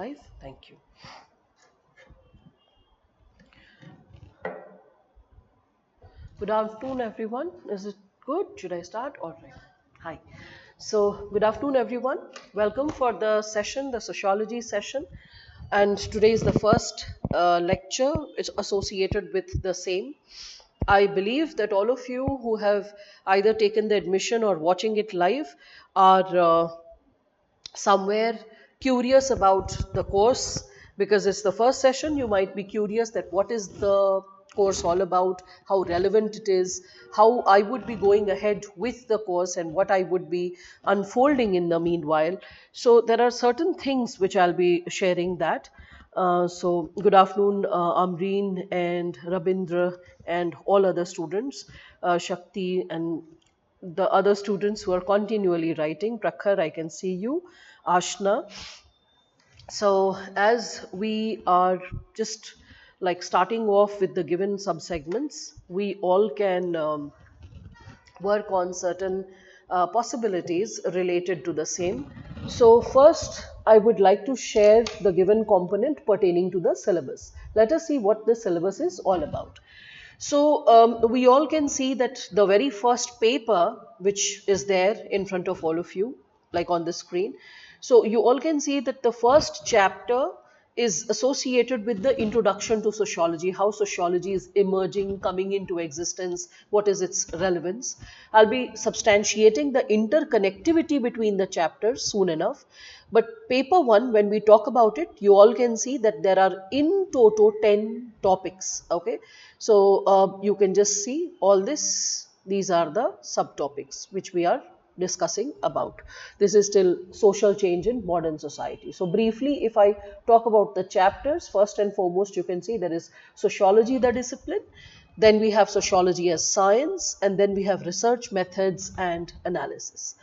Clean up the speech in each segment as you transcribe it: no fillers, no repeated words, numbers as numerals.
live. Thank you. Good afternoon, everyone. Is it good? Should I start? All right. Hi. So, good afternoon, everyone. Welcome for the session, the sociology session. And today is the first lecture. It's associated with the same. I believe that all of you who have either taken the admission or watching it live are somewhere curious about the course. Because it's the first session, you might be curious that what is the course all about, how relevant it is, how I would be going ahead with the course, and what I would be unfolding in the meanwhile. So there are certain things which I'll be sharing that. So good afternoon, Amreen and Rabindra and all other students, Shakti and the other students who are continually writing. Prakhar, I can see you. Ashna. So as we are just like starting off with the given subsegments, we all can work on certain possibilities related to the same. So first, I would like to share the given component pertaining to the syllabus. Let us see what the syllabus is all about. So we all can see that the very first paper which is there in front of all of you, like on the screen. So you all can see that the first chapter is associated with the introduction to sociology, how sociology is emerging, coming into existence, what is its relevance. I'll be substantiating the interconnectivity between the chapters soon enough. But paper one, when we talk about it, you all can see that there are in total 10 topics. Okay, so you can just see all this. These are the subtopics which we are discussing about. This is still social change in modern society. So briefly, if I talk about the chapters, first and foremost, you can see there is sociology, the discipline. Then we have sociology as science, and then we have research methods and analysis.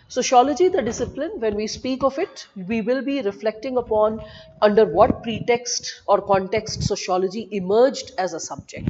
Sociology, the discipline, when we speak of it, we will be reflecting upon under what pretext or context sociology emerged as a subject.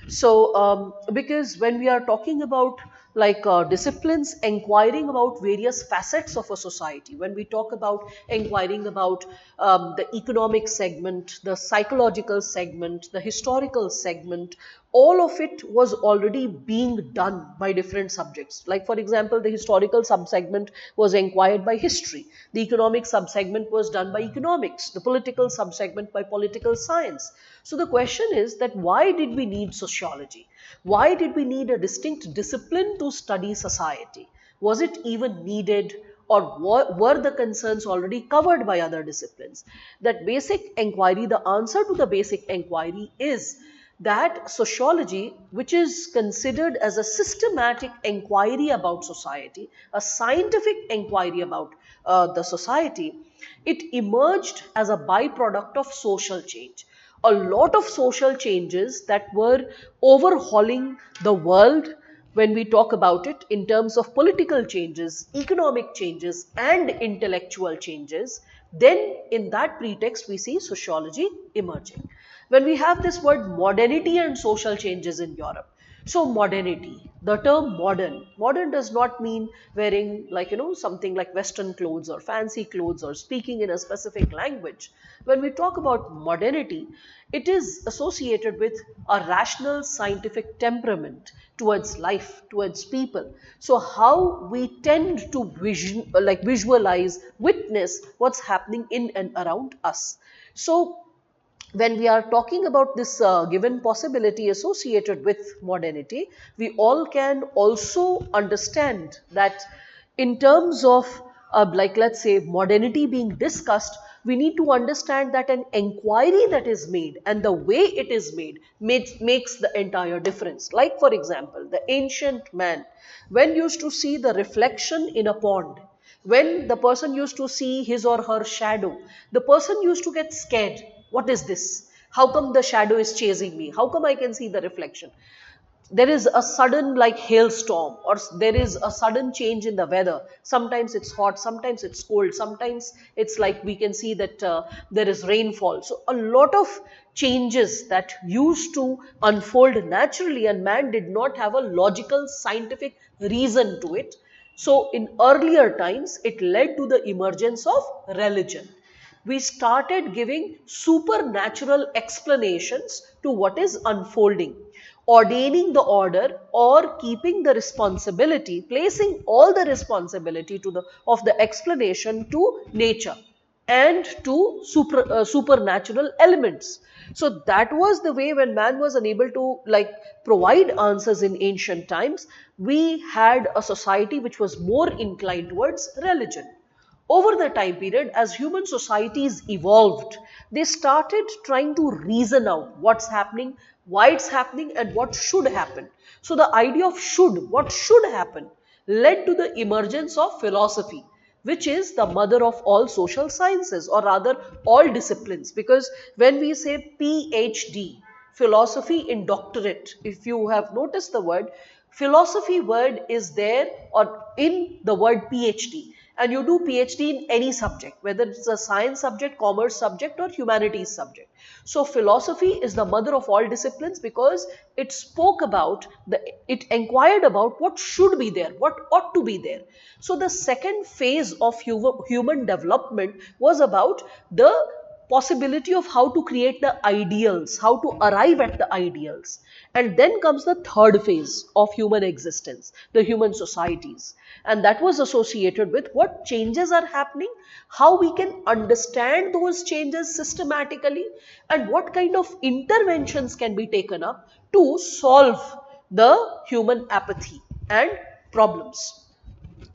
So, because when we are talking about like disciplines inquiring about various facets of a society, when we talk about inquiring about the economic segment, the psychological segment, the historical segment, all of it was already being done by different subjects. Like for example, the historical subsegment was inquired by history, the economic subsegment was done by economics, the political subsegment by political science. So the question is that why did we need sociology? Why did we need a distinct discipline to study society? Was it even needed, or were the concerns already covered by other disciplines? That basic inquiry, the answer to the basic inquiry is that sociology, which is considered as a systematic inquiry about society, a scientific inquiry about the society, it emerged as a byproduct of social change. A lot of social changes that were overhauling the world, when we talk about it in terms of political changes, economic changes, and intellectual changes, then in that pretext we see sociology emerging. When we have this word modernity and social changes in Europe. So modernity, the term modern does not mean wearing like, something like Western clothes or fancy clothes or speaking in a specific language. When we talk about modernity, it is associated with a rational scientific temperament towards life, towards people. So how we tend to visualize, witness what's happening in and around us. So when we are talking about this given possibility associated with modernity, we all can also understand that in terms of like let's say modernity being discussed, we need to understand that an inquiry that is made and the way it is made makes the entire difference. Like for example, the ancient man, when used to see the reflection in a pond, when the person used to see his or her shadow, the person used to get scared. What is this? How come the shadow is chasing me? How come I can see the reflection? There is a sudden like hailstorm, or there is a sudden change in the weather. Sometimes it's hot, sometimes it's cold, sometimes it's like we can see that there is rainfall. So a lot of changes that used to unfold naturally, and man did not have a logical scientific reason to it. So in earlier times, it led to the emergence of religion. we started giving supernatural explanations to what is unfolding, ordaining the order or keeping the responsibility, placing all the responsibility of the explanation to nature and to supernatural elements. So that was the way when man was unable to provide answers in ancient times. We had a society which was more inclined towards religion. Over the time period, as human societies evolved, they started trying to reason out what's happening, why it's happening, and what should happen. So the idea of what should happen, led to the emergence of philosophy, which is the mother of all social sciences, or rather all disciplines. Because when we say PhD, philosophy in doctorate, if you have noticed the word, philosophy word is there or in the word PhD. And you do PhD in any subject, whether it's a science subject, commerce subject, or humanities subject. So philosophy is the mother of all disciplines because it spoke about, it inquired about what should be there, what ought to be there. So the second phase of human development was about the possibility of how to create the ideals, how to arrive at the ideals. And then comes the third phase of human existence, the human societies. And that was associated with what changes are happening, how we can understand those changes systematically, and what kind of interventions can be taken up to solve the human apathy and problems.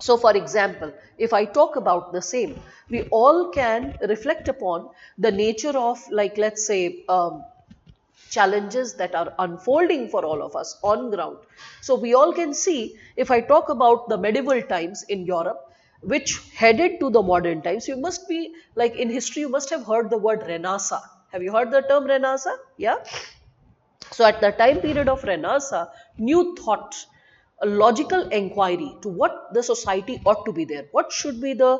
So, for example, if I talk about the same, we all can reflect upon the nature of, let's say, challenges that are unfolding for all of us on ground. So, we all can see, if I talk about the medieval times in Europe, which headed to the modern times, you must be, in history, you must have heard the word Renaissance. Have you heard the term Renaissance? Yeah. So at the time period of Renaissance, new thought, a logical inquiry to what the society ought to be there, what should be the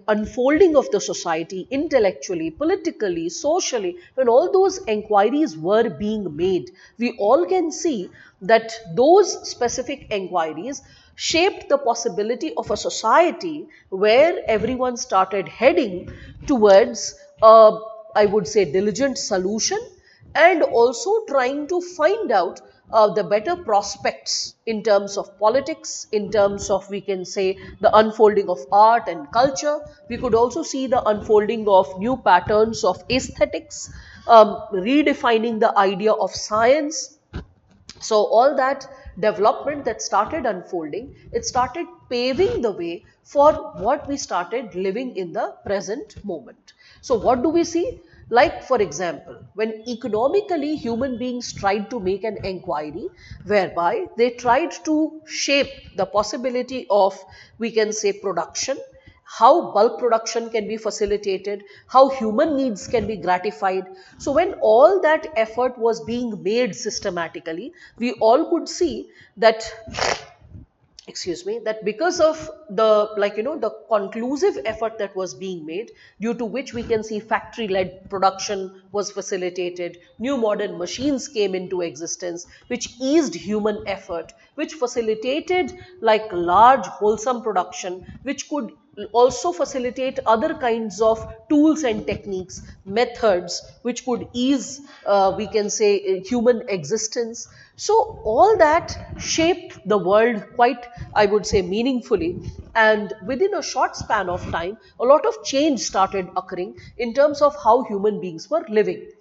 unfolding of the society intellectually, politically, socially. When all those inquiries were being made, we all can see that those specific inquiries shaped the possibility of a society where everyone started heading towards, I would say, diligent solution, and also trying to find out the better prospects in terms of politics, in terms of, we can say, the unfolding of art and culture. We could also see the unfolding of new patterns of aesthetics, redefining the idea of science. So all that development that started unfolding, it started paving the way for what we started living in the present moment. So what do we see? Like, for example, when economically human beings tried to make an inquiry whereby they tried to shape the possibility of, we can say, production, how bulk production can be facilitated, how human needs can be gratified. So when all that effort was being made systematically, we all could see that, excuse me, that because of the, the conclusive effort that was being made, due to which we can see factory led production was facilitated, new modern machines came into existence which eased human effort, which facilitated large wholesome production, which could also facilitate other kinds of tools and techniques, methods which could ease, we can say, human existence. So all that shaped the world quite, I would say, meaningfully. And within a short span of time, a lot of change started occurring in terms of how human beings were living.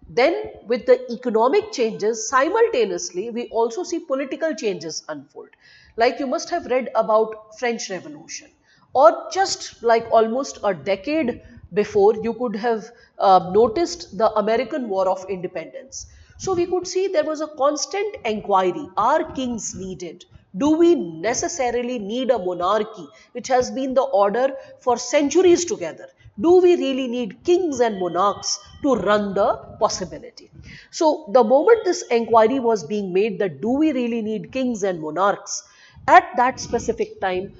Then, with the economic changes, simultaneously, we also see political changes unfold. Like, you must have read about French Revolution, or just like almost a decade before, you could have noticed the American War of Independence. So we could see there was a constant inquiry: are kings needed? Do we necessarily need a monarchy, which has been the order for centuries together? Do we really need kings and monarchs to run the possibility? So the moment this inquiry was being made, that do we really need kings and monarchs, at that specific time,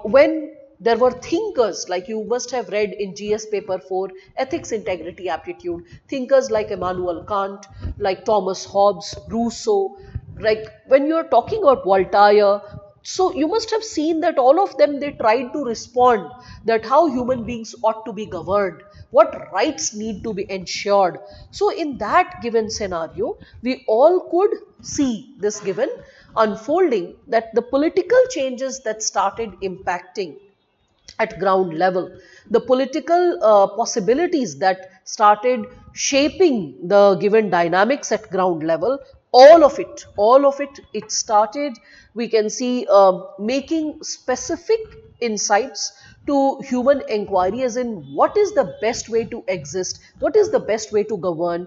when there were thinkers, like you must have read in GS paper 4, ethics, integrity, aptitude, thinkers like Immanuel Kant, like Thomas Hobbes, Rousseau, like when you're talking about Voltaire, So you must have seen that all of them, they tried to respond that how human beings ought to be governed, what rights need to be ensured. So in that given scenario, we all could see this given unfolding, that the political changes that started impacting at ground level, the political possibilities that started shaping the given dynamics at ground level, it started, we can see, making specific insights to human inquiry, as in what is the best way to exist, what is the best way to govern,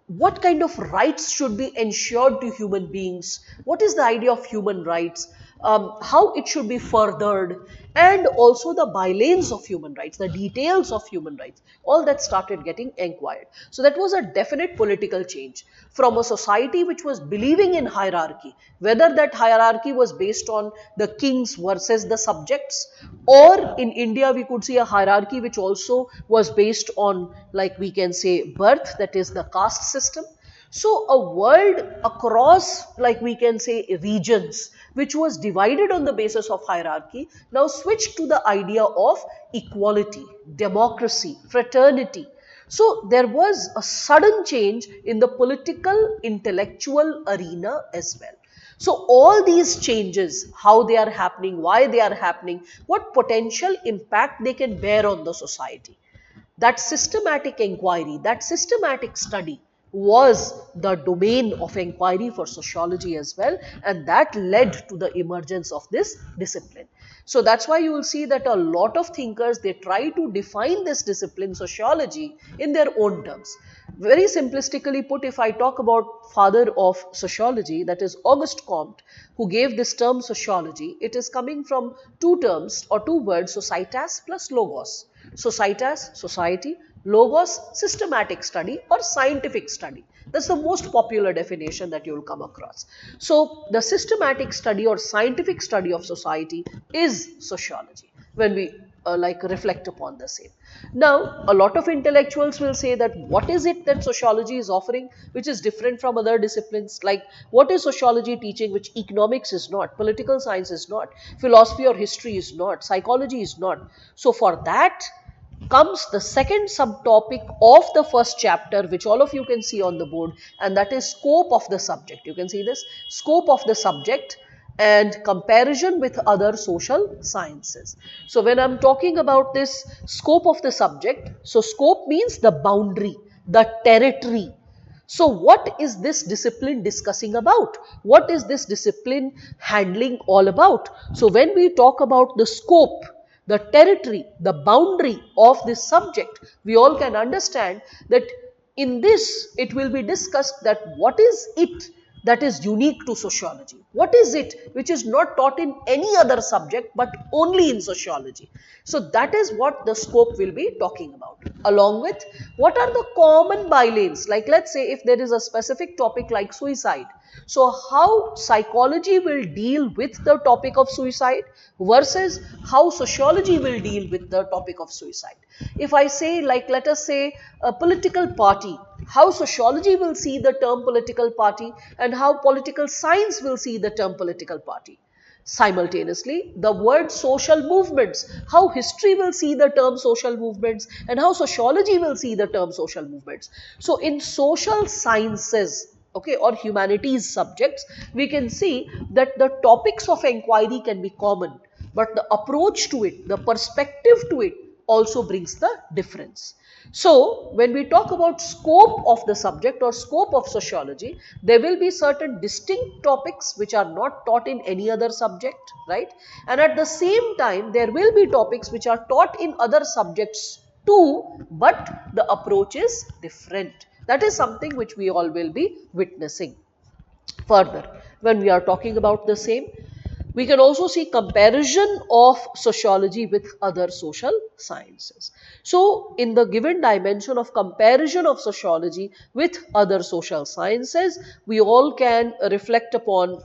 what kind of rights should be ensured to human beings, what is the idea of human rights, how it should be furthered, and also the bylanes of human rights, the details of human rights, all that started getting inquired. So that was a definite political change from a society which was believing in hierarchy, whether that hierarchy was based on the kings versus the subjects, or in India we could see a hierarchy which also was based on, like we can say, birth, that is the caste system. So a world across, like we can say, regions, which was divided on the basis of hierarchy, now switched to the idea of equality, democracy, fraternity. So there was a sudden change in the political intellectual arena as well. So all these changes, how they are happening, why they are happening, what potential impact they can bear on the society, that systematic inquiry, that systematic study was the domain of inquiry for sociology as well, and that led to the emergence of this discipline. So that's why you will see that a lot of thinkers, they try to define this discipline, sociology, in their own terms. Very simplistically put, if I talk about father of sociology, that is Auguste Comte, who gave this term sociology, it is coming from two terms or two words, societas plus logos. Societas, society; logos, systematic study or scientific study. That's the most popular definition that you will come across. So the systematic study or scientific study of society is sociology, when we like reflect upon the same. Now, a lot of intellectuals will say that what is it that sociology is offering which is different from other disciplines? Like, what is sociology teaching which economics is not, political science is not, philosophy or history is not, psychology is not? So for that comes the second subtopic of the first chapter, which all of you can see on the board, and that is scope of the subject. You can see this, scope of the subject and comparison with other social sciences. So when I'm talking about this scope of the subject, so scope means the boundary, the territory. So what is this discipline discussing about? What is this discipline handling all about? So when we talk about the scope, the territory, the boundary of this subject, we all can understand that in this it will be discussed that what is it that is unique to sociology? What is it which is not taught in any other subject but only in sociology? So that is what the scope will be talking about. Along with what are the common bylanes? Like, let's say if there is a specific topic like suicide, so how psychology will deal with the topic of suicide versus how sociology will deal with the topic of suicide. If I say, like, let us say a political party, how sociology will see the term political party and how political science will see the term political party. Simultaneously, the word social movements, how history will see the term social movements and how sociology will see the term social movements. So in social sciences, okay, or humanities subjects, we can see that the topics of inquiry can be common, but the approach to it, the perspective to it also brings the difference. So when we talk about scope of the subject or scope of sociology, there will be certain distinct topics which are not taught in any other subject, right? And at the same time, there will be topics which are taught in other subjects too, but the approach is different. That is something which we all will be witnessing. Further, when we are talking about the same, we can also see comparison of sociology with other social sciences. So in the given dimension of comparison of sociology with other social sciences, we all can reflect upon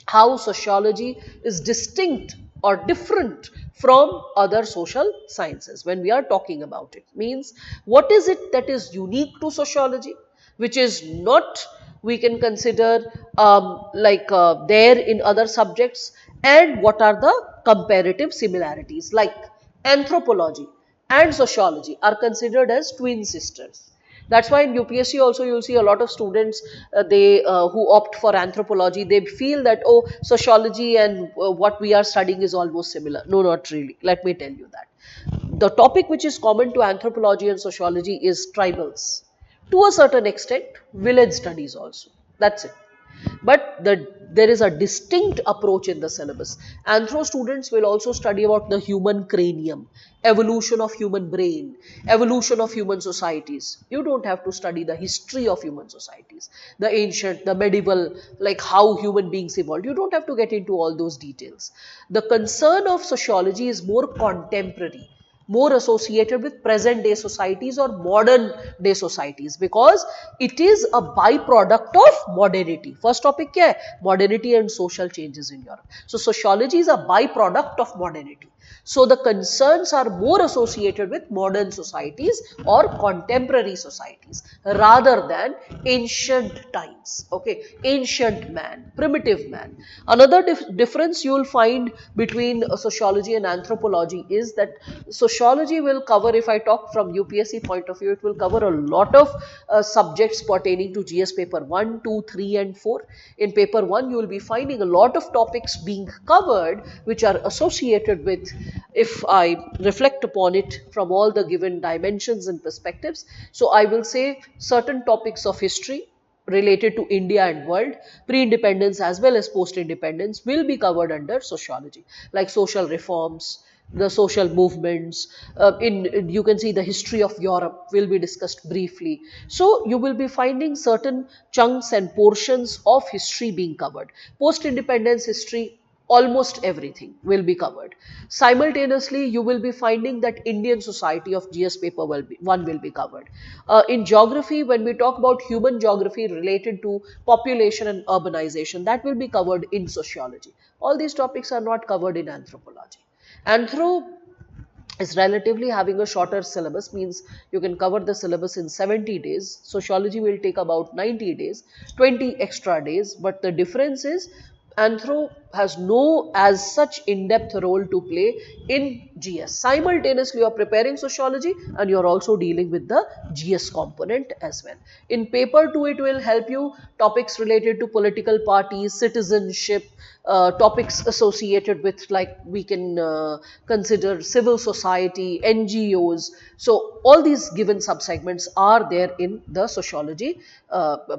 how sociology is distinct or different from other social sciences. When we are talking about it, means what is it that is unique to sociology, which is not, we can consider there in other subjects, and what are the comparative similarities. Like anthropology and sociology are considered as twin sisters. That's why in UPSC also you'll see a lot of students, they who opt for anthropology, they feel that, oh, sociology and what we are studying is almost similar. No, not really. Let me tell you that the topic which is common to anthropology and sociology is tribals. To a certain extent, village studies also. That's it. But there is a distinct approach in the syllabus. Anthro students will also study about the human cranium, evolution of human brain, evolution of human societies. You don't have to study the history of human societies, the ancient, the medieval, like how human beings evolved. You don't have to get into all those details. The concern of sociology is more contemporary, more associated with present day societies or modern day societies, because it is a byproduct of modernity. First topic kya hai? Modernity and social changes in Europe. So sociology is a byproduct of modernity. So the concerns are more associated with modern societies or contemporary societies rather than ancient times. Okay, ancient man, primitive man. Another difference you will find between sociology and anthropology is that sociology will cover, if I talk from UPSC point of view, it will cover a lot of subjects pertaining to GS paper 1, 2, 3 and 4. In paper 1, you will be finding a lot of topics being covered which are associated with, if I reflect upon it from all the given dimensions and perspectives. So I will say certain topics of history related to India and world, pre-independence as well as post-independence, will be covered under sociology, like social reforms, the social movements. You can see the history of Europe will be discussed briefly. So you will be finding certain chunks and portions of history being covered. Post-independence history, almost everything will be covered. Simultaneously, you will be finding that Indian society of GS paper one will be covered. In geography, when we talk about human geography related to population and urbanization, that will be covered in sociology. All these topics are not covered in anthropology. Anthro is relatively having a shorter syllabus, means you can cover the syllabus in 70 days. Sociology will take about 90 days, 20 extra days, but the difference is Anthro has no as such in-depth role to play in GS. Simultaneously, you are preparing sociology and you are also dealing with the GS component as well. In paper 2, it will help you topics related to political parties, citizenship, topics associated with, like we can consider civil society, NGOs. So all these given subsegments are there in the sociology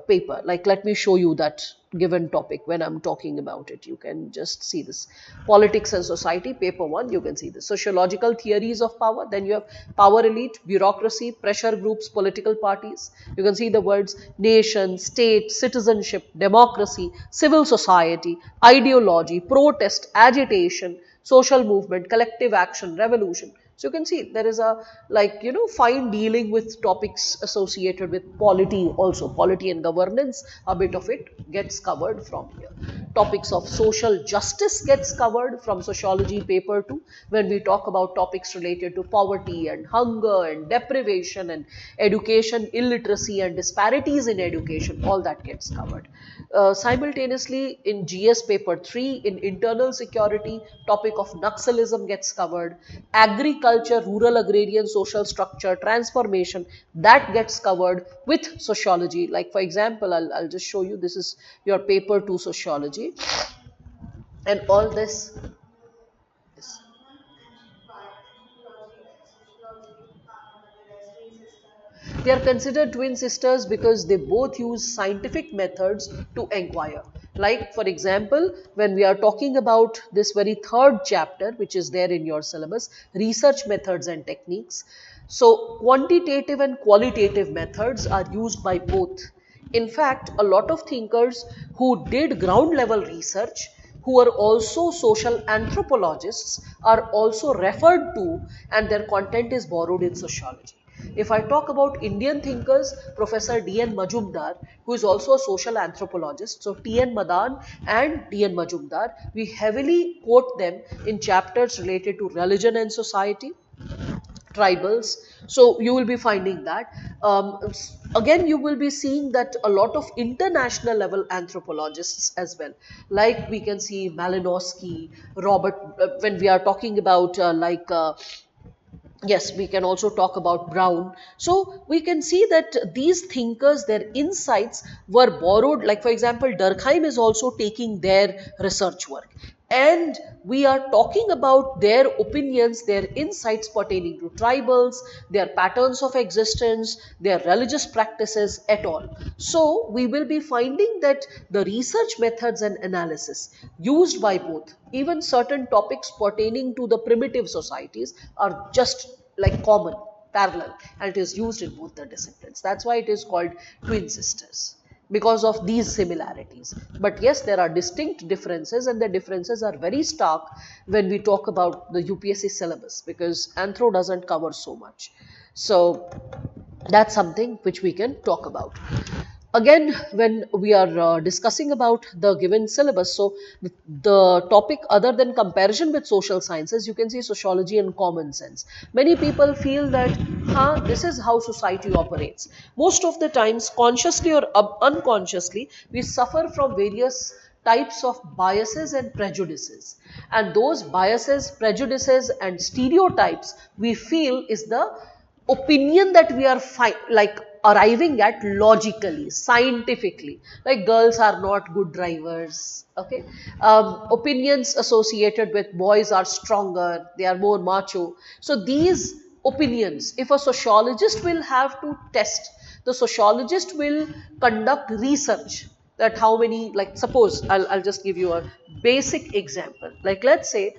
paper. Like let me show you that given topic when I'm talking about it. You can just see this. Politics and society, paper 1, you can see this. Sociological theories of power. Then you have power elite, bureaucracy, pressure groups, political parties. You can see the words nation, state, citizenship, democracy, civil society, ideology, protest, agitation, social movement, collective action, revolution. So you can see there is a, like, fine dealing with topics associated with polity also. Polity and governance, a bit of it gets covered from here. Topics of social justice gets covered from sociology paper 2, when we talk about topics related to poverty and hunger and deprivation and education, illiteracy and disparities in education, all that gets covered. Simultaneously, in GS paper 3, in internal security, topic of Naxalism gets covered. Agriculture, rural agrarian social structure, transformation, that gets covered with sociology. Like for example, I'll just show you, this is your paper 2 sociology, and all this is. They are considered twin sisters because they both use scientific methods to inquire. Like, for example, when we are talking about this very third chapter, which is there in your syllabus, research methods and techniques. So, quantitative and qualitative methods are used by both. In fact, a lot of thinkers who did ground level research, who are also social anthropologists, are also referred to, and their content is borrowed in sociology. If I talk about Indian thinkers, Professor D.N. Majumdar, who is also a social anthropologist, so T.N. Madan and D.N. Majumdar, we heavily quote them in chapters related to religion and society, tribals. So you will be finding that. Again, you will be seeing that a lot of international level anthropologists as well. Like we can see Malinowski, Robert, when we are talking about yes, we can also talk about Brown. So we can see that these thinkers, their insights were borrowed. Like, for example, Durkheim is also taking their research work. And we are talking about their opinions, their insights pertaining to tribals, their patterns of existence, their religious practices, at all. So we will be finding that the research methods and analysis used by both, even certain topics pertaining to the primitive societies, are just like common, parallel, and it is used in both the disciplines. That's why it is called twin sisters, because of these similarities. But yes, there are distinct differences, and the differences are very stark when we talk about the UPSC syllabus, because anthro doesn't cover so much. So that's something which we can talk about. Again, when we are discussing about the given syllabus, so the topic other than comparison with social sciences, you can see sociology and common sense. Many people feel that, this is how society operates. Most of the times, consciously or unconsciously, we suffer from various types of biases and prejudices, and those biases, prejudices and stereotypes we feel is the opinion that we are like arriving at logically, scientifically. Like, girls are not good drivers, okay. Opinions associated with boys are stronger, they are more macho. So these opinions, if a sociologist will have to test, the sociologist will conduct research, that how many, like, suppose I'll just give you a basic example. Like, let's say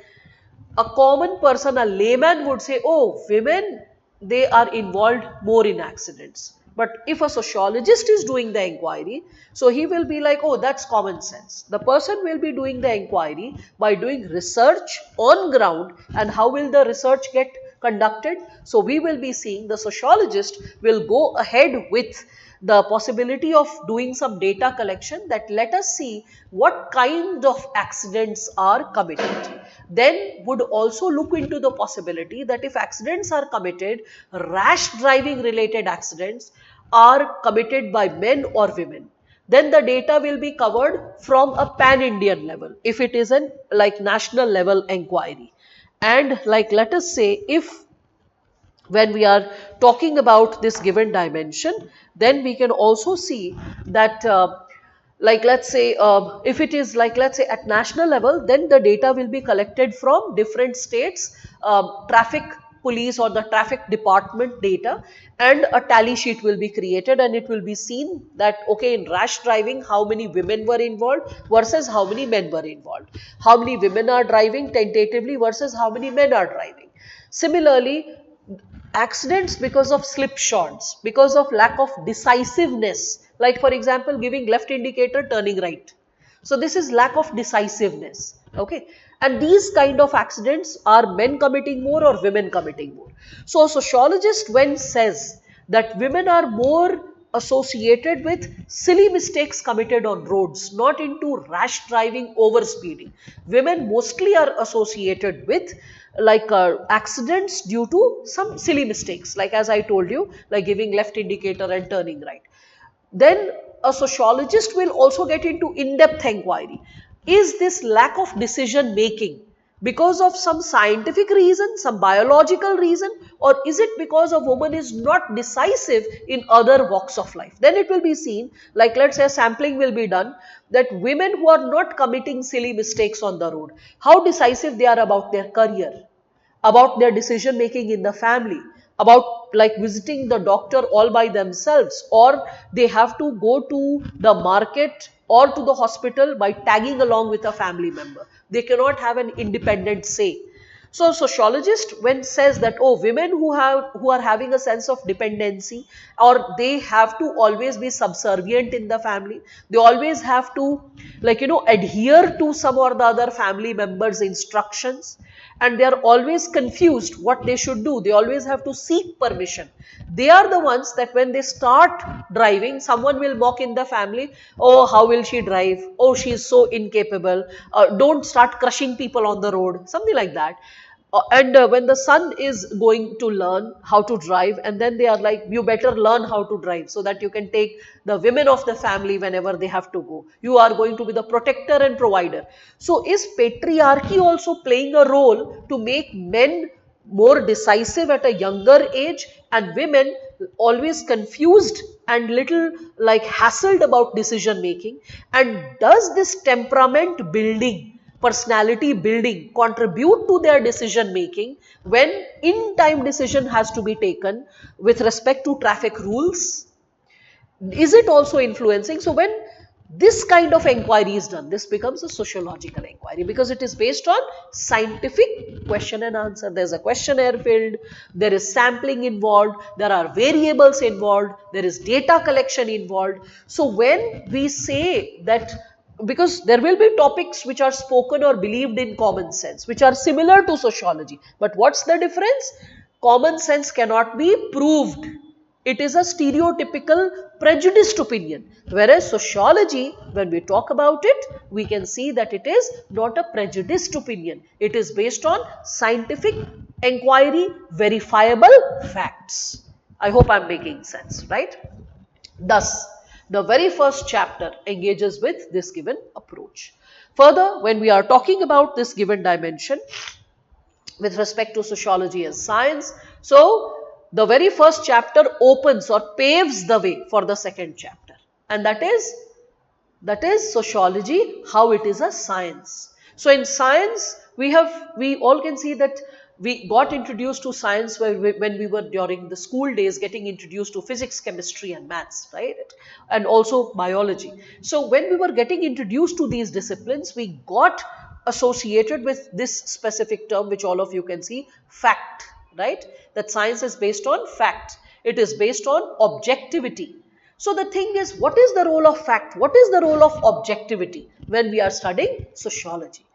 a common person, a layman, would say, oh, women, they are involved more in accidents. But if a sociologist is doing the inquiry, so he will be like, oh, that's common sense. The person will be doing the inquiry by doing research on ground. And how will the research get conducted? So we will be seeing the sociologist will go ahead with the possibility of doing some data collection, that let us see what kind of accidents are committed. Then would also look into the possibility that if accidents are committed, rash driving related accidents are committed by men or women, then the data will be covered from a pan-Indian level, if it is an like national level inquiry. And like, let us say, if when we are talking about this given dimension, then we can also see that like, let's say, if it is like, let's say, at national level, then the data will be collected from different states, traffic police or the traffic department data, and a tally sheet will be created, and it will be seen that, okay, in rash driving, how many women were involved versus how many men were involved, how many women are driving tentatively versus how many men are driving. Similarly, accidents because of slipshots, because of lack of decisiveness, like, for example, giving left indicator, turning right. So this is lack of decisiveness, okay. And these kind of accidents, are men committing more or women committing more? So a sociologist, when says that women are more associated with silly mistakes committed on roads, not into rash driving, over speeding. Women mostly are associated with like accidents due to some silly mistakes, like, as I told you, like giving left indicator and turning right. Then a sociologist will also get into in-depth inquiry. Is this lack of decision making because of some scientific reason, some biological reason, or is it because a woman is not decisive in other walks of life? Then it will be seen, like, let's say, sampling will be done, that women who are not committing silly mistakes on the road, how decisive they are about their career, about their decision making in the family, about like visiting the doctor all by themselves, or they have to go to the market or to the hospital by tagging along with a family member. They cannot have an independent say. So sociologist, when says that, oh, women who are having a sense of dependency, or they have to always be subservient in the family, they always have to, like, adhere to some or the other family members' instructions, and they are always confused what they should do. They always have to seek permission. They are the ones that when they start driving, someone will mock in the family, oh, how will she drive? Oh, she is so incapable. Don't start crushing people on the road, something like that. And when the son is going to learn how to drive, and then they are like, you better learn how to drive so that you can take the women of the family whenever they have to go. You are going to be the protector and provider. So is patriarchy also playing a role to make men more decisive at a younger age and women always confused and little like hassled about decision making? And does this temperament building, personality building contribute to their decision making when in time decision has to be taken with respect to traffic rules? Is it also influencing? So when this kind of inquiry is done, this becomes a sociological inquiry because it is based on scientific question and answer. There's a questionnaire filled, there is sampling involved, there are variables involved, there is data collection involved. So when we say that, because there will be topics which are spoken or believed in common sense, which are similar to sociology, but what's the difference? Common sense cannot be proved. It is a stereotypical prejudiced opinion. Whereas sociology, when we talk about it, we can see that it is not a prejudiced opinion. It is based on scientific inquiry, verifiable facts. I hope I'm making sense, right? Thus, the very first chapter engages with this given approach. Further, when we are talking about this given dimension, with respect to sociology as science, so the very first chapter opens or paves the way for the second chapter, and that is sociology, how it is a science. So in science, we all can see that we got introduced to science when we were during the school days getting introduced to physics, chemistry and maths, right? And also biology. So when we were getting introduced to these disciplines, we got associated with this specific term which all of you can see, fact, right? That science is based on fact. It is based on objectivity. So the thing is, what is the role of fact? What is the role of objectivity when we are studying sociology?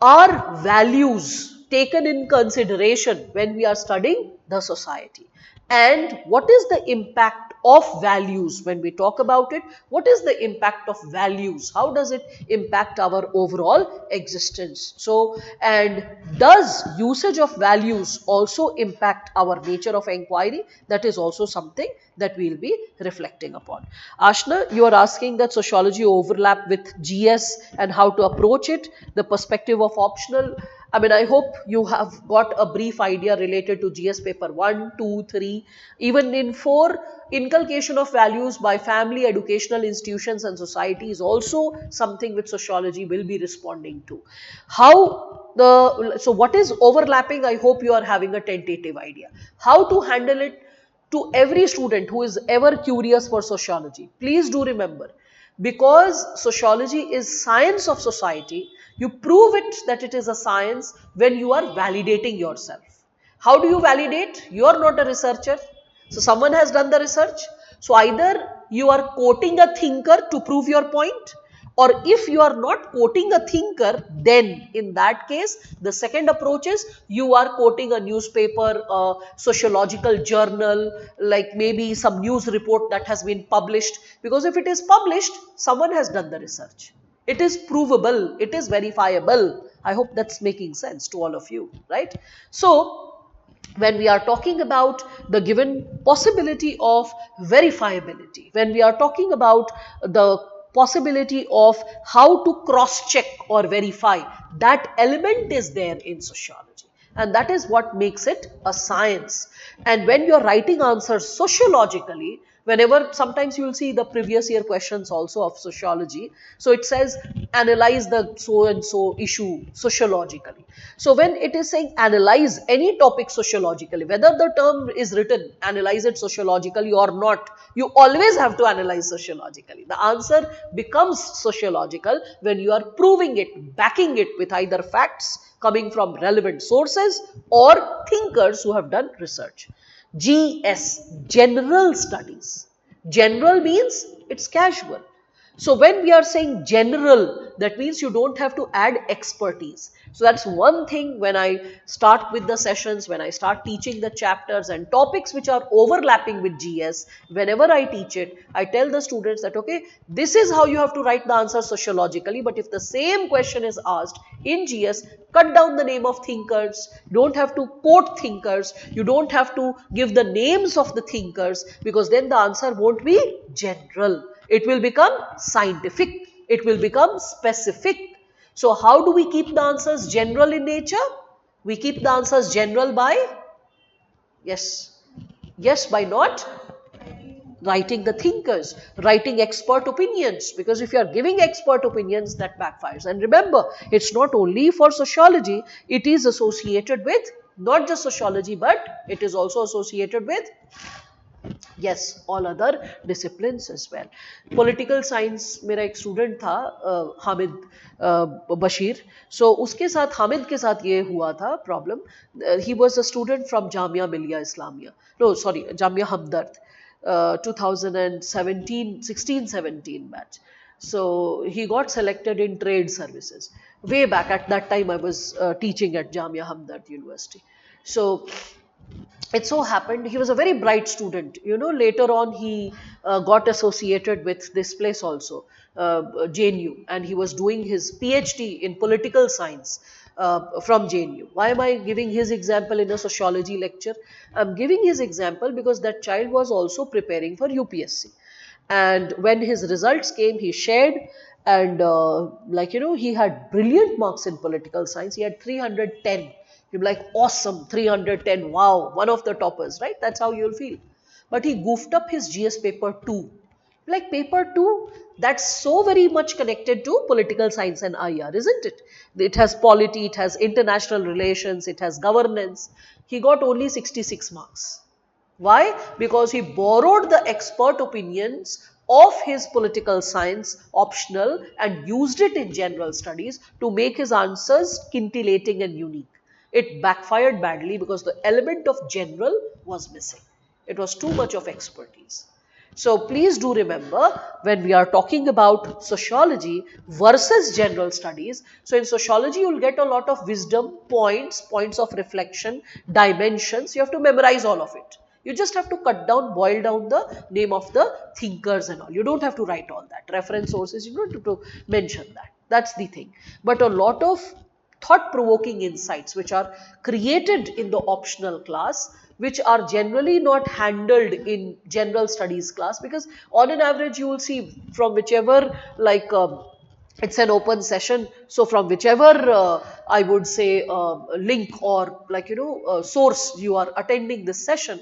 Are values taken in consideration when we are studying the society? And what is the impact of values when we talk about it? What is the impact of values? How does it impact our overall existence? So, and does usage of values also impact our nature of inquiry? That is also something that we'll be reflecting upon. Ashna, you are asking that sociology overlap with GS and how to approach it, the perspective of optional. I mean, I hope you have got a brief idea related to GS paper 1, 2, 3, even in 4, inculcation of values by family, educational institutions and society is also something which sociology will be responding to. So what is overlapping? I hope you are having a tentative idea. How to handle it to every student who is ever curious for sociology. Please do remember, because sociology is science of society, you prove it that it is a science when you are validating yourself. How do you validate? You are not a researcher. So someone has done the research. So either you are quoting a thinker to prove your point, or if you are not quoting a thinker, then in that case, the second approach is you are quoting a newspaper, a sociological journal, like maybe some news report that has been published. Because if it is published, someone has done the research. It is provable, it is verifiable. I hope that's making sense to all of you, right? So, when we are talking about the given possibility of verifiability, when we are talking about the possibility of how to cross check or verify, that element is there in sociology, and that is what makes it a science. And when you are writing answers sociologically, whenever, sometimes you will see the previous year questions also of sociology, so it says analyze the so and so issue sociologically. So when it is saying analyze any topic sociologically, whether the term is written analyze it sociologically or not, you always have to analyze sociologically. The answer becomes sociological when you are proving it, backing it with either facts coming from relevant sources or thinkers who have done research. GS, general studies. General means it's casual. So when we are saying general, that means you don't have to add expertise. So that's one thing when I start with the sessions, when I start teaching the chapters and topics which are overlapping with GS, whenever I teach it, I tell the students that, okay, this is how you have to write the answer sociologically, but if the same question is asked in GS, cut down the name of thinkers, don't have to quote thinkers, you don't have to give the names of the thinkers, because then the answer won't be general. It will become scientific. It will become specific. So how do we keep the answers general in nature? We keep the answers general by, yes, by not writing the thinkers, writing expert opinions, because if you are giving expert opinions, that backfires. And remember, it's not only for sociology, it is associated with not just sociology, but it is also associated with, yes, all other disciplines as well. Political science, मेरा एक student था Hamid Bashir. So उसके साथ, हामिद के साथ ये हुआ था problem. He was a student from Jamia Millia Islamia, no sorry, Jamia Hamdard, 2017 16-17 batch. So he got selected in trade services way back. At that time I was teaching at Jamia Hamdard University. So it so happened he was a very bright student. Later on he got associated with this place also, JNU, and he was doing his PhD in political science from JNU. Why am I giving his example in a sociology lecture? I'm giving his example because that child was also preparing for UPSC. And when his results came, he shared, and he had brilliant marks in political science. He had 310. You'll be like, awesome, 310, wow, one of the toppers, right? That's how you'll feel. But he goofed up his GS paper 2. Like paper 2, that's so very much connected to political science and IR, isn't it? It has polity, it has international relations, it has governance. He got only 66 marks. Why? Because he borrowed the expert opinions of his political science optional and used it in general studies to make his answers scintillating and unique. It backfired badly because the element of general was missing. It was too much of expertise. So please do remember, when we are talking about sociology versus general studies, so in sociology you'll get a lot of wisdom, points of reflection, dimensions. You have to memorize all of it. You just have to cut down, boil down the name of the thinkers and all. You don't have to write all that. Reference sources, you don't have to mention that. That's the thing. But a lot of thought-provoking insights which are created in the optional class, which are generally not handled in general studies class, because on an average you will see from whichever, it's an open session, so from whichever I would say link or source you are attending this session,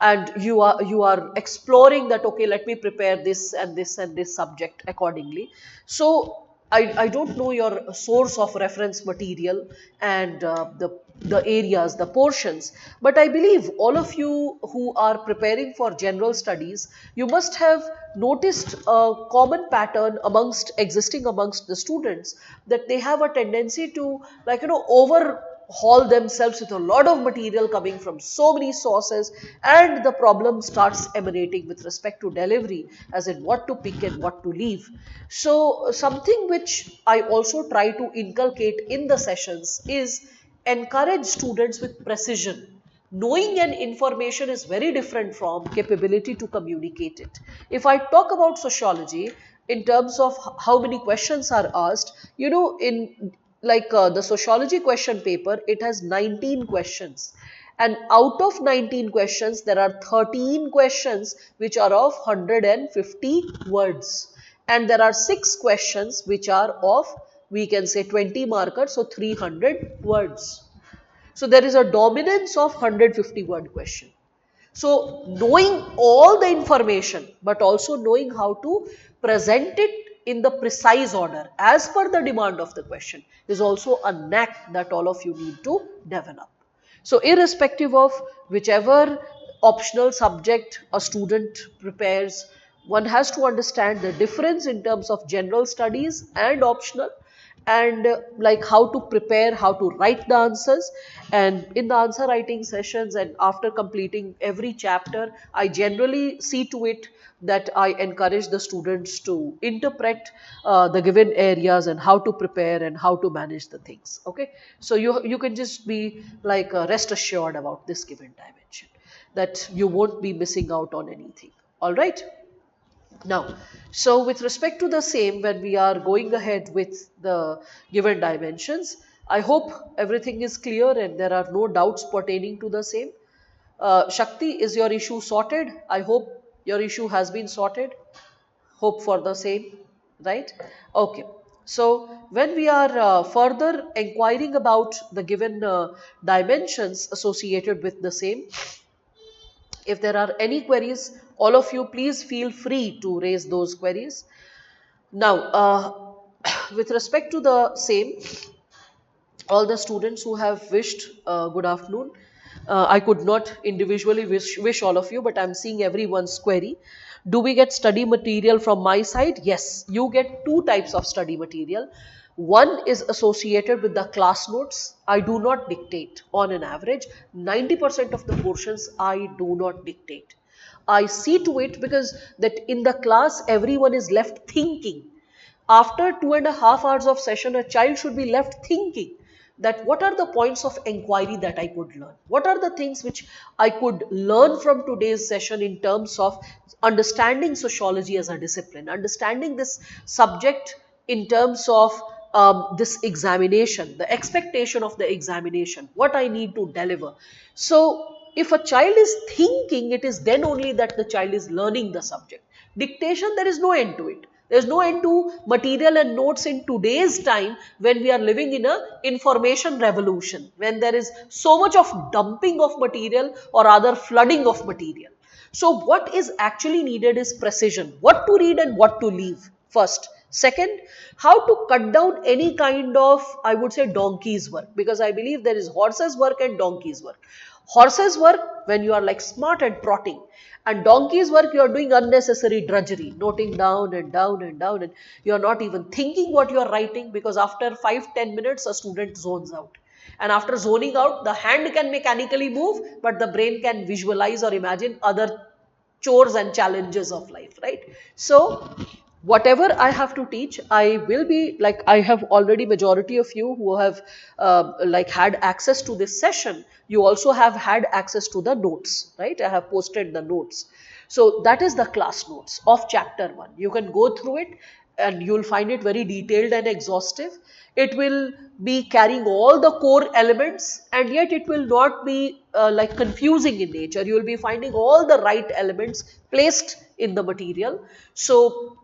and you are exploring that, okay, let me prepare this and this and this subject accordingly. So I don't know your source of reference material and the areas, the portions, but I believe all of you who are preparing for general studies, you must have noticed a common pattern existing amongst the students, that they have a tendency to overhaul themselves with a lot of material coming from so many sources, and the problem starts emanating with respect to delivery, as in what to pick and what to leave. So something which I also try to inculcate in the sessions is encourage students with precision. Knowing an information is very different from capability to communicate it. If I talk about sociology in terms of how many questions are asked, in the sociology question paper, it has 19 questions. And out of 19 questions, there are 13 questions which are of 150 words. And there are 6 questions which are of, we can say, 20 markers, so 300 words. So there is a dominance of 150 word question. So knowing all the information, but also knowing how to present it in the precise order as per the demand of the question is also a knack that all of you need to develop. So irrespective of whichever optional subject a student prepares, one has to understand the difference in terms of general studies and optional, and how to prepare, how to write the answers. And in the answer writing sessions and after completing every chapter, I generally see to it that I encourage the students to interpret the given areas and how to prepare and how to manage the things. Okay, so you can just be like rest assured about this given dimension, that you won't be missing out on anything. All right. Now, so with respect to the same, when we are going ahead with the given dimensions, I hope everything is clear and there are no doubts pertaining to the same. Shakti, is your issue sorted? I hope your issue has been sorted. Hope for the same, right? Okay. So when we are further inquiring about the given dimensions associated with the same, if there are any queries, all of you please feel free to raise those queries. Now, with respect to the same, all the students who have wished good afternoon. I could not individually wish all of you, but I'm seeing everyone's query. Do we get study material from my side? Yes, you get two types of study material. One is associated with the class notes. I do not dictate on an average. 90% of the portions I do not dictate. I see to it because that in the class everyone is left thinking. After 2.5 hours of session, a child should be left thinking that what are the points of inquiry that I could learn? What are the things which I could learn from today's session in terms of understanding sociology as a discipline, understanding this subject in terms of this examination, the expectation of the examination, what I need to deliver. So, if a child is thinking, it is then only that the child is learning the subject. Dictation, there is no end to it. There's no end to material and notes in today's time when we are living in a information revolution, when there is so much of dumping of material or rather flooding of material. So what is actually needed is precision, what to read and what to leave first. Second, how to cut down any kind of, I would say, donkey's work, because I believe there is horse's work and donkey's work. Horse's work when you are like smart and trotting, and donkey's work you are doing unnecessary drudgery, noting down and down and down, and you are not even thinking what you are writing, because after 5-10 minutes a student zones out. And after zoning out, the hand can mechanically move, but the brain can visualize or imagine other chores and challenges of life, right? So whatever I have to teach, I will be like, I have already majority of you who have like had access to this session. You also have had access to the notes, right? I have posted the notes. So that is the class notes of chapter 1. You can go through it and you'll find it very detailed and exhaustive. It will be carrying all the core elements, and yet it will not be like confusing in nature. You will be finding all the right elements placed in the material. So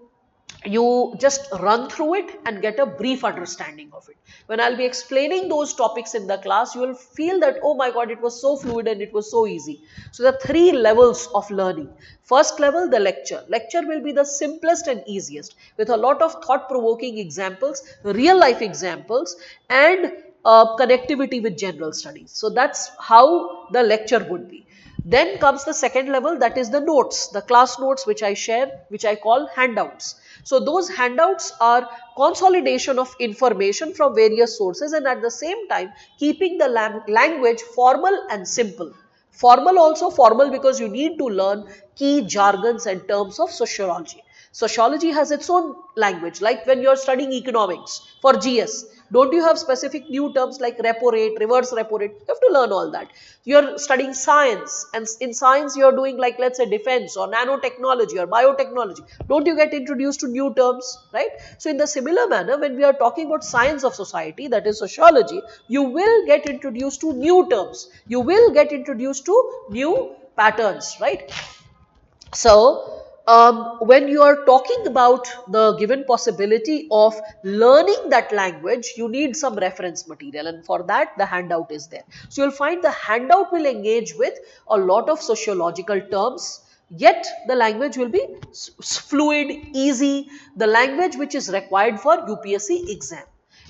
you just run through it and get a brief understanding of it. When I'll be explaining those topics in the class, you will feel that, oh my God, it was so fluid and it was so easy. So the 3 levels of learning. First level, the lecture. Lecture will be the simplest and easiest, with a lot of thought-provoking examples, real life examples, and connectivity with general studies. So that's how the lecture would be. Then comes the second level, that is the notes, the class notes which I share, which I call handouts. So those handouts are consolidation of information from various sources, and at the same time keeping the language formal and simple. Formal, also formal because you need to learn key jargons and terms of sociology. Sociology has its own language, like when you are studying economics for GS. Don't you have specific new terms like repo rate, reverse repo rate? You have to learn all that. You're studying science, and in science you're doing like, let's say, defense or nanotechnology or biotechnology. Don't you get introduced to new terms, right? So in the similar manner, when we are talking about science of society, that is sociology, you will get introduced to new terms. You will get introduced to new patterns, right? So, when you are talking about the given possibility of learning that language, you need some reference material, and for that the handout is there. So, you'll find the handout will engage with a lot of sociological terms, yet the language will be fluid, easy, the language which is required for UPSC exam.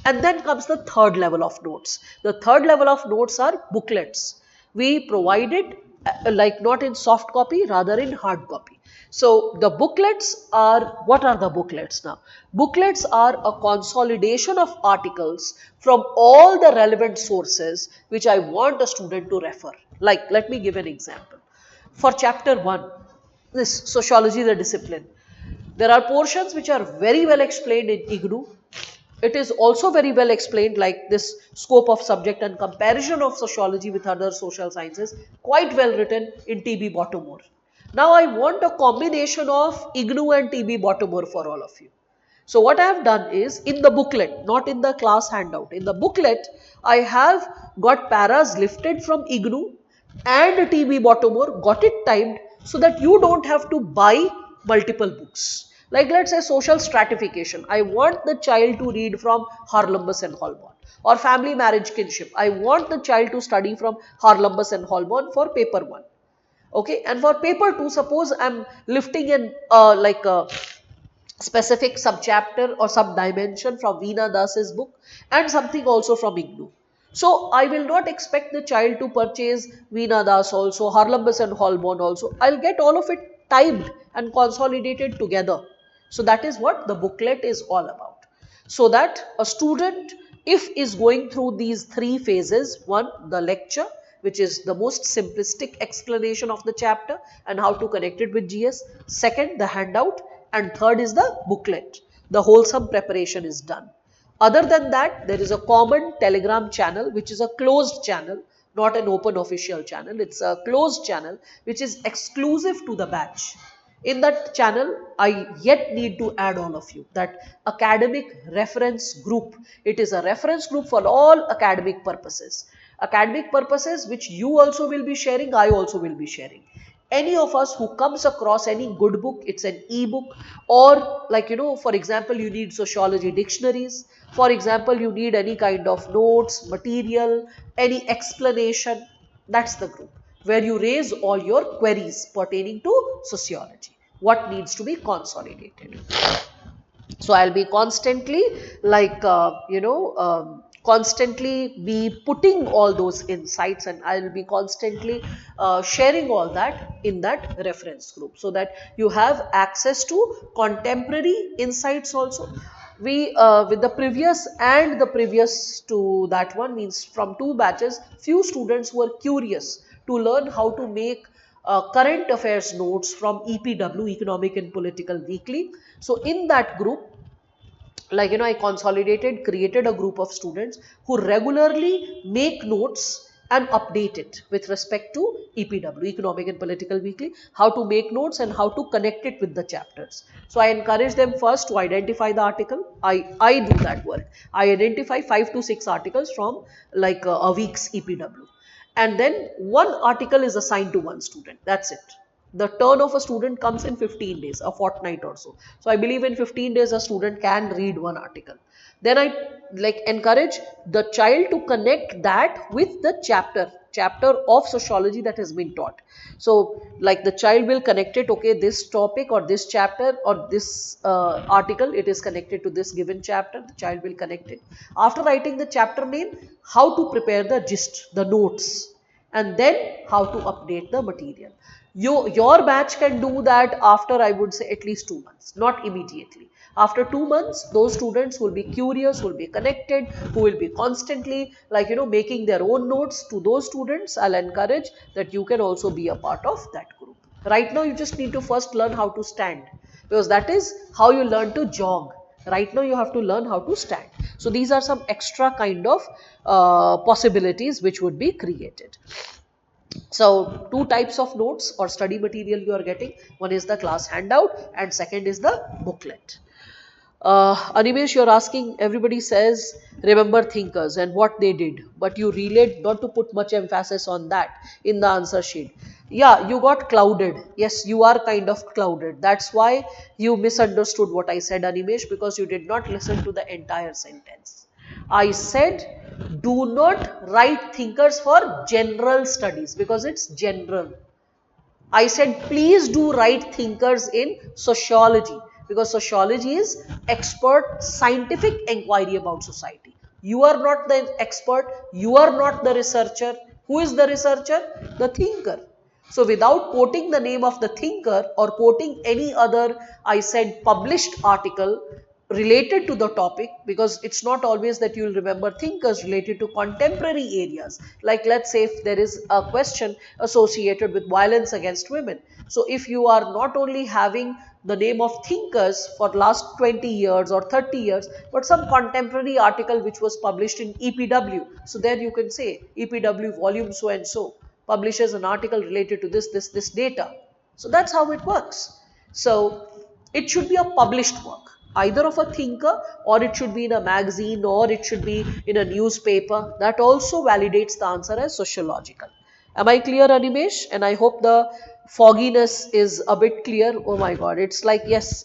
And then comes the third level of notes. The third level of notes are booklets. We provide it like not in soft copy, rather in hard copy. So the booklets are, what are the booklets now? Booklets are a consolidation of articles from all the relevant sources which I want a student to refer. Like, let me give an example. For chapter 1, this sociology, the discipline. There are portions which are very well explained in IGNU. It is also very well explained, like this scope of subject and comparison of sociology with other social sciences, quite well written in TB Bottomore. Now I want a combination of IGNU and TB Bottomore for all of you. So what I have done is, in the booklet, not in the class handout, in the booklet, I have got paras lifted from IGNU and TB Bottomore, got it timed so that you don't have to buy multiple books. Like let's say social stratification. I want the child to read from Harlumbus and Holborn. Or family marriage kinship. I want the child to study from Harlumbus and Holborn for paper 1. Okay, and for paper 2, suppose I'm lifting in like a specific subchapter or sub-dimension from Veena Das's book and something also from IGNU. So I will not expect the child to purchase Veena Das also, Harlumbus and Holborn also. I'll get all of it timed and consolidated together. So that is what the booklet is all about. So that a student, if is going through these 3 phases, 1, the lecture, which is the most simplistic explanation of the chapter and how to connect it with GS. 2nd, the handout, and 3rd is the booklet. The wholesome preparation is done. Other than that, there is a common Telegram channel, which is a closed channel, not an open official channel. It's a closed channel, which is exclusive to the batch. In that channel, I yet need to add all of you, that academic reference group. It is a reference group for all academic purposes. Academic purposes which you also will be sharing, I also will be sharing. Any of us who comes across any good book, it's an e-book, or like, for example, you need sociology dictionaries. For example, you need any kind of notes, material, any explanation. That's the group where you raise all your queries pertaining to sociology. What needs to be consolidated. So I'll be constantly like, constantly be putting all those insights, and I'll be constantly sharing all that in that reference group so that you have access to contemporary insights also. We with the previous and the previous to that one, means from 2 batches, few students were curious to learn how to make current affairs notes from EPW, Economic and Political Weekly. So in that group, like, I created a group of students who regularly make notes and update it with respect to EPW, Economic and Political Weekly, how to make notes and how to connect it with the chapters. So I encourage them first to identify the article. I do that work. I identify 5 to 6 articles from like a week's EPW. And then one article is assigned to one student. That's it. The turn of a student comes in 15 days, a fortnight or so. So I believe in 15 days a student can read one article. Then I like encourage the child to connect that with the chapter of sociology that has been taught. So like the child will connect it, okay, this topic or this chapter or this article, it is connected to this given chapter. The child will connect it. After writing the chapter name, how to prepare the gist, the notes, and then how to update the material. Your batch can do that after, I would say, at least 2 months, not immediately. After 2 months, those students will be curious, will be connected, who will be constantly like, making their own notes. To those students, I'll encourage that you can also be a part of that group. Right now, you just need to first learn how to stand, because that is how you learn to jog. Right now, you have to learn how to stand. So these are some extra kind of possibilities which would be created. So 2 types of notes or study material you are getting. One is the class handout and second is the booklet. Animesh, you're asking, everybody says remember thinkers and what they did, but you relayed not to put much emphasis on that in the answer sheet. Yeah, you got clouded. Yes, you are kind of clouded. That's why you misunderstood what I said, Animesh, because you did not listen to the entire sentence. I said do not write thinkers for general studies because it's general. I said please do write thinkers in sociology because sociology is expert scientific inquiry about society. You are not the expert, you are not the researcher. Who is the researcher? The thinker. So without quoting the name of the thinker or quoting any other, I said, published article, related to the topic, because it's not always that you'll remember thinkers related to contemporary areas. Like, let's say if there is a question associated with violence against women. So if you are not only having the name of thinkers for last 20 years or 30 years, but some contemporary article which was published in EPW. So there you can say EPW volume so and so publishes an article related to this data. So that's how it works. So it should be a published work, either of a thinker, or it should be in a magazine, or it should be in a newspaper. That also validates the answer as sociological. Am I clear, Animesh? And I hope the fogginess is a bit clear. Oh my God, it's like, yes,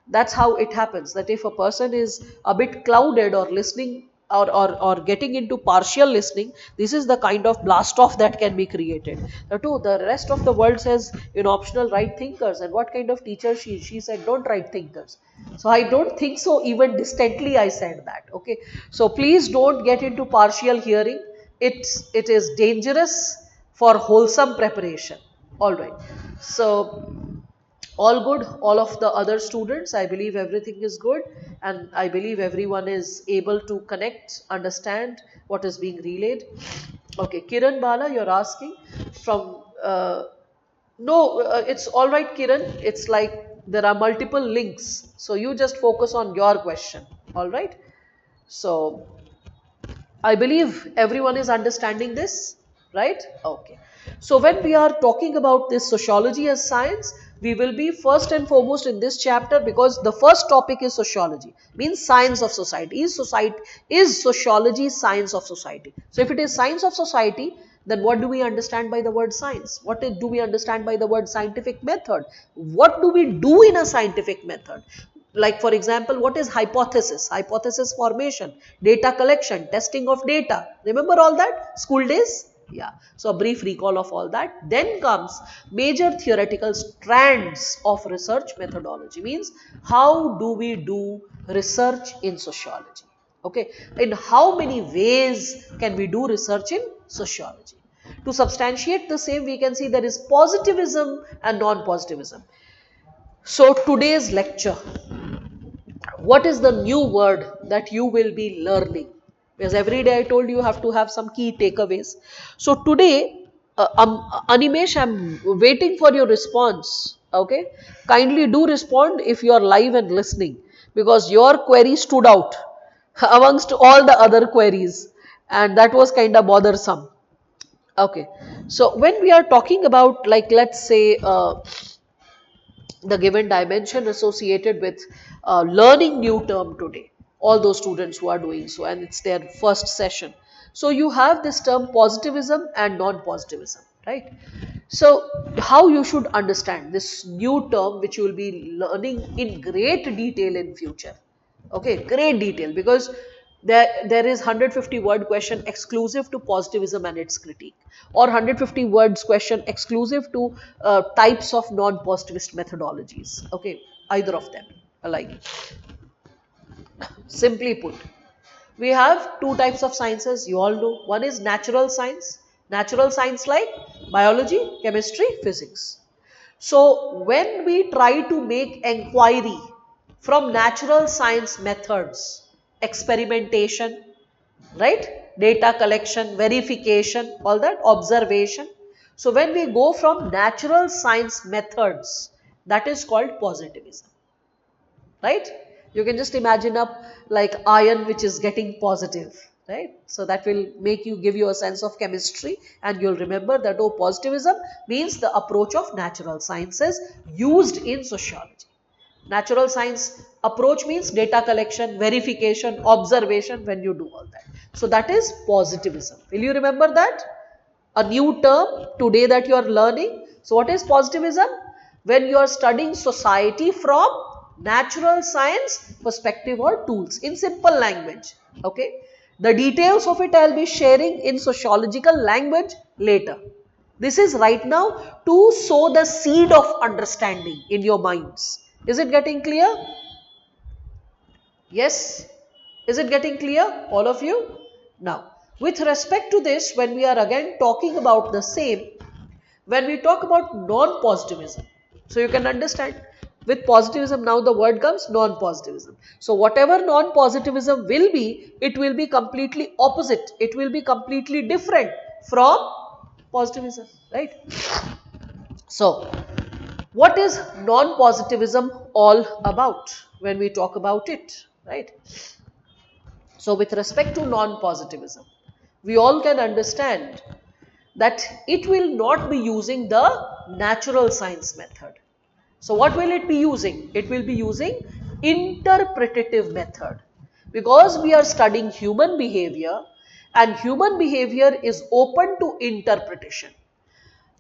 that's how it happens, that if a person is a bit clouded or listening, or getting into partial listening, this is the kind of blast off that can be created. The rest of the world says in optional write thinkers, and what kind of teacher she said don't write thinkers. So I don't think so, even distantly I said that. Okay, so please don't get into partial hearing. It is dangerous for wholesome preparation. All right, so all good, all of the other students, I believe everything is good, and I believe everyone is able to connect, understand what is being relayed. Okay, Kiran Bala, you're asking from no, it's all right, Kiran. It's like there are multiple links, so you just focus on your question. All right, so I believe everyone is understanding this, right? Okay. So when we are talking about this sociology as science, we will be first and foremost in this chapter, because the first topic is sociology, means science of society. Is sociology science of society? So if it is science of society, then what do we understand by the word science? Do we understand by the word scientific method? What do we do in a scientific method? Like, for example, what is hypothesis? Hypothesis formation, data collection, testing of data. Remember all that? School days? Yeah. So a brief recall of all that. Then comes major theoretical strands of research methodology. Means how do we do research in sociology? Okay. In how many ways can we do research in sociology? To substantiate the same, we can see there is positivism and non-positivism. So today's lecture, what is the new word that you will be learning? Because every day I told you have to have some key takeaways. So today, Animesh, I'm waiting for your response. Okay, kindly do respond if you are live and listening, because your query stood out amongst all the other queries, and that was kind of bothersome. Okay, so when we are talking about, like, let's say the given dimension associated with learning new term today, all those students who are doing so, and it's their first session. So you have this term positivism and non-positivism, right? So how you should understand this new term, which you will be learning in great detail in future. Okay, great detail, because there is 150 word question exclusive to positivism and its critique, or 150 words question exclusive to types of non-positivist methodologies. Okay, either of them alike. Simply put, we have two types of sciences, you all know. One is natural science like biology, chemistry, physics. So when we try to make inquiry from natural science methods, experimentation, right, data collection, verification, all that, observation. So when we go from natural science methods, that is called positivism, right? You can just imagine up like iron which is getting positive, right? So that will give you a sense of chemistry, and you'll remember that, oh, positivism means the approach of natural sciences used in sociology. Natural science approach means data collection, verification, observation, when you do all that. So that is positivism. Will you remember that? A new term today that you are learning. So what is positivism? When you are studying society from natural science perspective or tools, in simple language. Okay. The details of it I'll be sharing in sociological language later. This is right now to sow the seed of understanding in your minds. Is it getting clear? Yes. Is it getting clear, all of you? Now, with respect to this, when we are again talking about the same, when we talk about non-positivism, so you can understand, With positivism, now the word comes non-positivism. So whatever non-positivism will be, it will be completely opposite. It will be completely different from positivism, right? So what is non-positivism all about when we talk about it, right? So with respect to non-positivism, we all can understand that it will not be using the natural science method. So what will it be using? It will be using interpretative method, because we are studying human behavior, and human behavior is open to interpretation.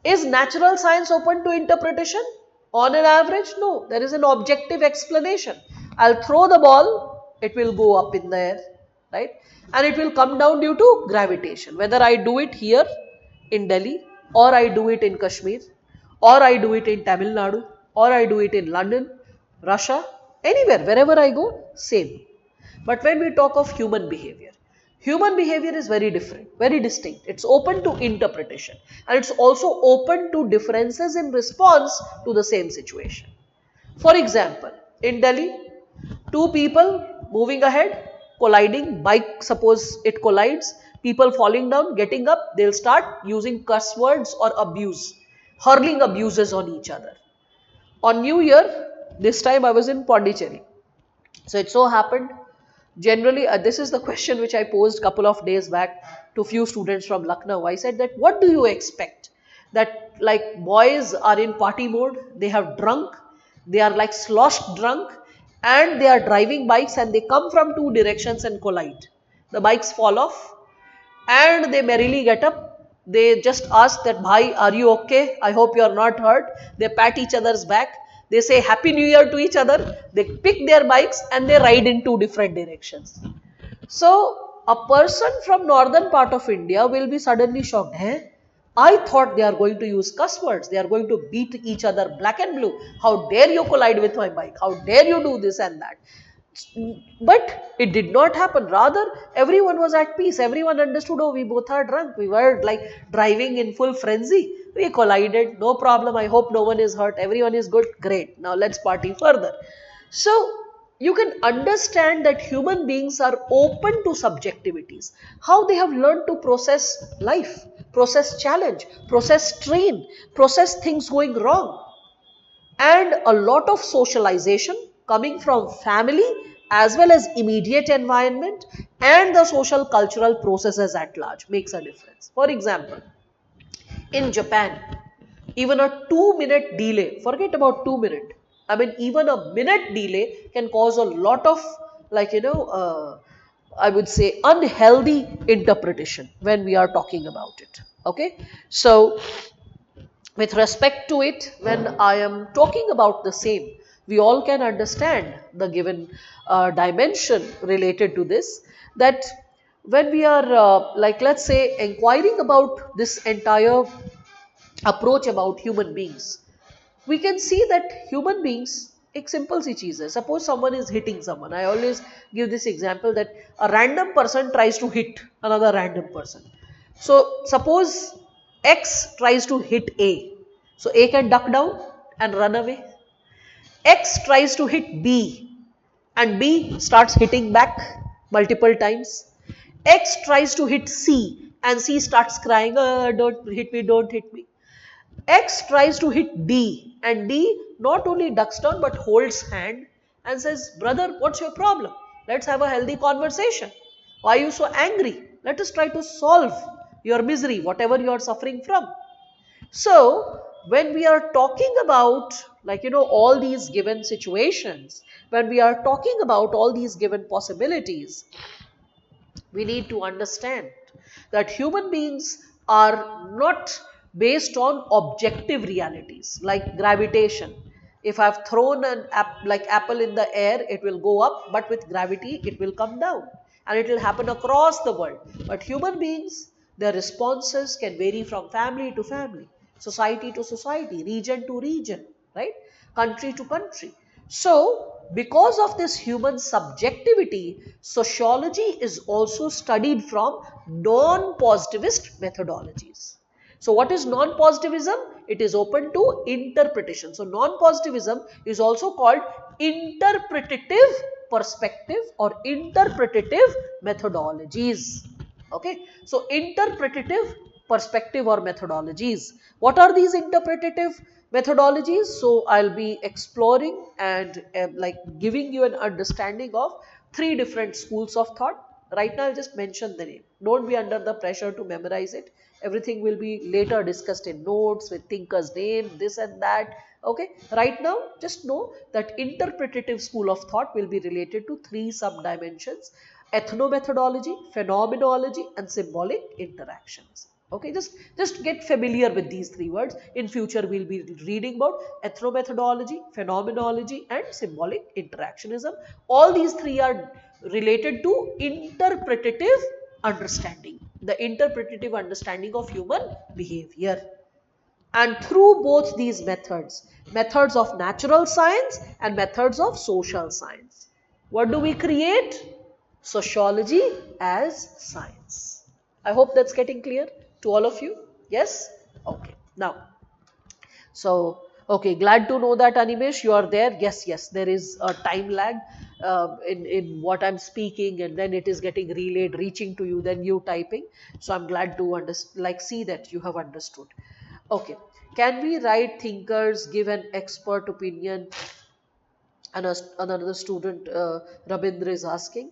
Is natural science open to interpretation? On an average, no. There is an objective explanation. I'll throw the ball, it will go up in the air, right? And it will come down due to gravitation. Whether I do it here in Delhi, or I do it in Kashmir, or I do it in Tamil Nadu, or I do it in London, Russia, anywhere, wherever I go, same. But when we talk of human behavior is very different, very distinct. It's open to interpretation, and it's also open to differences in response to the same situation. For example, in Delhi, two people moving ahead, colliding, bike, suppose it collides, people falling down, getting up, they'll start using curse words or abuse, hurling abuses on each other. On New Year, this time I was in Pondicherry. So it so happened, generally, this is the question which I posed a couple of days back to few students from Lucknow. I said that, what do you expect? That like boys are in party mode, they have drunk, they are like sloshed drunk, and they are driving bikes, and they come from two directions and collide. The bikes fall off, and they merrily get up. They just ask that, Bhai, are you okay? I hope you are not hurt. They pat each other's back. They say Happy New Year to each other. They pick their bikes and they ride in two different directions. So a person from northern part of India will be suddenly shocked. Hey, I thought they are going to use cuss words. They are going to beat each other black and blue. How dare you collide with my bike? How dare you do this and that? But it did not happen. Rather, everyone was at peace. Everyone understood, oh, we both are drunk. We were like driving in full frenzy. We collided. No problem. I hope no one is hurt. Everyone is good. Great. Now let's party further. So you can understand that human beings are open to subjectivities. How they have learned to process life, process challenge, process strain, process things going wrong, and a lot of socialization coming from family as well as immediate environment and the social cultural processes at large makes a difference. For example, in Japan, even a 2-minute delay, forget about 2 minutes, I mean even a minute delay can cause a lot of, like, I would say unhealthy interpretation when we are talking about it. Okay, so with respect to it, when I am talking about the same, we all can understand the given dimension related to this, that when we are like, let's say, inquiring about this entire approach about human beings, we can see that human beings एक simple सी चीज है. Suppose someone is hitting someone. I always give this example that a random person tries to hit another random person. So suppose X tries to hit A. So A can duck down and run away. X tries to hit B and B starts hitting back multiple times. X tries to hit C and C starts crying, oh, don't hit me, don't hit me. X tries to hit D and D not only ducks down but holds hand and says, brother, what's your problem? Let's have a healthy conversation. Why are you so angry? Let us try to solve your misery, whatever you are suffering from. So when we are talking about, like, all these given situations, when we are talking about all these given possibilities, we need to understand that human beings are not based on objective realities like gravitation. If I've thrown an apple in the air, it will go up, but with gravity, it will come down, and it will happen across the world. But human beings, their responses can vary from family to family, society to society, region to region, right? Country to country. So, because of this human subjectivity, sociology is also studied from non-positivist methodologies. So what is non-positivism? It is open to interpretation. So non-positivism is also called interpretative perspective or interpretative methodologies. Okay, so interpretative perspective or methodologies. What are these interpretative methodologies? So I'll be exploring and like giving you an understanding of three different schools of thought. Right now I'll just mention the name. Don't be under the pressure to memorize it. Everything will be later discussed in notes with thinkers name, this and that. Okay, right now just know that interpretative school of thought will be related to three sub dimensions: ethnomethodology, phenomenology, and symbolic interactions. Okay, just get familiar with these three words. In future we'll be reading about ethnomethodology, phenomenology, and symbolic interactionism. All these three are related to interpretative understanding, the interpretative understanding of human behavior. And through both these methods, methods of natural science and methods of social science, what do we create? Sociology as science. I hope that's getting clear to all of you. Yes? Okay. Now, so, okay, glad to know that Animesh, you are there. Yes, yes, there is a time lag in what I'm speaking, and then it is getting relayed, reaching to you, then you typing. So I'm glad to see that you have understood. Okay, can we write thinkers, give an expert opinion? And another student, Rabindra, is asking.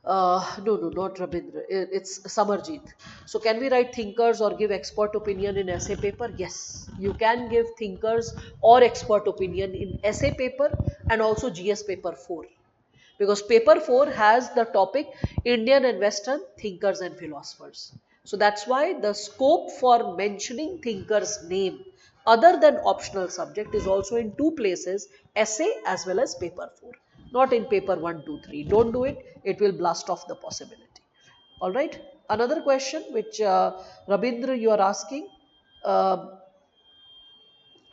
No, no, not Rabindra. It's Samarjeet. So, can we write thinkers or give expert opinion in essay paper? Yes, you can give thinkers or expert opinion in essay paper and also GS paper 4. Because paper 4 has the topic Indian and Western thinkers and philosophers. So that's why the scope for mentioning thinkers' name other than optional subject is also in two places, essay as well as paper 4. Not in paper 1, 2, 3. Don't do it. It will blast off the possibility. Alright. Another question which Rabindra you are asking. Uh,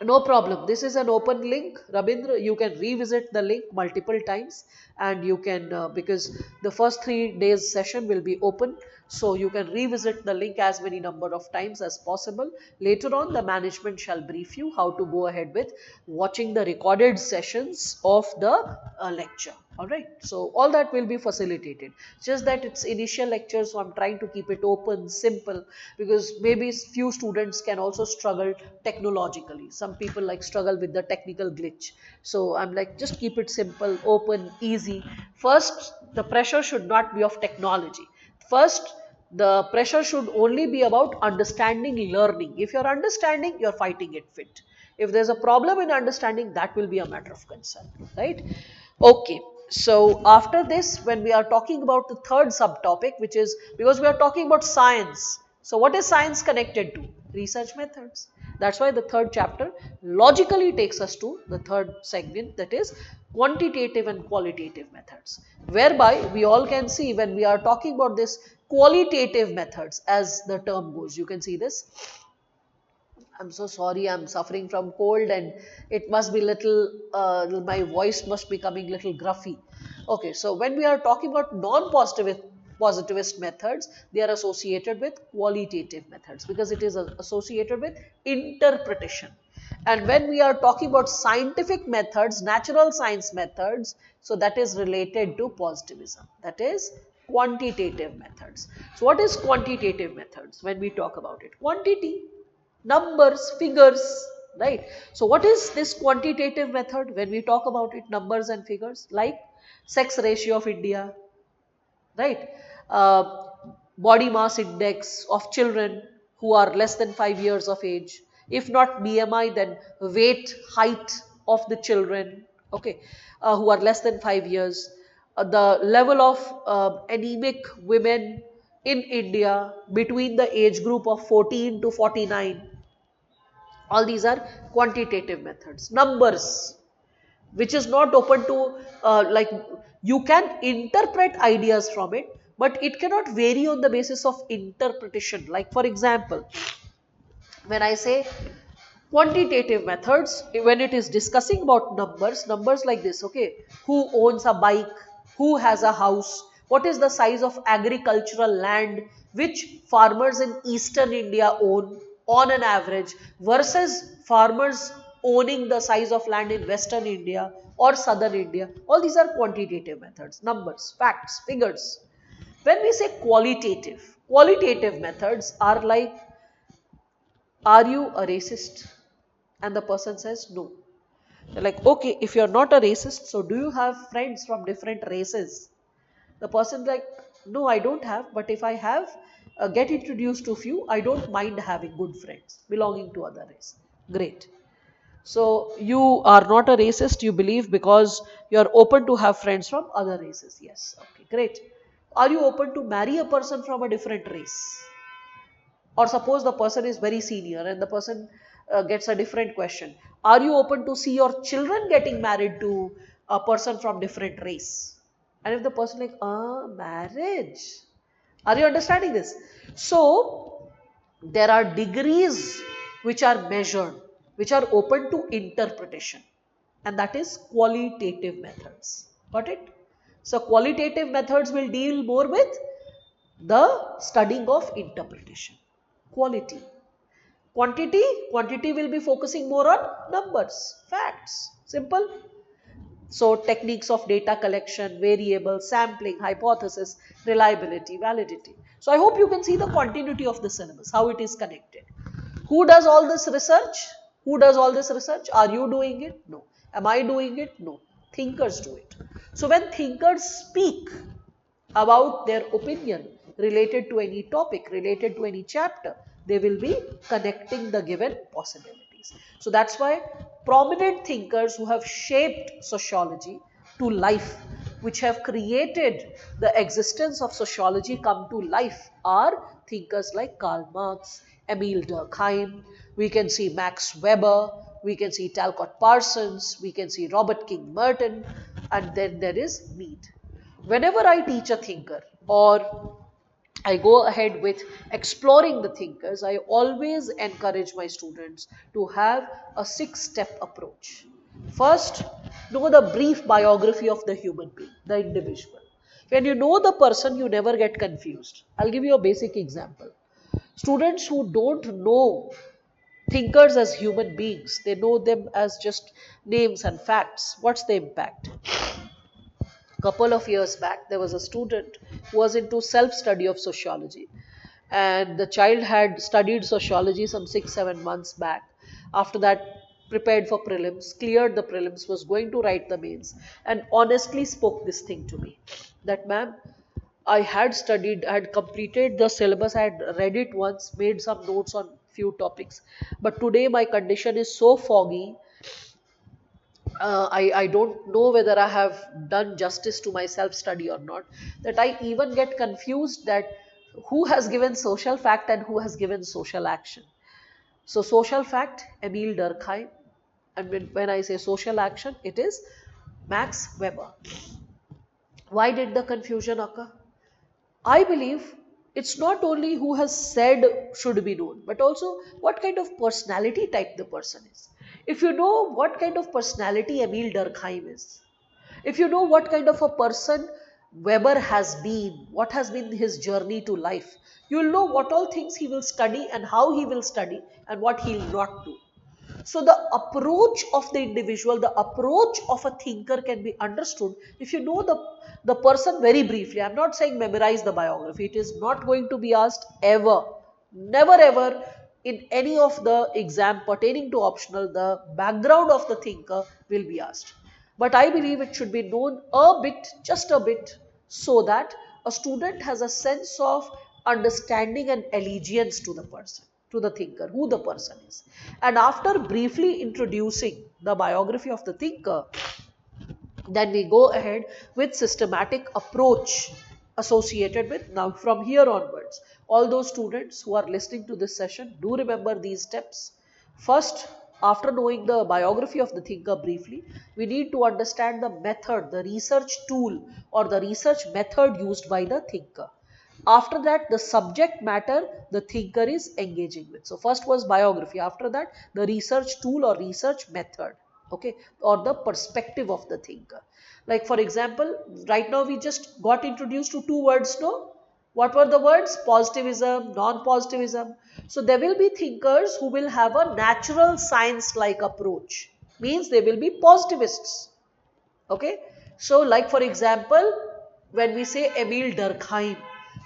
no problem. This is an open link. Rabindra, you can revisit the link multiple times and you can, because the first 3 days session will be open. So you can revisit the link as many number of times as possible. Later on, the management shall brief you how to go ahead with watching the recorded sessions of the lecture. Alright. So all that will be facilitated. Just that it's initial lecture, so I'm trying to keep it open, simple, because maybe few students can also struggle technologically. Some people like struggle with the technical glitch. So I'm like, just keep it simple, open, easy. First, the pressure should not be of technology. First, the pressure should only be about understanding, learning. If you're understanding, you're fighting it fit. If there's a problem in understanding, that will be a matter of concern, right? Okay. So after this, when we are talking about the third subtopic, which is because we are talking about science. So what is science connected to? Research methods. That's why the third chapter logically takes us to the third segment, that is quantitative and qualitative methods. Whereby we all can see when we are talking about this qualitative methods as the term goes. You can see this. I'm so sorry, I'm suffering from cold and it must be little, my voice must be coming little gruffy. Okay, so when we are talking about non-positivist methods, they are associated with qualitative methods because it is associated with interpretation. And when we are talking about scientific methods, natural science methods, so that is related to positivism. That is quantitative methods. So what is quantitative methods when we talk about it? Quantity, numbers, figures, right? So what is this quantitative method when we talk about it, numbers and figures, like sex ratio of India, right? Uh, Body mass index of children who are less than 5 years of age. If not BMI, then weight, height of the children, okay, who are less than 5 years. The level of anemic women in India between the age group of 14 to 49. All these are quantitative methods. Numbers, which is not open to, like, you can interpret ideas from it, but it cannot vary on the basis of interpretation. Like for example, when I say quantitative methods, when it is discussing about numbers, numbers like this, okay, who owns a bike, who has a house, what is the size of agricultural land which farmers in eastern India own, on an average versus farmers owning the size of land in Western India or Southern India. All these are quantitative methods, numbers, facts, figures. When we say qualitative methods are like, are you a racist? And the person says no. They're like, okay, if you're not a racist, so do you have friends from different races? The person's like, no, I don't have, but if I have, get introduced to few, I don't mind having good friends belonging to other race. Great. So you are not a racist, you believe, because you're open to have friends from other races. Yes. Okay, great. Are you open to marry a person from a different race? Or suppose the person is very senior and the person gets a different question. Are you open to see your children getting married to a person from different race? And if the person like, marriage. Are you understanding this? So there are degrees which are measured, which are open to interpretation. And that is qualitative methods. Got it? So qualitative methods will deal more with the studying of interpretation. Quality. Quantity will be focusing more on numbers, facts. Simple. So techniques of data collection, variable, sampling, hypothesis, reliability, validity. So I hope you can see the continuity of the syllabus, how it is connected. Who does all this research? Who does all this research? Are you doing it? No. Am I doing it? No. Thinkers do it. So when thinkers speak about their opinion related to any topic, related to any chapter, they will be connecting the given possibilities. So that's why prominent thinkers who have shaped sociology to life, which have created the existence of sociology come to life, are thinkers like Karl Marx, Emile Durkheim, we can see Max Weber, we can see Talcott Parsons, we can see Robert King Merton, and then there is Mead. Whenever I teach a thinker or I go ahead with exploring the thinkers, I always encourage my students to have a 6-step approach. First, know the brief biography of the human being, the individual. When you know the person, you never get confused. I'll give you a basic example. Students who don't know thinkers as human beings, they know them as just names and facts. What's the impact? Couple of years back, there was a student who was into self-study of sociology, and the child had studied sociology some 6-7 months back. After that, prepared for prelims, cleared the prelims, was going to write the mains, and honestly spoke this thing to me, that ma'am, I had studied, I had completed the syllabus, I had read it once, made some notes on few topics, but today my condition is so foggy, I don't know whether I have done justice to my self study or not, that I even get confused that who has given social fact and who has given social action. So, social fact, Emile Durkheim, and when I say social action, it is Max Weber. Why did the confusion occur? I believe it's not only who has said should be known, but also what kind of personality type the person is. If you know what kind of personality Emile Durkheim is, if you know what kind of a person Weber has been, what has been his journey to life, you will know what all things he will study and how he will study and what he will not do. So the approach of the individual, the approach of a thinker can be understood if you know the person very briefly. I'm not saying memorize the biography. It is not going to be asked ever. Never ever in any of the exam pertaining to optional, the background of the thinker will be asked. But I believe it should be known a bit, just a bit, so that a student has a sense of understanding and allegiance to the person, to the thinker, who the person is. And after briefly introducing the biography of the thinker, then we go ahead with systematic approach associated with. Now from here onwards, all those students who are listening to this session, do remember these steps. First, after knowing the biography of the thinker briefly, we need to understand the method, the research tool or the research method used by the thinker. After that, the subject matter the thinker is engaging with. So first was biography. After that, the research tool or research method, okay, or the perspective of the thinker. Like for example, right now we just got introduced to two words, no? What were the words? Positivism, non-positivism. So there will be thinkers who will have a natural science-like approach. Means they will be positivists. Okay. So like for example, when we say Emil Durkheim.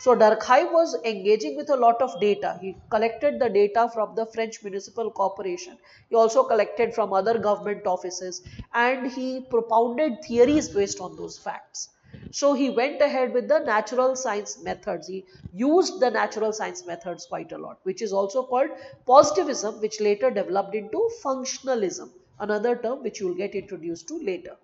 So Durkheim was engaging with a lot of data. He collected the data from the French Municipal Corporation. He also collected from other government offices and he propounded theories based on those facts. So he went ahead with the natural science methods. He used the natural science methods quite a lot, which is also called positivism, which later developed into functionalism, another term which you will get introduced to later.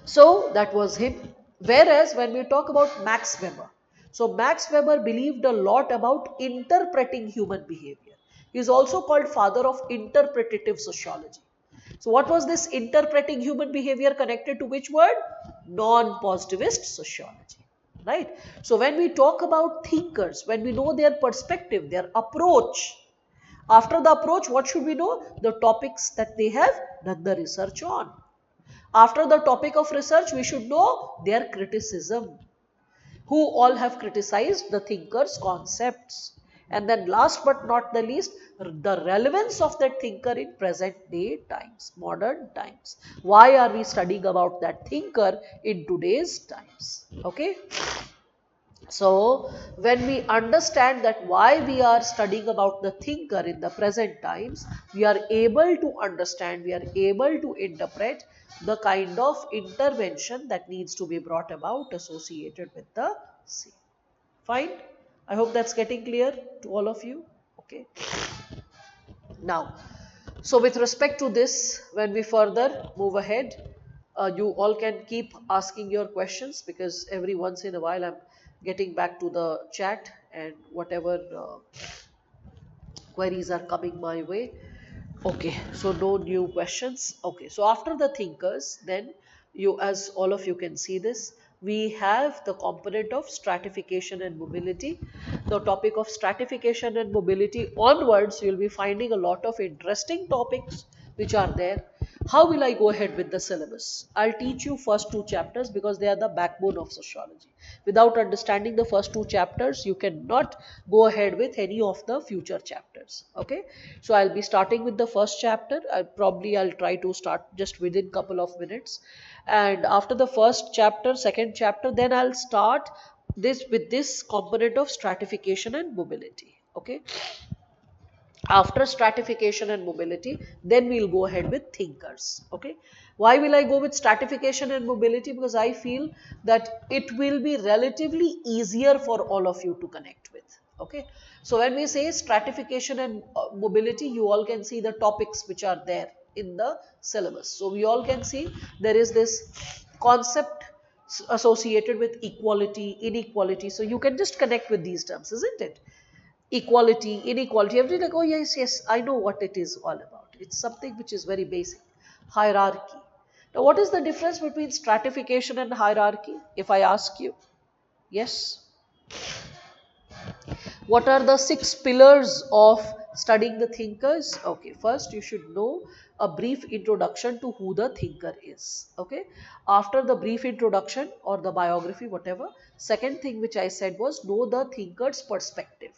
So that was him. Whereas when we talk about Max Weber, so Max Weber believed a lot about interpreting human behavior. He is also called father of interpretative sociology. So what was this interpreting human behavior connected to which word? Non-positivist sociology. Right. So when we talk about thinkers, when we know their perspective, their approach, after the approach, what should we know? The topics that they have done the research on. After the topic of research, we should know their criticism, who all have criticized the thinker's concepts. And then last but not the least, the relevance of that thinker in present day times, modern times. Why are we studying about that thinker in today's times? Okay. So, when we understand that why we are studying about the thinker in the present times, we are able to understand, we are able to interpret the kind of intervention that needs to be brought about associated with the same. Fine? I hope that's getting clear to all of you. Okay. Now, so with respect to this, when we further move ahead, you all can keep asking your questions because every once in a while I'm getting back to the chat and whatever queries are coming my way. Okay, so no new questions. Okay, so after the thinkers, then you, as all of you can see this, we have the component of stratification and mobility. The topic of stratification and mobility onwards, you'll be finding a lot of interesting topics which are there. How will I go ahead with the syllabus? I'll teach you first two chapters because they are the backbone of sociology. Without understanding the first two chapters, you cannot go ahead with any of the future chapters. Okay, so I'll be starting with the first chapter. I'll try to start just within couple of minutes, and after the first chapter, second chapter, then I'll start this with this component of stratification and mobility. Okay, after stratification and mobility, then we'll go ahead with thinkers. Okay, why will I go with stratification and mobility? Because I feel that it will be relatively easier for all of you to connect with. Okay, so when we say stratification and mobility, you all can see the topics which are there in the syllabus. So we all can see there is this concept associated with equality, inequality. So you can just connect with these terms, isn't it? Equality, inequality, everything, like, oh yes, yes, I know what it is all about. It's something which is very basic. Hierarchy. Now, what is the difference between stratification and hierarchy? If I ask you, yes, what are the six pillars of studying the thinkers? Okay, first you should know a brief introduction to who the thinker is. Okay, after the brief introduction or the biography, whatever, second thing which I said was know the thinker's perspective.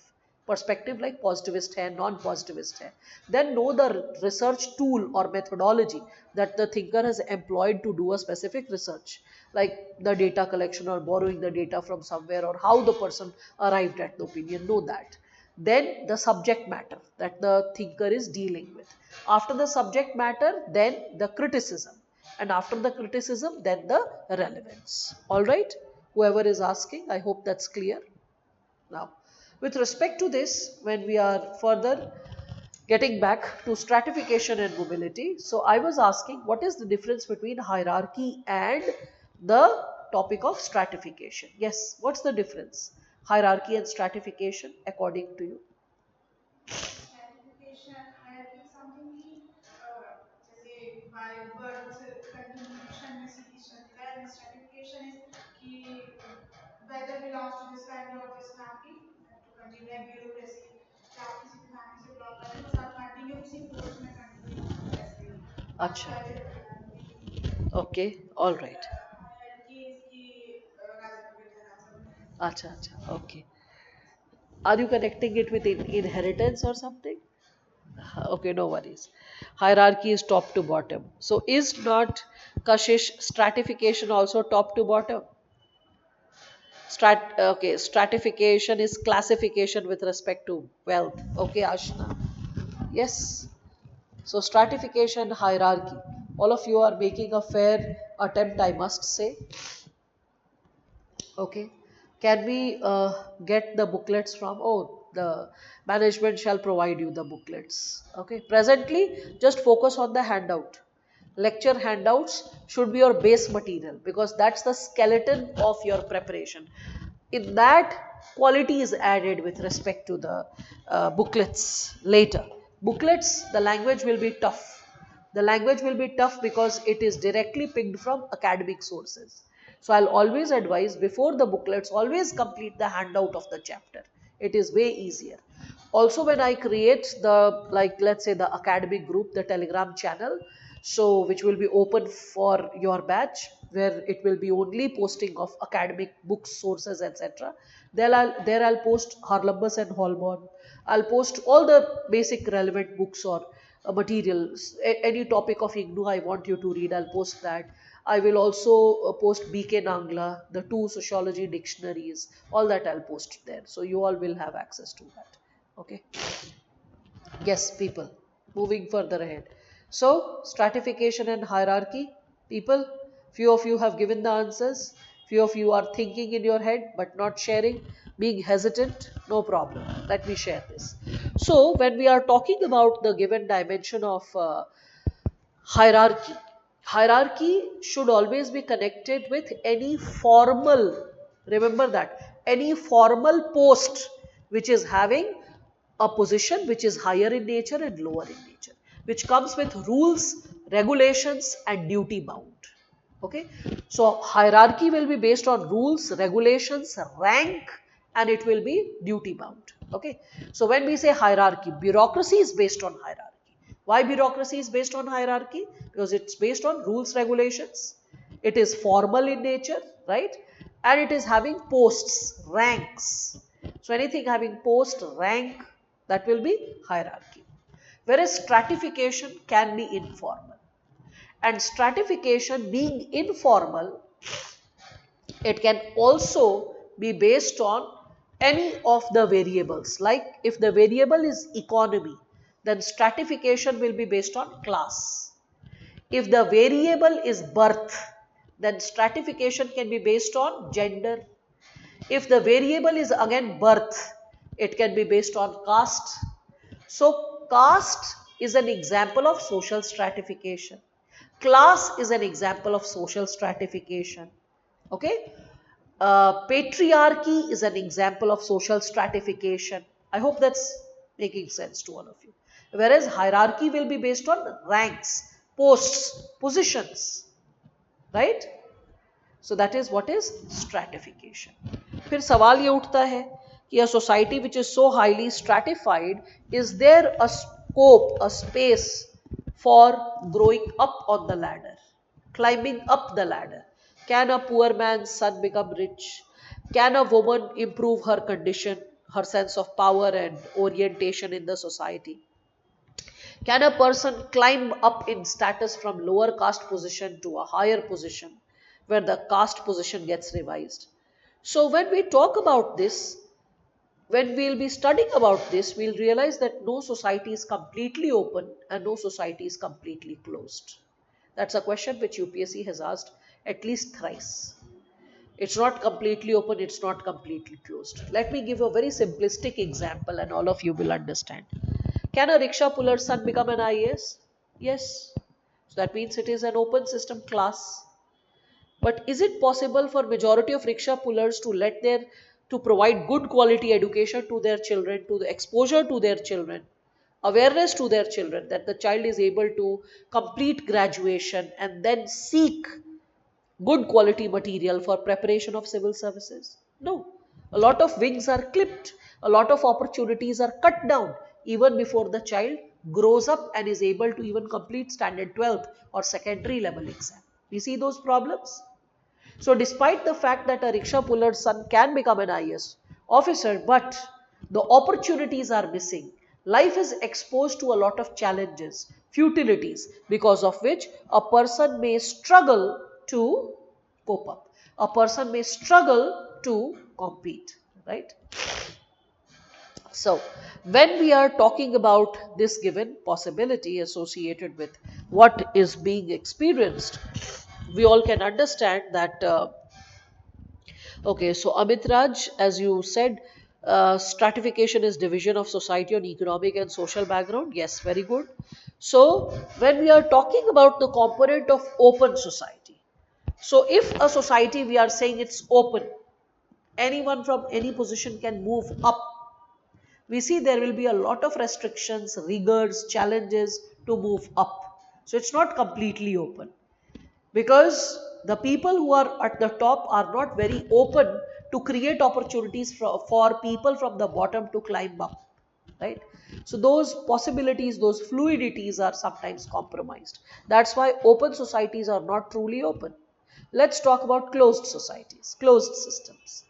Perspective like positivist hai, non-positivist hai. Then know the research tool or methodology that the thinker has employed to do a specific research, like the data collection or borrowing the data from somewhere, or how the person arrived at the opinion. Know that. Then the subject matter that the thinker is dealing with. After the subject matter, then the criticism. And after the criticism, then the relevance. All right? Whoever is asking, I hope that's clear. Now, with respect to this, when we are further getting back to stratification and mobility, so I was asking what is the difference between hierarchy and the topic of stratification? Yes, what's the difference? Hierarchy and stratification according to you? Stratification hierarchy is something की जैसे by birth contribution में सीधी चलता है and stratification is कि whether belongs to this family or this family to continue a bureaucracy कि आप किसी भी family से belong करते हैं बस आप continue उसी post में continue होना है वैसे that's अच्छा, why hierarchy okay, all right. hierarchy is कि राजा का बेटा राजा बने Acha, acha, okay. Are you connecting it with inheritance or something? Okay, no worries. Hierarchy is top to bottom. So is not Kashish stratification also top to bottom? Okay, stratification is classification with respect to wealth. Okay, Ashna. Yes. So stratification, hierarchy. All of you are making a fair attempt, I must say. Okay. Can we get the booklets from? Oh, the management shall provide you the booklets. Okay. Presently, just focus on the handout. Lecture handouts should be your base material because that's the skeleton of your preparation. In that, quality is added with respect to the booklets later. Booklets, the language will be tough. The language will be tough because it is directly picked from academic sources. So I'll always advise before the booklets, always complete the handout of the chapter. It is way easier. Also, when I create the, like, let's say the academic group, the Telegram channel, so which will be open for your batch, where it will be only posting of academic books, sources, etc. There I'll post Harlambus and Holborn. I'll post all the basic relevant books or materials. Any topic of IGNU I want you to read, I'll post that. I will also post BK Nangla, the two sociology dictionaries, all that I'll post there. So you all will have access to that. Okay. Yes, people. Moving further ahead. So, stratification and hierarchy. People, few of you have given the answers. Few of you are thinking in your head but not sharing, being hesitant. No problem. Let me share this. So, when we are talking about the given dimension of hierarchy, hierarchy should always be connected with any formal, remember that, any formal post which is having a position which is higher in nature and lower in nature, which comes with rules, regulations and duty bound. Okay, so hierarchy will be based on rules, regulations, rank, and it will be duty bound. Okay, so when we say hierarchy, bureaucracy is based on hierarchy. Why bureaucracy is based on hierarchy? Because it's based on rules, regulations. It is formal in nature, right? And it is having posts, ranks. So anything having post, rank, that will be hierarchy. Whereas stratification can be informal. And stratification being informal, it can also be based on any of the variables. Like if the variable is economy, then stratification will be based on class. If the variable is birth, then stratification can be based on gender. If the variable is again birth, it can be based on caste. So caste is an example of social stratification. Class is an example of social stratification. Okay. Patriarchy is an example of social stratification. I hope that's making sense to all of you. Whereas hierarchy will be based on ranks, posts, positions, right? So that is what is stratification. फिर सवाल ये उठता है कि a society which is so highly stratified, is there a scope, a space for growing up on the ladder, climbing up the ladder? Can a poor man's son become rich? Can a woman improve her condition, her sense of power and orientation in the society? Can a person climb up in status from lower caste position to a higher position where the caste position gets revised? So when we talk about this, when we'll be studying about this, we'll realize that no society is completely open and no society is completely closed. That's a question which UPSC has asked at least thrice. It's not completely open, it's not completely closed. Let me give a very simplistic example and all of you will understand. Can a rickshaw puller's son become an IAS? Yes. So that means it is an open system class. But is it possible for majority of rickshaw pullers to provide good quality education to their children, to the exposure to their children, awareness to their children, that the child is able to complete graduation and then seek good quality material for preparation of civil services? No. A lot of wings are clipped. A lot of opportunities are cut down even before the child grows up and is able to even complete standard 12th or secondary level exam. We see those problems. So despite the fact that a rickshaw puller's son can become an IAS officer, but the opportunities are missing. Life is exposed to a lot of challenges, futilities, because of which a person may struggle to cope up. A person may struggle to compete, right? So, when we are talking about this given possibility associated with what is being experienced, we all can understand that. Okay, so Amit Raj, as you said, stratification is division of society on economic and social background. Yes, very good. So, when we are talking about the component of open society, so if a society we are saying it's open, anyone from any position can move up, we see there will be a lot of restrictions, rigors, challenges to move up. So it's not completely open because the people who are at the top are not very open to create opportunities for people from the bottom to climb up, right? So those possibilities, those fluidities are sometimes compromised. That's why open societies are not truly open. Let's talk about closed societies, closed systems.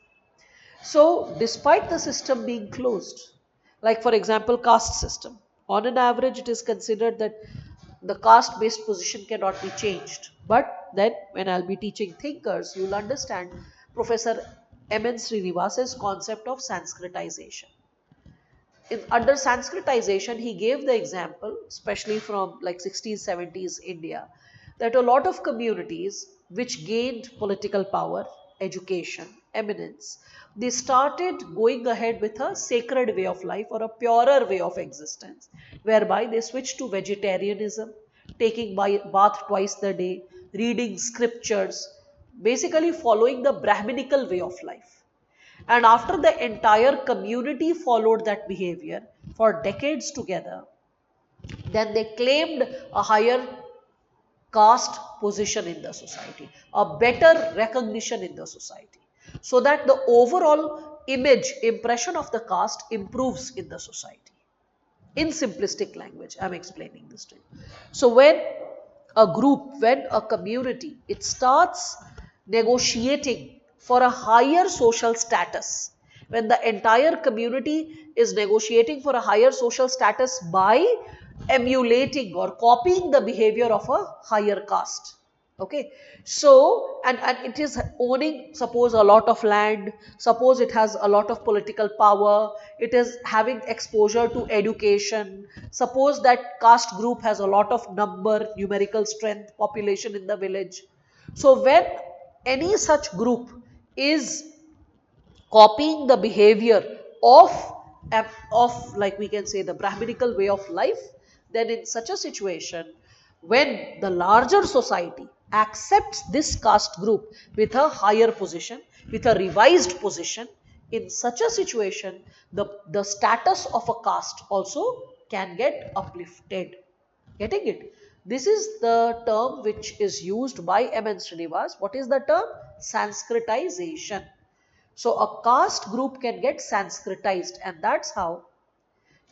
So, despite the system being closed, like for example, caste system, on an average, it is considered that the caste based position cannot be changed. But then, when I'll be teaching thinkers, you'll understand Professor M.N. Srinivas's concept of Sanskritization. Under Sanskritization, he gave the example, especially from like 16th, 70s India, that a lot of communities which gained political power, education, eminence, they started going ahead with a sacred way of life or a purer way of existence, whereby they switched to vegetarianism, taking bath twice the day, reading scriptures, basically following the Brahminical way of life. And after the entire community followed that behavior for decades together, then they claimed a higher caste position in the society, a better recognition in the society, so that the overall image, impression of the caste improves in the society. In simplistic language, I'm explaining this to you. So when a group, when a community, it starts negotiating for a higher social status, when the entire community is negotiating for a higher social status by emulating or copying the behavior of a higher caste. Okay, so and it is owning, suppose, a lot of land, suppose it has a lot of political power, it is having exposure to education, suppose that caste group has a lot of number, numerical strength, population in the village. So when any such group is copying the behavior of like we can say the Brahminical way of life, then in such a situation, when the larger society accepts this caste group with a higher position, with a revised position, in such a situation, the status of a caste also can get uplifted. Getting it? This is the term which is used by M.N. Srinivas. What is the term? Sanskritization. So a caste group can get Sanskritized, and that's how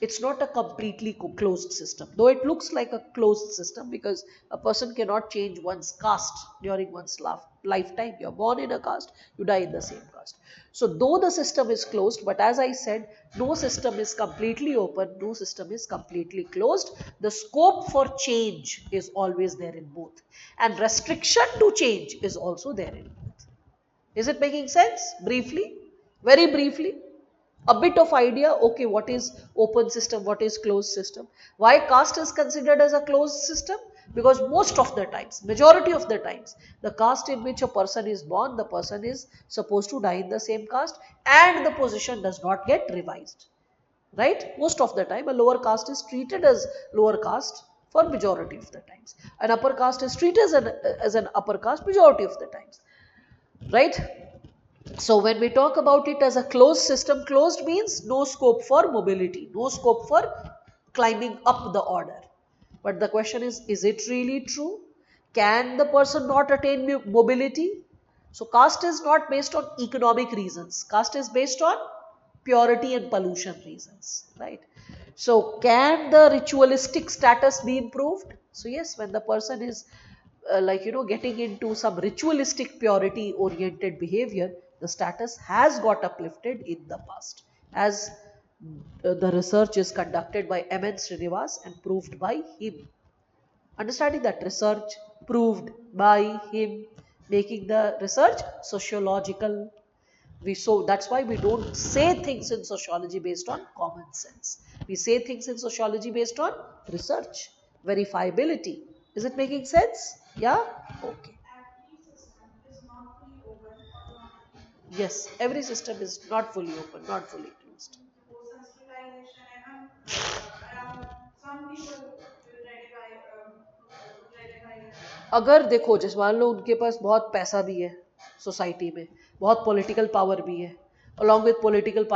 it's not a completely closed system. Though it looks like a closed system because a person cannot change one's caste during one's lifetime. You're born in a caste, you die in the same caste. So though the system is closed, but as I said, no system is completely open, no system is completely closed. The scope for change is always there in both. And restriction to change is also there in both. Is it making sense? Briefly, very briefly, a bit of idea. Okay, what is open system, what is closed system? Why caste is considered as a closed system? Because most of the times, majority of the times, the caste in which a person is born, the person is supposed to die in the same caste, and the position does not get revised. Right? Most of the time, a lower caste is treated as lower caste for majority of the times. An upper caste is treated as an upper caste majority of the times. Right? So when we talk about it as a closed system, closed means no scope for mobility, no scope for climbing up the order. But the question is it really true? Can the person not attain mobility? So caste is not based on economic reasons. Caste is based on purity and pollution reasons, right? So can the ritualistic status be improved? So yes, when the person is getting into some ritualistic purity oriented behavior, the status has got uplifted in the past, as the research is conducted by M.N. Srinivas and proved by him. Understanding that research proved by him, making the research sociological. So that's why we don't say things in sociology based on common sense. We say things in sociology based on research, verifiability. Is it making sense? Yeah? Okay. Every system is not fully open or not fully closed. Yes, every system is not fully open, not fully closed. Through sensitization and some people will ratify would ratify that. अगर देखो जैसे मान लो उनके पास बहुत पैसा भी है society में, बहुत पॉलिटिकल पावर भी है, along with political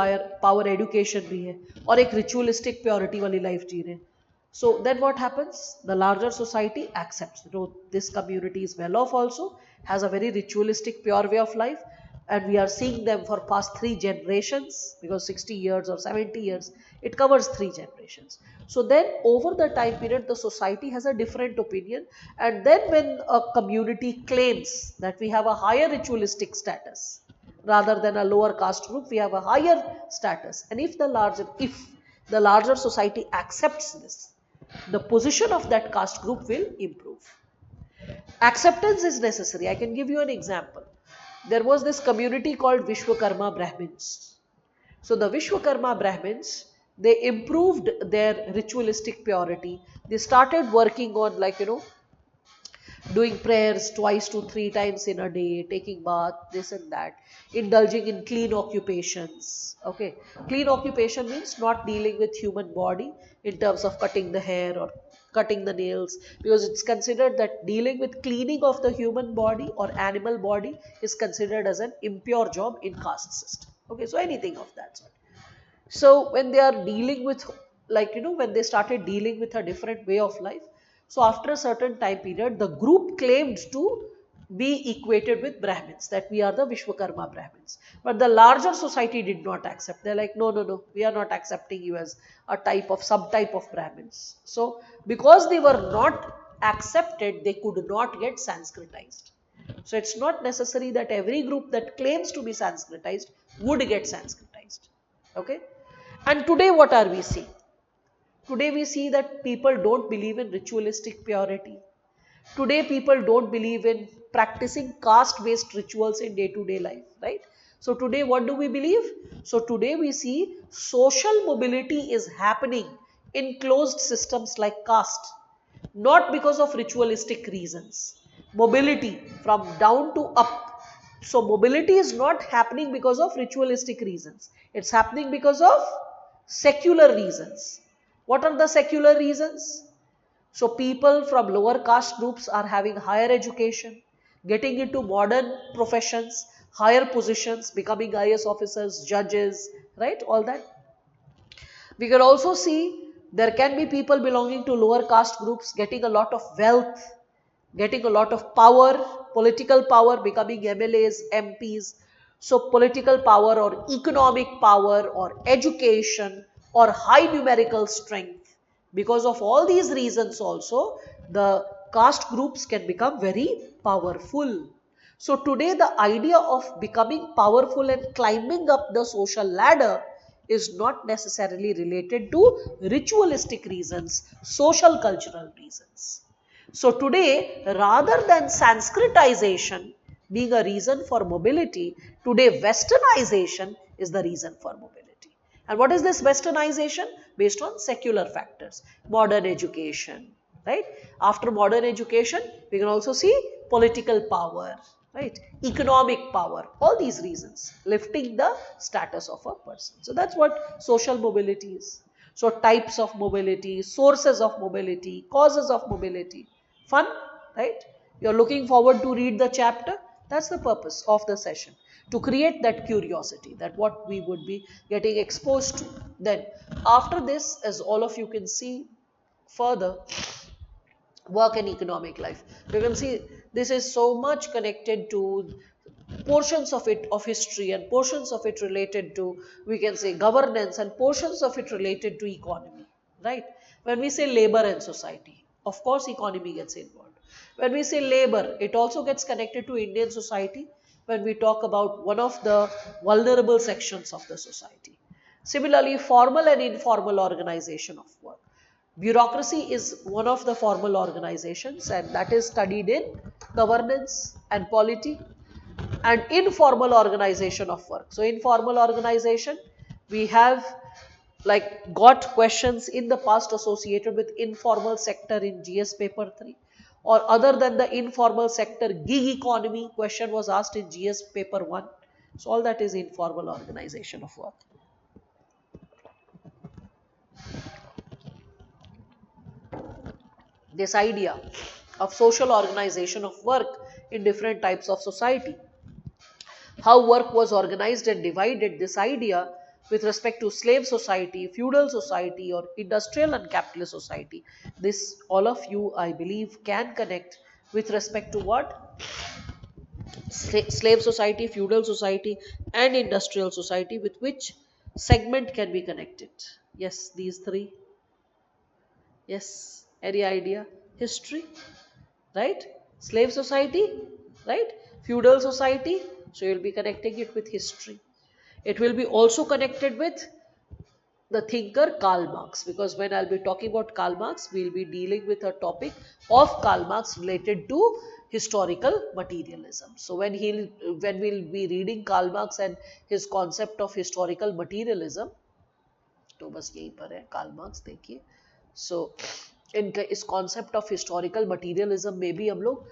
power education भी है, और एक रिचुअलिस्टिक प्योरिटी वाली लाइफ जी रहे हैं. So then what happens? The larger society accepts. This community is well off also, has a very ritualistic pure way of life, and we are seeing them for past 3 generations, because 60 years or 70 years, it covers 3 generations. So then over the time period, the society has a different opinion, and then when a community claims that we have a higher ritualistic status rather than a lower caste group, we have a higher status, and if the larger society accepts this, the position of that caste group will improve. Acceptance is necessary. I can give you an example. There was this community called Vishwakarma Brahmins. So the Vishwakarma Brahmins, they improved their ritualistic purity. They started working on doing prayers 2 to 3 times in a day, taking bath, this and that, indulging in clean occupations. Okay, clean occupation means not dealing with human body in terms of cutting the hair or cutting the nails, because it's considered that dealing with cleaning of the human body or animal body is considered as an impure job in caste system. Okay, so anything of that sort. So when they are dealing with, when they started dealing with a different way of life, so after a certain time period, the group claimed to be equated with Brahmins, that we are the Vishwakarma Brahmins. But the larger society did not accept. They're like, no, no, no, we are not accepting you as a subtype of Brahmins. So because they were not accepted, they could not get Sanskritized. So it's not necessary that every group that claims to be Sanskritized would get Sanskritized. Okay? And today what are we seeing? Today we see that people don't believe in ritualistic purity. Today people don't believe in practicing caste-based rituals in day-to-day life, right? So today what do we believe? So today we see social mobility is happening in closed systems like caste, not because of ritualistic reasons. Mobility from down to up. So mobility is not happening because of ritualistic reasons. It's happening because of secular reasons. What are the secular reasons? So people from lower caste groups are having higher education, getting into modern professions, higher positions, becoming IAS officers, judges, right? All that. We can also see there can be people belonging to lower caste groups getting a lot of wealth, getting a lot of power, political power, becoming MLAs, MPs. So political power or economic power or education or high numerical strength. Because of all these reasons also, the caste groups can become very powerful. So today the idea of becoming powerful and climbing up the social ladder is not necessarily related to ritualistic reasons, social cultural reasons. So today, rather than Sanskritization being a reason for mobility, today Westernization is the reason for mobility. And what is this Westernization? Based on secular factors, modern education, right? After modern education, we can also see political power, right? Economic power, all these reasons, lifting the status of a person. So that's what social mobility is. So types of mobility, sources of mobility, causes of mobility. Fun, right? You're looking forward to read the chapter. That's the purpose of the session, to create that curiosity, that what we would be getting exposed to. Then after this, as all of you can see further, work and economic life. You can see this is so much connected to portions of it of history and portions of it related to, we can say, governance, and portions of it related to economy, right? When we say labor and society, of course economy gets involved. When we say labor, it also gets connected to Indian society when we talk about one of the vulnerable sections of the society. Similarly, formal and informal organization of work. Bureaucracy is one of the formal organizations, and that is studied in governance and polity. And informal organization of work. So informal organization, we have like got questions in the past associated with informal sector in GS paper 3, or other than the informal sector, gig economy question was asked in GS paper 1. So all that is informal organization of work. This idea of social organization of work in different types of society, how work was organized and divided, this idea with respect to slave society, feudal society, or industrial and capitalist society. This, all of you, I believe, can connect with respect to what? Slave society, feudal society, and industrial society, with which segment can be connected? Yes, these three. Yes, any idea? History, right? Slave society, right? Feudal society, so you'll be connecting it with history. It will be also connected with the thinker Karl Marx, because when I'll be talking about Karl Marx, we'll be dealing with a topic of Karl Marx related to historical materialism. So when we'll be reading Karl Marx and his concept of historical materialism, तो बस यहीं पर है Karl Marx देखिए. सो इनका इस concept of historical materialism में भी हम लोग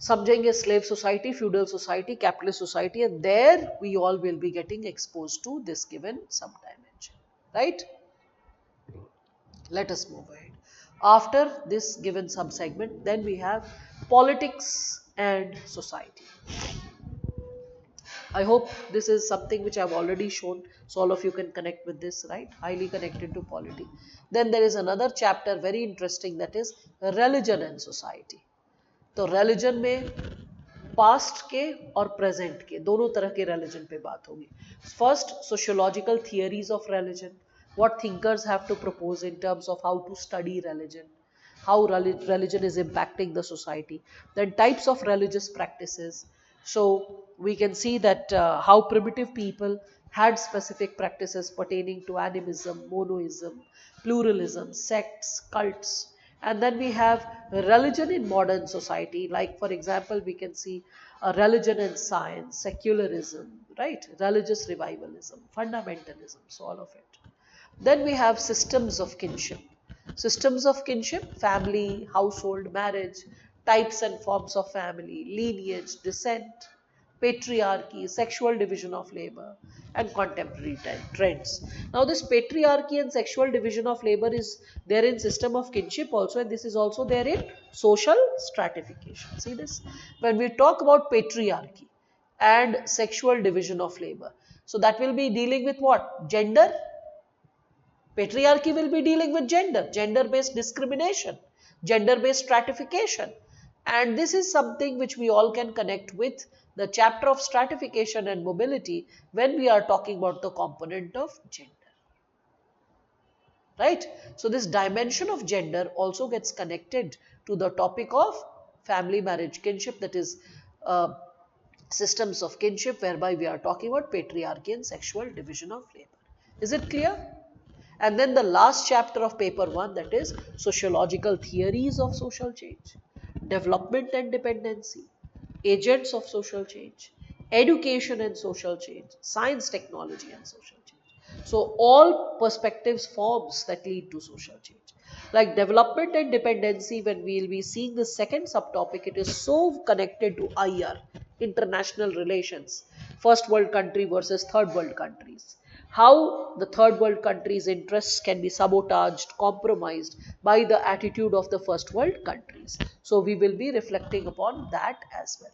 समझेंगे slave society, feudal society, capitalist society, and there we all will be getting exposed to this given sub dimension, right? Let us move ahead. After this given sub-segment, then we have politics and society. I hope this is something which I've already shown, so all of you can connect with this, right? Highly connected to polity. Then there is another chapter, very interesting, that is religion and society. तो religion में past के और present के दोनों तरह के religion पे बात होगी. First, sociological theories of religion, what thinkers have to propose in terms of how to study religion, how religion is impacting the society. Then types of religious practices. So we can see that how primitive people had specific practices pertaining to animism, monoism, pluralism, sects, cults. And then we have religion in modern society, like for example we can see religion and science, secularism, right? Religious revivalism, fundamentalism, so all of it. Then we have systems of kinship. Systems of kinship, family, household, marriage, types and forms of family, lineage, descent, patriarchy, sexual division of labor, and contemporary trends. Now this patriarchy and sexual division of labor is there in system of kinship also, and this is also there in social stratification. See this? When we talk about patriarchy and sexual division of labor, so that will be dealing with what? Gender. Patriarchy will be dealing with gender, gender-based discrimination, gender-based stratification. And this is something which we all can connect with the chapter of stratification and mobility when we are talking about the component of gender. Right? So this dimension of gender also gets connected to the topic of family, marriage, kinship, that is systems of kinship, whereby we are talking about patriarchy and sexual division of labor. Is it clear? And then the last chapter of paper 1, that is sociological theories of social change, development and dependency, agents of social change, education and social change, science, technology and social change. So all perspectives, forms that lead to social change. Like development and dependency, when we will be seeing the second subtopic, it is so connected to IR, international relations, first world country versus third world countries. How the third world countries' interests can be sabotaged, compromised by the attitude of the first world countries. So we will be reflecting upon that as well.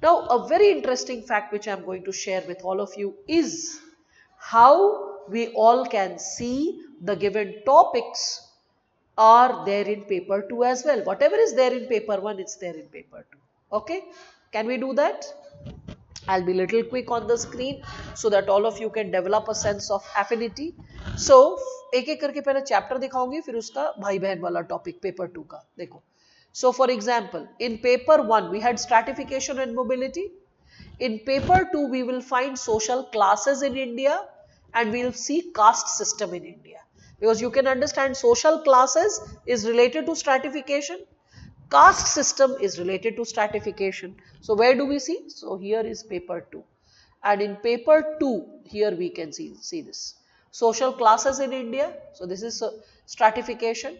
Now, a very interesting fact which I am going to share with all of you is how we all can see the given topics are there in paper 2 as well. Whatever is there in paper 1, it's there in paper 2. Okay? Can we do that? I'll be a little quick on the screen so that all of you can develop a sense of affinity. So, एक एक करके पहले chapter दिखाऊंगी, फिर उसका भाई बहन वाला टॉपिक पेपर 2 का देखो. So for example, in paper 1 we had stratification and mobility. In paper 2 we will find social classes in India and we will see caste system in India. Because you can understand social classes is related to stratification, caste system is related to stratification. So where do we see? So here is paper 2. And in paper 2, here we can see this. Social classes in India. So this is stratification.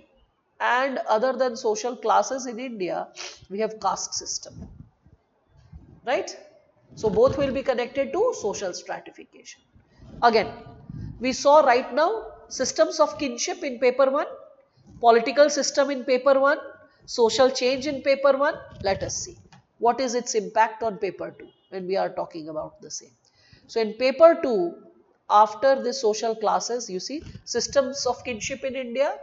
And other than social classes in India, we have caste system. Right? So both will be connected to social stratification. Again, we saw right now systems of kinship in paper 1, political system in paper 1, social change in paper 1. Let us see what is its impact on paper 2 when we are talking about the same. So in paper 2, after the social classes, you see systems of kinship in India.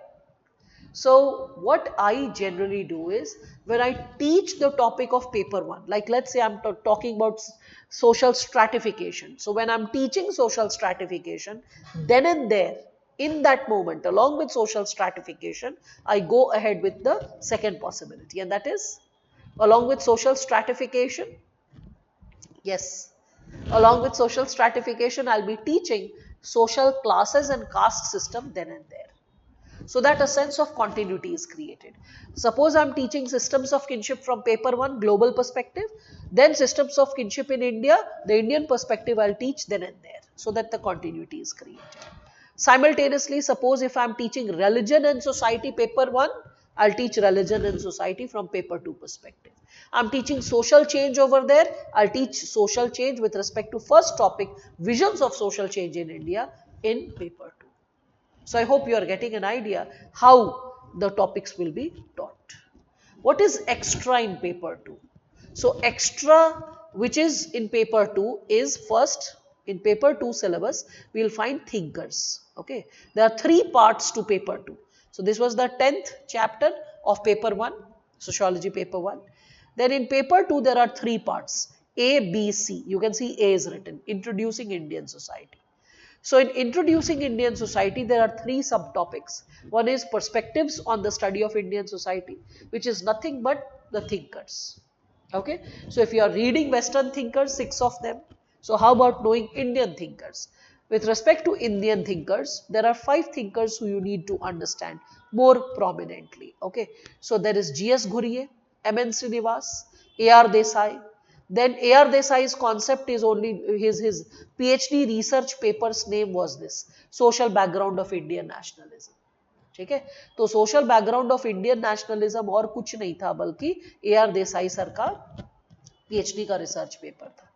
So what I generally do is, when I teach the topic of paper 1, like let's say I'm talking about social stratification. So when I'm teaching social stratification, then and there, in that moment, along with social stratification, I go ahead with the second possibility, and that is, along with social stratification, yes, along with social stratification, I'll be teaching social classes and caste system then and there, so that a sense of continuity is created. Suppose I am teaching systems of kinship from paper 1, global perspective, then systems of kinship in India, the Indian perspective I will teach then and there, so that the continuity is created. Simultaneously, suppose if I am teaching religion and society paper 1, I will teach religion and society from paper 2 perspective. I am teaching social change over there, I will teach social change with respect to first topic, visions of social change in India, in paper 2. So I hope you are getting an idea how the topics will be taught. What is extra in paper 2? So extra, which is in paper 2, is first, in paper 2 syllabus we will find thinkers. Okay, there are 3 parts to paper 2. So this was the 10th chapter of paper 1, sociology paper 1. Then in paper 2 there are 3 parts, A, B, C. You can see A is written, introducing Indian society. So in introducing Indian society, there are 3 subtopics. One is perspectives on the study of Indian society, which is nothing but the thinkers. Okay. So if you are reading Western thinkers, 6 of them. So how about knowing Indian thinkers? With respect to Indian thinkers, there are 5 thinkers who you need to understand more prominently. Okay. So there is G.S. Ghurye, M.N. Srinivas, A.R. Desai. Then A.R. Desai's concept is only his PhD research paper's name was this, social background of Indian nationalism. ठीक है, तो social background of Indian nationalism और कुछ नहीं था बल्कि A.R. Desai sir का PhD का रिसर्च पेपर था.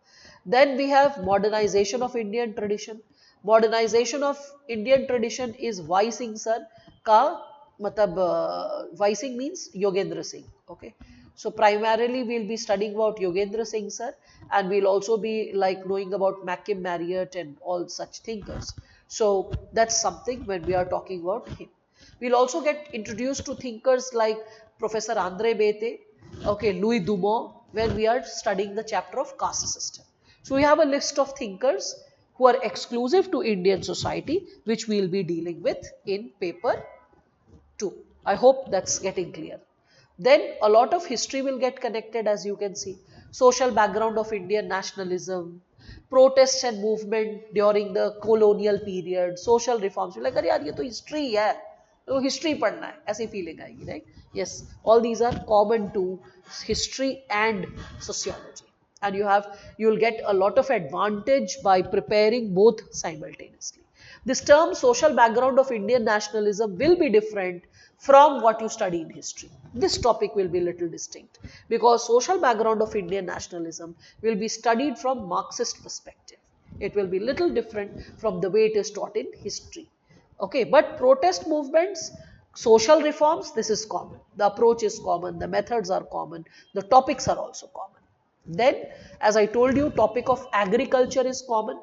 Then we have modernization of Indian tradition. Modernization of Indian tradition is Y Singh sir का, मतलब Y Singh means Yogendra Singh. Okay. So primarily we'll be studying about Yogendra Singh sir, and we'll also be like knowing about Mackim Marriott and all such thinkers. So that's something when we are talking about him. We'll also get introduced to thinkers like Professor Andre Bete, okay, Louis Dumont, when we are studying the chapter of caste system. So we have a list of thinkers who are exclusive to Indian society, which we'll be dealing with in paper 2. I hope that's getting clear. Then a lot of history will get connected, as you can see. Social background of Indian nationalism, protests and movement during the colonial period, social reforms. Like, अरे यार ये तो history है, तो history पढ़ना है, ऐसी feeling आएगी, right? Yes, all these are common to history and sociology, and you will get a lot of advantage by preparing both simultaneously. This term social background of Indian nationalism will be different from what you study in history. This topic will be little distinct because social background of Indian nationalism will be studied from Marxist perspective. It will be little different from the way it is taught in history. Okay, but protest movements, social reforms, this is common. The approach is common, the methods are common, the topics are also common. Then, as I told you, topic of agriculture is common.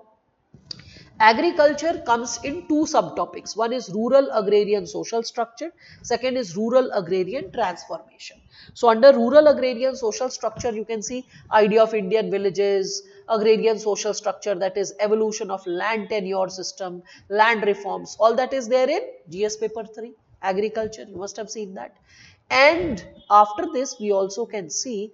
Agriculture comes in 2 subtopics. One is rural agrarian social structure. Second is rural agrarian transformation. So under rural agrarian social structure, you can see idea of Indian villages, agrarian social structure, that is evolution of land tenure system, land reforms. All that is there in GS paper 3, agriculture. You must have seen that. And after this, we also can see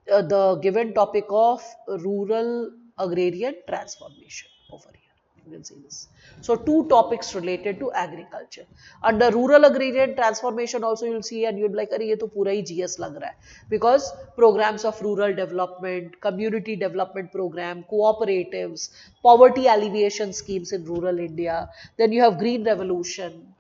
the given topic of rural agrarian transformation over here. You can see this. So two topics related to agriculture. Under rural agrarian transformation also you'll see, and you'll be like, अरे ये तो पूरा ही GS लग रहा है, because programs of rural development, community development program, cooperatives, poverty alleviation schemes in rural India. Then you have green revolution,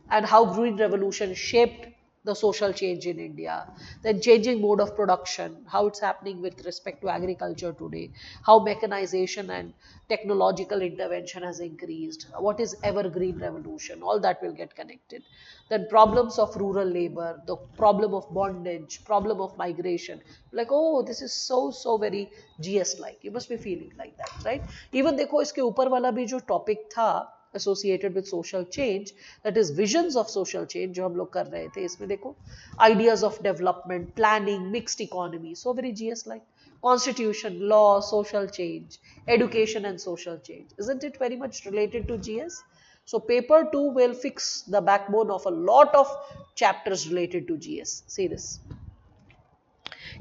and how green revolution shaped the social change in India, then changing mode of production, how it's happening with respect to agriculture today, how mechanization and technological intervention has increased, what is evergreen revolution, all that will get connected. Then problems of rural labor, the problem of bondage, problem of migration, like, oh, this is so very GS like, you must be feeling like that, right? Even देखो इसके ऊपर वाला भी जो topic था associated with social change, that is visions of social change जो हम लोग कर रहे थे, इसमें देखो ideas of development, planning, mixed economy, so very GS like, constitution, law, social change, education and social change, isn't it very much related to GS? So paper 2 will fix the backbone of a lot of chapters related to GS. See this: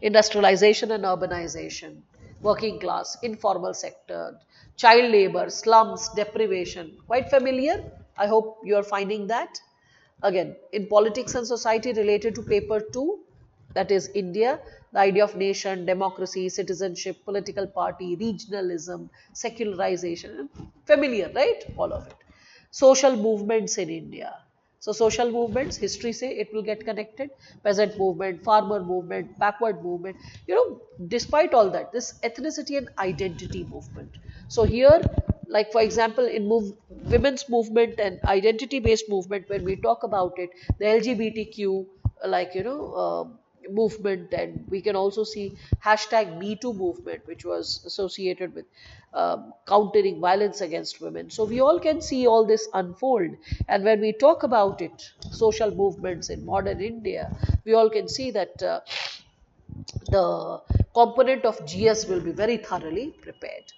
industrialization and urbanization, working class, informal sector, child labor, slums, deprivation. Quite familiar? I hope you are finding that. Again, in politics and society related to paper 2, that is India, the idea of nation, democracy, citizenship, political party, regionalism, secularization. Familiar, right? All of it. Social movements in India. So social movements, history say it will get connected, peasant movement, farmer movement, backward movement, despite all that, this ethnicity and identity movement. So here, like for example, in women's movement and identity based movement, when we talk about it, the LGBTQ, like, movement, and we can also see hashtag Me Too movement, which was associated with countering violence against women. So we all can see all this unfold, and when we talk about it, social movements in modern India, we all can see that the component of GS will be very thoroughly prepared.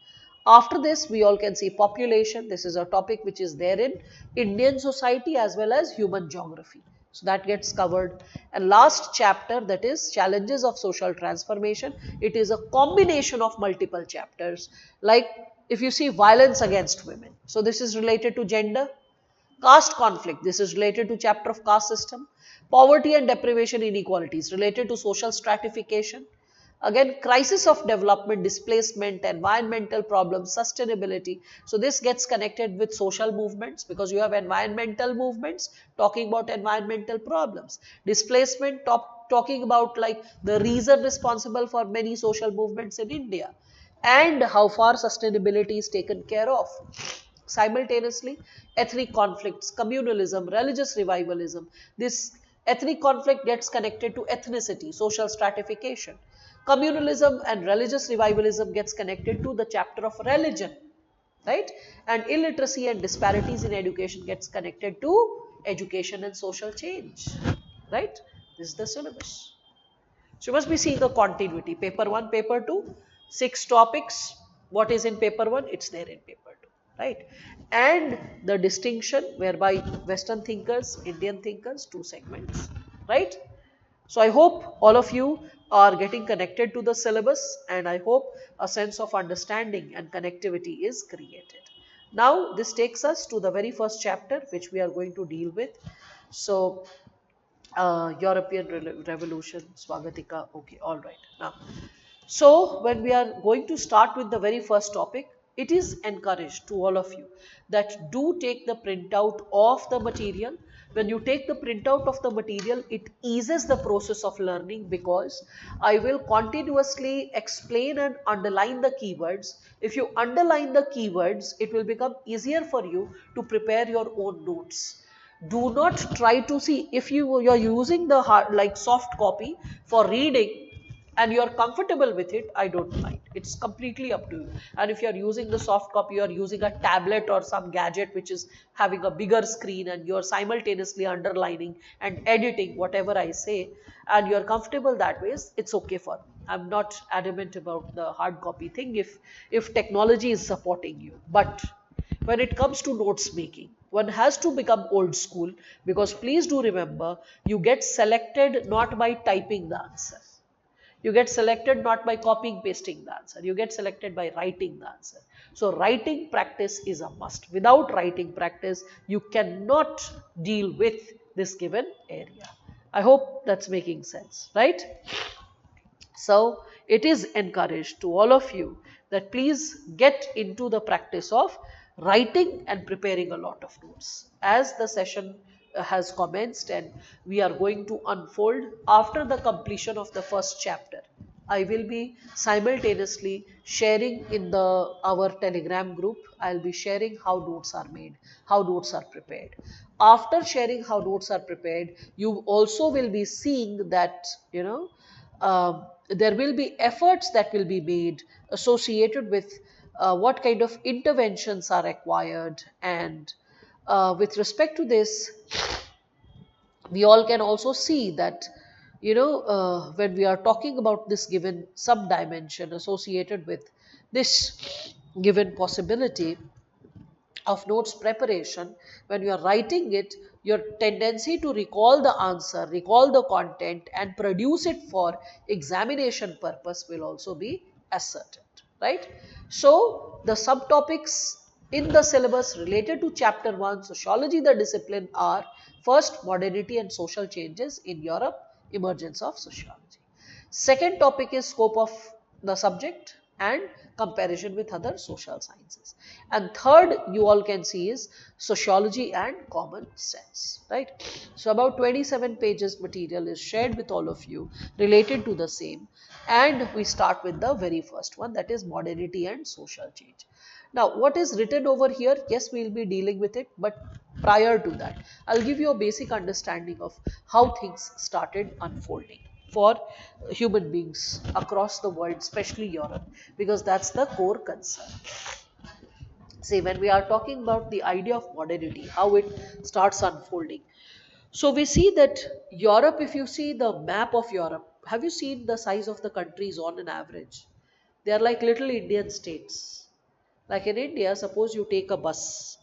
After this, we all can see population. This is a topic which is there in Indian society as well as human geography. So that gets covered. And last chapter, that is challenges of social transformation. It is a combination of multiple chapters. Like if you see violence against women. So this is related to gender. Caste conflict, this is related to chapter of caste system. Poverty and deprivation inequalities related to social stratification. Again, crisis of development, displacement, environmental problems, sustainability. So this gets connected with social movements, because you have environmental movements talking about environmental problems. Displacement, talking about like the reason responsible for many social movements in India, and how far sustainability is taken care of. Simultaneously, ethnic conflicts, communalism, religious revivalism. This ethnic conflict gets connected to ethnicity, social stratification. Communalism and religious revivalism gets connected to the chapter of religion, right? And illiteracy and disparities in education gets connected to education and social change, right? This is the syllabus. So you must be seeing a continuity. Paper 1, paper 2, 6 topics. What is in paper 1? It's there in paper 2, right? And the distinction whereby Western thinkers, Indian thinkers, 2 segments, right? So I hope all of you are getting connected to the syllabus, and I hope a sense of understanding and connectivity is created. Now this takes us to the very first chapter which we are going to deal with. So European Revolution, Swagatika. Okay, all right. Now, so when we are going to start with the very first topic, it is encouraged to all of you that do take the printout of the material. When you take the printout of the material, it eases the process of learning, because I will continuously explain and underline the keywords. If you underline the keywords, it will become easier for you to prepare your own notes. Do not try to see, if you're using the hard, like soft copy for reading, and you're comfortable with it, I don't mind. It's completely up to you. And if you're using the soft copy, you're using a tablet or some gadget which is having a bigger screen, and you're simultaneously underlining and editing whatever I say, and you're comfortable that way, it's okay for me. I'm not adamant about the hard copy thing if technology is supporting you. But when it comes to notes making, One has to become old school, because please do remember, you get selected not by typing the answer. You get selected not by copying pasting the answer. You get selected by writing the answer. So writing practice is a must. Without writing practice, you cannot deal with this given area. I hope that's making sense, right? So it is encouraged to all of you that please get into the practice of writing and preparing a lot of notes. As the session has commenced and we are going to unfold after the completion of the first chapter, I will be simultaneously sharing in our Telegram group. I'll be sharing how notes are made, how notes are prepared. After sharing how notes are prepared, you also will be seeing that, there will be efforts that will be made associated with what kind of interventions are required. And with respect to this, we all can also see that, when we are talking about this given sub dimension associated with this given possibility of notes preparation, when you are writing it, your tendency to recall the answer, recall the content, and produce it for examination purpose will also be ascertained, right? So, the subtopics in the syllabus related to chapter 1, sociology, the discipline, are first, modernity and social changes in Europe, emergence of sociology. Second topic is scope of the subject and comparison with other social sciences. And third, you all can see, is sociology and common sense, right? So about 27 pages material is shared with all of you related to the same. And we start with the very first one, that is modernity and social change. Now, what is written over here? Yes, we will be dealing with it, but prior to that, I'll give you a basic understanding of how things started unfolding for human beings across the world, especially Europe, because that's the core concern. See, when we are talking about the idea of modernity, how it starts unfolding. So we see that Europe, if you see the map of Europe, have you seen the size of the countries on an average? They are like little Indian states. Like in India, suppose you take a bus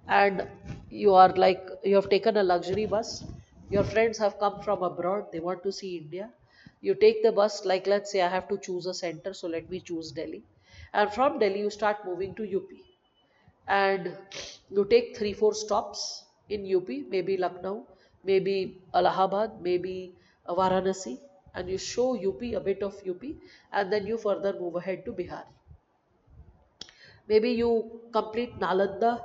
and you have taken a luxury bus, your friends have come from abroad, they want to see India. You take the bus, like let's say I have to choose a center, so let me choose Delhi. And from Delhi, you start moving to UP. And you take 3 4 stops in UP, maybe Lucknow, maybe Allahabad, maybe Varanasi, and you show UP, a bit of UP, and then you further move ahead to Bihar. Maybe you complete Nalanda,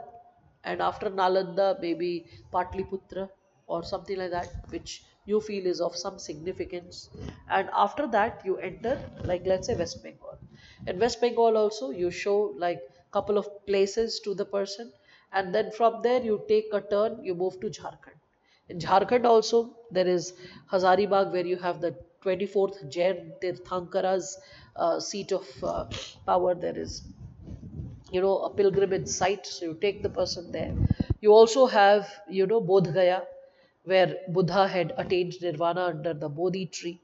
and after Nalanda, maybe Patliputra or something like that, which you feel is of some significance. And after that, you enter, like let's say, West Bengal. In West Bengal, also, you show like couple of places to the person, and then from there, you take a turn, you move to Jharkhand. In Jharkhand, also, there is Hazaribagh, where you have the 24th Jain Tirthankara's seat of power. There is, a pilgrimage site, so you take the person there. You also have, Bodh Gaya, where Buddha had attained nirvana under the Bodhi tree.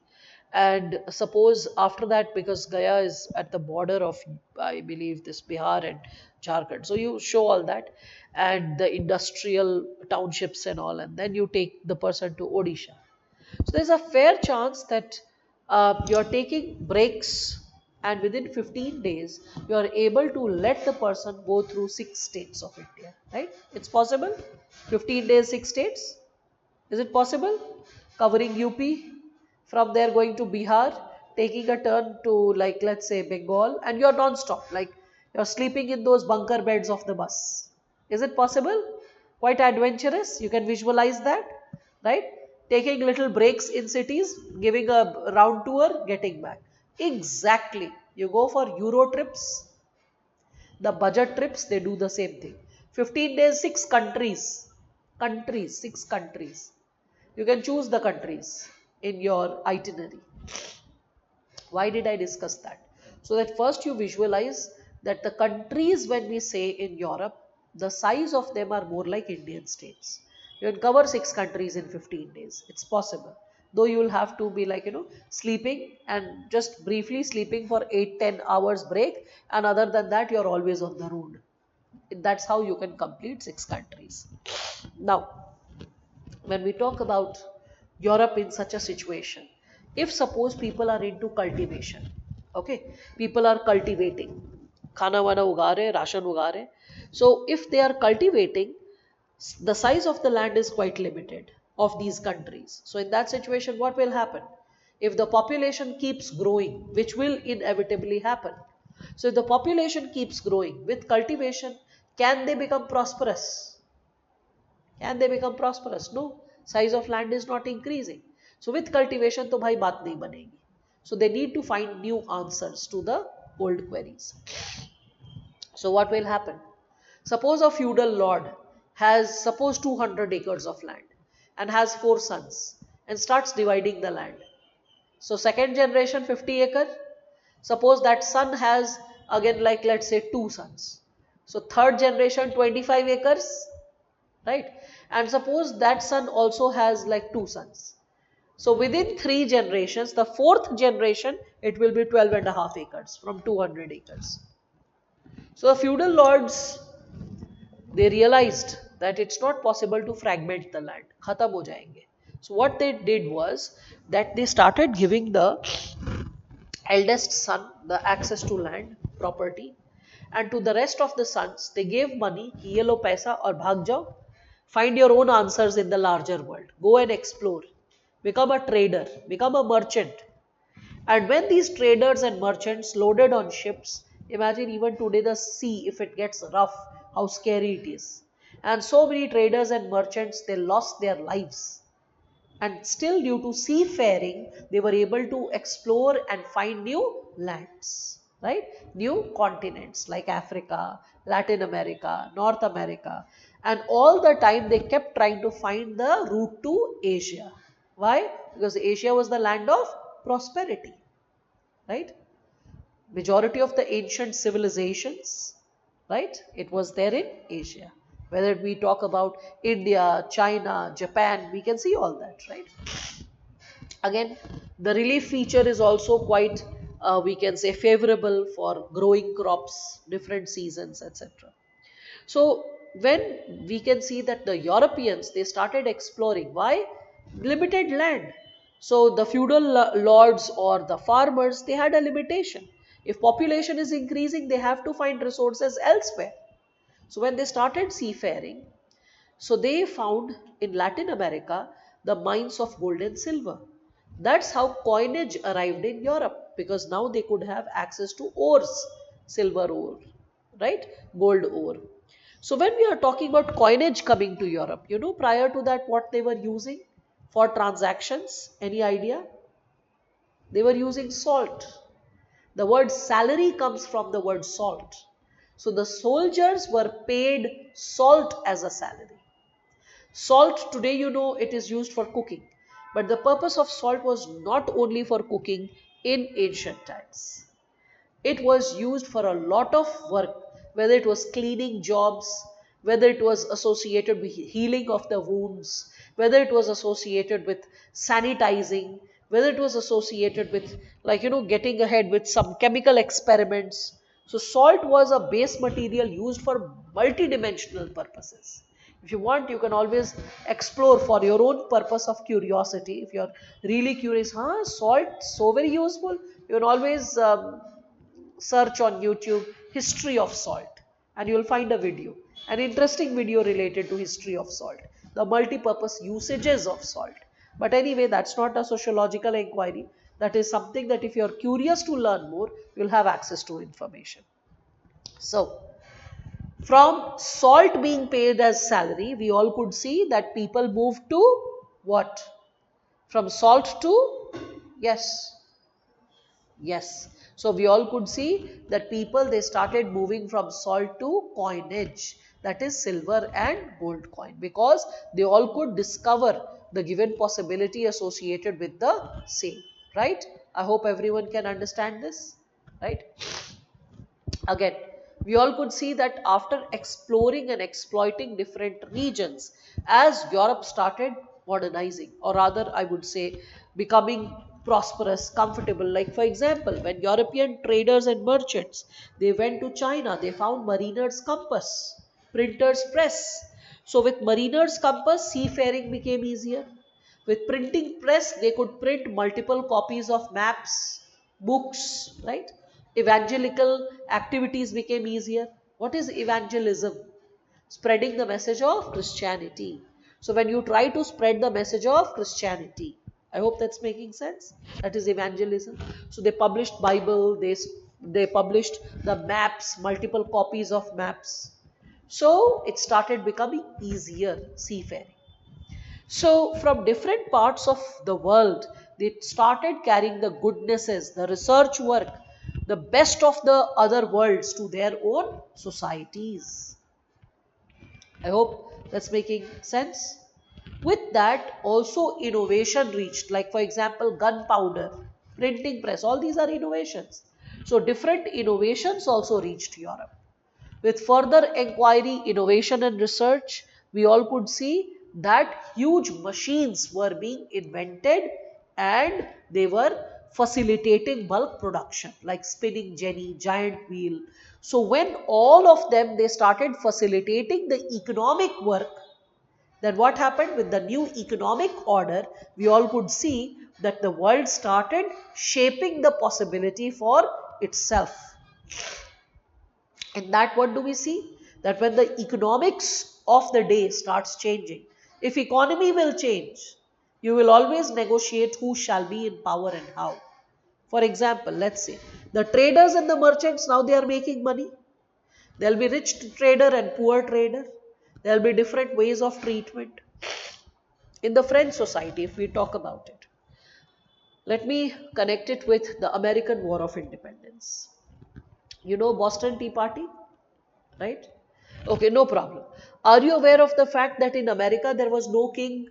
And suppose after that, because Gaya is at the border of, I believe, this Bihar and Jharkhand, so you show all that and the industrial townships and all, and then you take the person to Odisha. So there's a fair chance that you're taking breaks, and within 15 days, you are able to let the person go through 6 states of India, right? It's possible. 15 days, 6 states. Is it possible? Covering UP, from there going to Bihar, taking a turn to, like, let's say, Bengal, and you're non-stop, like you're sleeping in those bunker beds of the bus. Is it possible? Quite adventurous. You can visualize that, right? Taking little breaks in cities, giving a round tour, getting back. Exactly. You go for Euro trips, the budget trips, they do the same thing. 15 days, 6 countries. Countries, 6 countries. You can choose the countries in your itinerary. Why did I discuss that? So that first you visualize that the countries, when we say in Europe, the size of them are more like Indian states. You can cover 6 countries in 15 days. It's possible. Though you will have to be like, sleeping and just briefly sleeping for 8 10 hours break. And other than that, you're always on the road. That's how you can complete 6 countries. Now, when we talk about Europe in such a situation, if suppose people are into cultivation, okay, people are cultivating, khana wana uga rahe, ration uga rahe. So if they are cultivating, the size of the land is quite limited of these countries. So in that situation, what will happen? If the population keeps growing, which will inevitably happen, so if the population keeps growing with cultivation, can they become prosperous? Can they become prosperous? No. Size of land is not increasing. So with cultivation, to bhai baat nahi banegi. So they need to find new answers to the old queries. So what will happen? Suppose a feudal lord has suppose 200 acres of land and has 4 sons and starts dividing the land. So second generation 50 acre. Suppose that son has again like let's say 2 sons. So third generation 25 acres, right? And suppose that son also has like 2 sons. So within 3 generations, the fourth generation, it will be 12 and a half acres from 200 acres. So the feudal lords, they realized that it's not possible to fragment the land. Khatam ho jayenge. So what they did was that they started giving the eldest son the access to land, property, and to the rest of the sons, they gave money, ki ye lo paisa aur bhag jao, find your own answers in the larger world, go and explore, become a trader, become a merchant. And when these traders and merchants loaded on ships, imagine even today the sea, if it gets rough, how scary it is. And so many traders and merchants, they lost their lives. And still, due to seafaring, they were able to explore and find new lands, right? New continents like Africa, Latin America, North America. And all the time, they kept trying to find the route to Asia. Why? Because Asia was the land of prosperity, right? Majority of the ancient civilizations, right, it was there in Asia. Whether we talk about India, China, Japan, we can see all that, right? Again, the relief feature is also quite, we can say, favorable for growing crops, different seasons, etc. So when we can see that the Europeans, they started exploring. Why? Limited land. So the feudal lords or the farmers, they had a limitation. If population is increasing, they have to find resources elsewhere. So when they started seafaring, so they found in Latin America the mines of gold and silver. That's how coinage arrived in Europe, because now they could have access to ores, silver ore, right? Gold ore. So when we are talking about coinage coming to Europe, prior to that what they were using for transactions? Any idea? They were using salt. The word salary comes from the word salt. So the soldiers were paid salt as a salary. Salt today, it is used for cooking. But the purpose of salt was not only for cooking in ancient times. It was used for a lot of work, whether it was cleaning jobs, whether it was associated with healing of the wounds, whether it was associated with sanitizing, whether it was associated with, like, getting ahead with some chemical experiments. So salt was a base material used for multidimensional purposes. If you want, you can always explore for your own purpose of curiosity. If you're really curious, salt, so very useful, you can always search on YouTube history of salt, and you will find a video, an interesting video related to history of salt, the multi-purpose usages of salt. But anyway, that's not a sociological inquiry. That is something that if you're curious to learn more, you'll have access to information. So, from salt being paid as salary, we all could see that people moved to what? From salt to, yes, yes. So we all could see that people, they started moving from salt to coinage, that is silver and gold coin, because they all could discover the given possibility associated with the same, right? I hope everyone can understand this, right? Again, we all could see that after exploring and exploiting different regions, as Europe started modernizing, or rather, I would say, becoming prosperous, comfortable. Like, for example, when European traders and merchants, they went to China, they found mariner's compass. Printers press. So with mariner's compass, seafaring became easier. With printing press, they could print multiple copies of maps, books, right? Evangelical activities became easier. What is evangelism? Spreading the message of Christianity. So when you try to spread the message of Christianity, I hope that's making sense. That is evangelism. So they published Bible, they published the maps, multiple copies of maps. So it started becoming easier, seafaring. So from different parts of the world, they started carrying the goodnesses, the research work, the best of the other worlds to their own societies. I hope that's making sense. With that, also innovation reached, like for example, gunpowder, printing press, all these are innovations. So different innovations also reached Europe. With further inquiry, innovation and research, we all could see that huge machines were being invented and they were facilitating bulk production like spinning jenny, giant wheel. So when all of them, they started facilitating the economic work, then what happened with the new economic order? We all could see that the world started shaping the possibility for itself. In that, what do we see? That when the economics of the day starts changing, if economy will change, you will always negotiate who shall be in power and how. For example, let's say the traders and the merchants, now they are making money. There will be rich trader and poor trader. There will be different ways of treatment. In the French society, if we talk about it, let me connect it with the American War of Independence. You know Boston Tea Party, right? Okay, no problem. Are you aware of the fact that in America there was no king?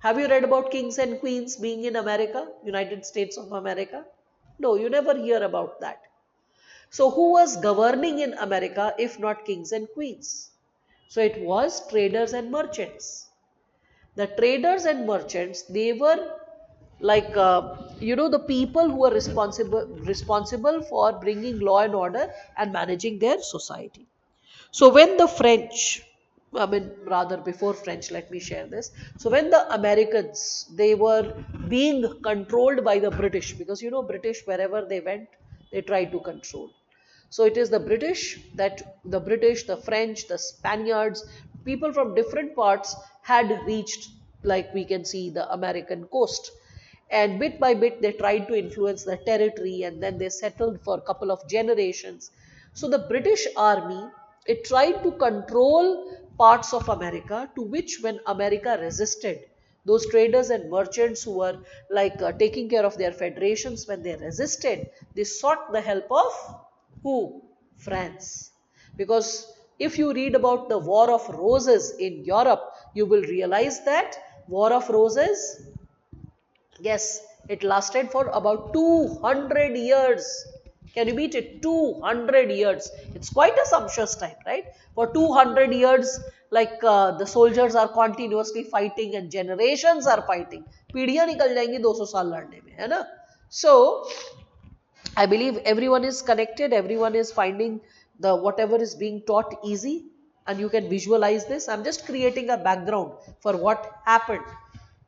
Have you read about kings and queens being in America, United States of America? No, you never hear about that. So who was governing in America if not kings and queens? So it was traders and merchants. The traders and merchants, they were like the people who were responsible for bringing law and order and managing their society. So when the French, I mean rather before French, let me share this. So when the Americans, they were being controlled by the British, because British, wherever they went, they tried to control. So it is the British, the French, the Spaniards, people from different parts had reached, like we can see, the American coast. And bit by bit, they tried to influence the territory, and then they settled for a couple of generations. So the British Army, it tried to control parts of America, to which when America resisted, those traders and merchants who were like taking care of their federations, when they resisted, they sought the help of who? France. Because if you read about the War of Roses in Europe, you will realize that War of Roses, yes, it lasted for about 200 years. Can you beat it? 200 years. It's quite a sumptuous time, right? For 200 years, like the soldiers are continuously fighting and generations are fighting. पीढ़ियां निकल जाएंगी 200 साल लड़ने में, है ना? So I believe everyone is connected, everyone is finding the whatever is being taught easy, and you can visualize this. I'm just creating a background for what happened,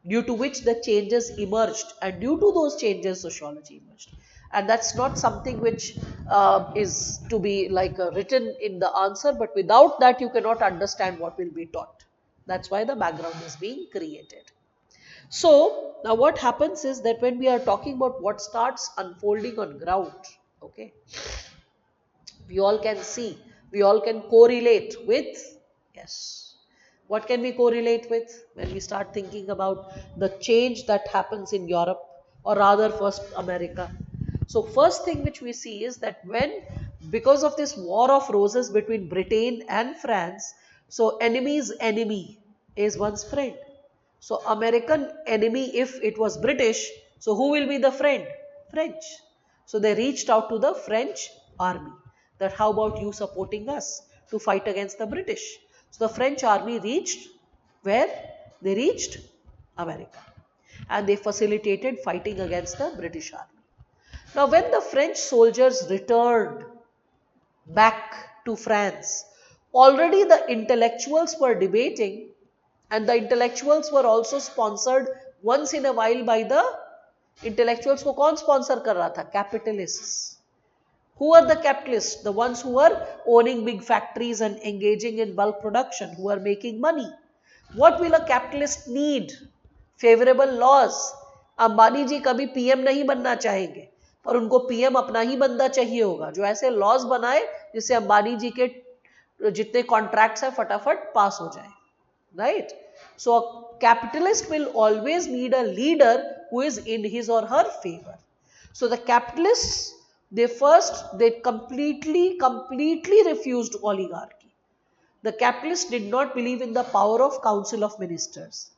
due to which the changes emerged, and due to those changes sociology emerged. And that's not something which is to be like written in the answer, but without that you cannot understand what will be taught. That's why the background is being created. So now what happens is that when we are talking about what starts unfolding on ground, okay, we all can see, we all can correlate with, yes, what can we correlate with when we start thinking about the change that happens in Europe, or rather first America. So first thing which we see is that when, because of this War of Roses between Britain and France, so enemy's enemy is one's friend. So American enemy, if it was British, so who will be the friend? French. So they reached out to the French army, that how about you supporting us to fight against the British? So the French army reached where? They reached America, and they facilitated fighting against the British army. Now when the French soldiers returned back to France, Already the intellectuals were debating, and the intellectuals were also sponsored once in a while by the intellectuals. को कौन sponsor कर रहा था? Capitalists. Who are the capitalists? The ones who are owning big factories and engaging in bulk production, who are making money. What will a capitalist need? Favorable laws. Ambani जी कभी PM नहीं बनना चाहेंगे, पर उनको पीएम अपना ही बंदा चाहिए होगा जो ऐसे लॉज बनाए जिससे अंबानी जी के जितने कॉन्ट्रैक्ट्स हैं फटाफट पास हो जाए, right? So a capitalist will always need a leader who is in his or her favor. So the capitalists, they completely refused oligarchy. The capitalists did not believe in the power of council of ministers,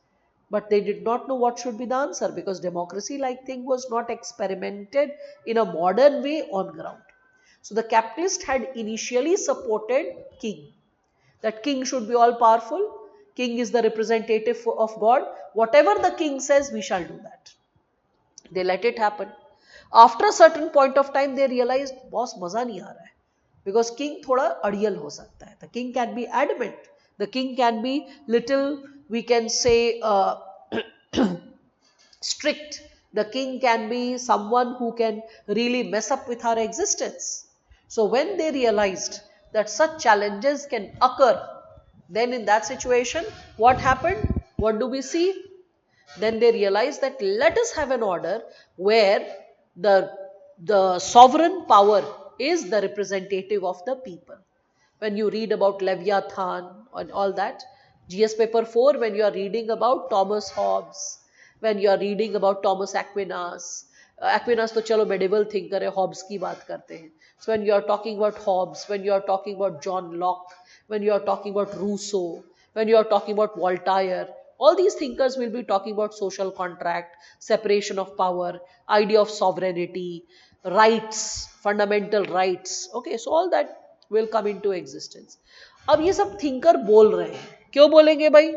but they did not know what should be the answer, because democracy like thing was not experimented in a modern way on ground. So the capitalist had initially supported king, that king should be all powerful, king is the representative of God, whatever the king says we shall do that. They let it happen. After a certain point of time they realized boss मजा नहीं आ रहा है, because king थोड़ा अड़ियल हो सकता है. The king can be adamant, the king can be little, we can say strict, the king can be someone who can really mess up with our existence. So when they realized that such challenges can occur, then in that situation what happened? What do we see? Then they realized that let us have an order where the sovereign power is the representative of the people. When you read about Leviathan and all that, GS paper 4, when you are reading about Thomas Hobbes, when you are reading about Thomas Aquinas, Aquinas तो चलो medieval thinker है, Hobbes की बात करते हैं. So when you are talking about Hobbes, when you are talking about John Locke, when you are talking about Rousseau, when you are talking about Voltaire, all these thinkers will be talking about social contract, separation of power, idea of sovereignty, rights, fundamental rights. Okay, so all that will come into existence. अब ये सब thinker बोल रहे हैं, क्यों बोलेंगे भाई?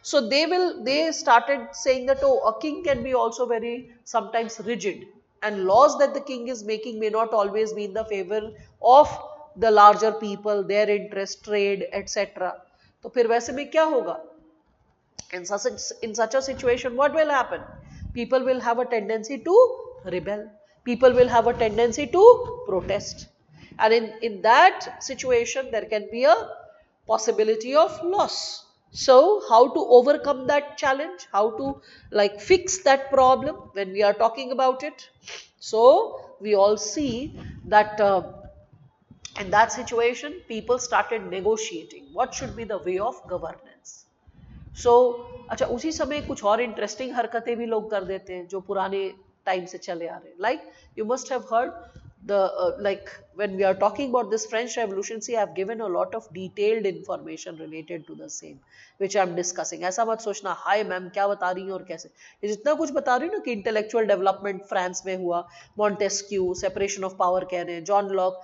So they started saying that, oh, a king can be also very sometimes rigid, and laws that the king is making may not always be in the favor of the larger people, their interest, trade, etc. तो फिर वैसे में क्या होगा? In such a situation, what will happen? People will have a tendency to rebel. People will have a tendency to protest. And in that situation, there can be a possibility of loss. So, how to overcome that challenge? How to fix that problem when we are talking about it? So, we all see that in that situation, people started negotiating what should be the way of governance. So, अच्छा उसी समय कुछ और interesting हरकतें भी लोग कर देते हैं जो पुराने टाइम से चले आ रहे हैं. Like you must have heard like when we are talking about this French Revolution, see I have given a lot of detailed information related to the same which I am discussing. ऐसा मत सोचना hi ma'am क्या बता रही हैं और कैसे, ये जितना कुछ बता रही हूँ ना कि इंटेलेक्चुअल डेवलपमेंट फ्रांस में हुआ, मॉन्टेस्क्यू सेपरेशन ऑफ पावर कह रहे हैं, जॉन लॉक,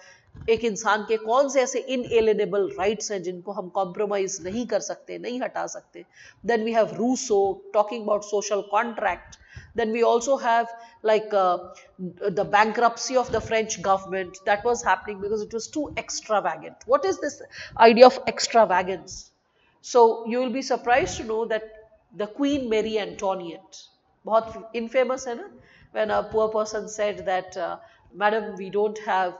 एक इंसान के कौन से ऐसे इनएलिनेबल राइट्स हैं जिनको हम कॉम्प्रोमाइज नहीं कर सकते, नहीं हटा सकते. Then we have Rousseau talking about social contract. Then we also have the bankruptcy of the French government that was happening because it was too extravagant. What is this idea of extravagance? So you will be surprised to know that the Queen Mary Antoinette, बहुत infamous है ना, when a poor person said that madam we don't have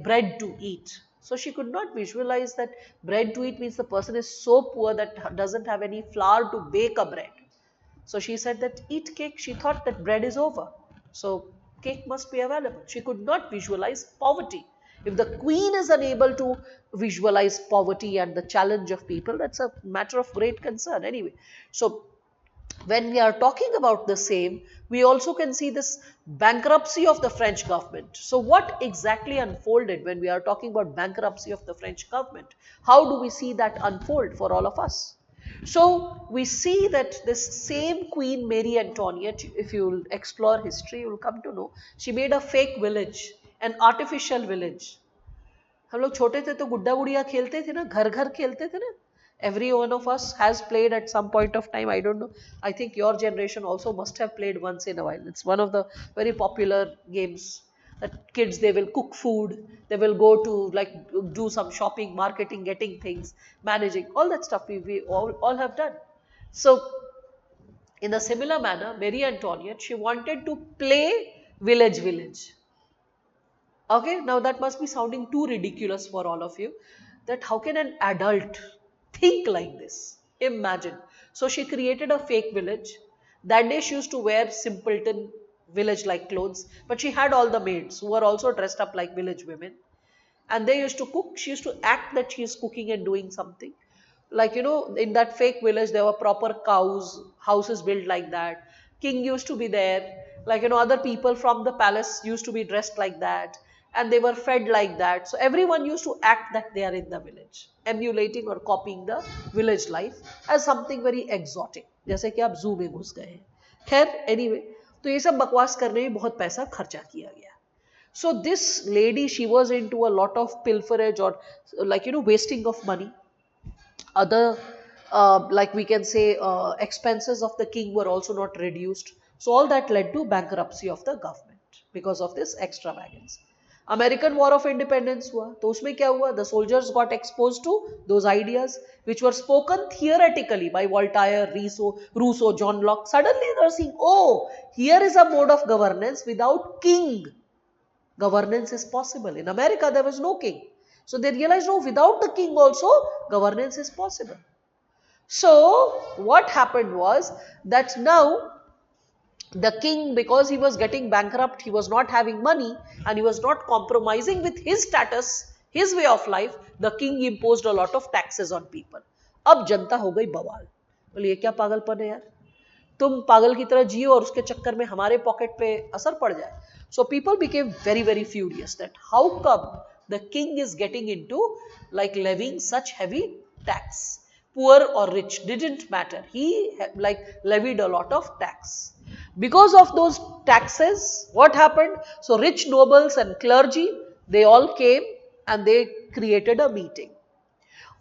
bread to eat. So she could not visualize that bread to eat means the person is so poor that doesn't have any flour to bake a bread. So she said that eat cake. She thought that bread is over, so cake must be available. She could not visualize poverty. If the queen is unable to visualize poverty and the challenge of people, that's a matter of great concern anyway. So when we are talking about the same, we also can see this bankruptcy of the French government. So what exactly unfolded when we are talking about bankruptcy of the French government? How do we see that unfold for all of us? So we see that this same Queen Mary Antoinette, if you will explore history, you will come to know she made a fake village, an artificial village. हम लोग छोटे थे तो गुड्डा गुड़िया खेलते थे ना, घर घर खेलते थे ना. Every one of us has played at some point of time. I don't know. I think your generation also must have played once in a while. It's one of the very popular games. That kids, they will cook food, they will go to like do some shopping, marketing, getting things, managing, all that stuff we all have done. So in a similar manner, Marie Antoinette, she wanted to play village village. Okay, now that must be sounding too ridiculous for all of you, that how can an adult think like this? Imagine. So she created a fake village. That day she used to wear simpleton village like clothes, but she had all the maids who were also dressed up like village women, and they used to cook. She used to act that she is cooking and doing something, like, in that fake village there were proper cows, houses built like that, king used to be there, like, other people from the palace used to be dressed like that, and they were fed like that. So everyone used to act that they are in the village, emulating or copying the village life as something very exotic, जैसे कि आप जू में घुस गए हैं. खैर, anyway, तो ये सब बकवास करने में बहुत पैसा खर्चा किया गया. So this lady, she was into a lot of pilferage, or like, wasting of money. Other, like we can say, expenses of the king were also not reduced. So all that led to bankruptcy of the government because of this extravagance. American War of Independence हुआ, तो उसमें क्या हुआ? The soldiers got exposed to those ideas which were spoken theoretically by Voltaire, Rousseau, John Locke. Suddenly they are seeing, oh, here is a mode of governance without king. Governance is possible. In America, there was no king. So they realized, no, without the king also, governance is possible. So what happened was that now the king, because he was getting bankrupt, he was not having money, and he was not compromising with his status, his way of life, the king imposed a lot of taxes on people. अब जनता हो गई बवाल. बोले ये क्या पागलपन है यार, तुम पागल की तरह जियो और उसके चक्कर में हमारे पॉकेट पे असर पड़ जाए. So people became very, very furious that how come the king is getting into like levying such heavy tax. Poor or rich, didn't matter. He like levied a lot of tax. Because of those taxes, what happened? So rich nobles and clergy, they all came and they created a meeting.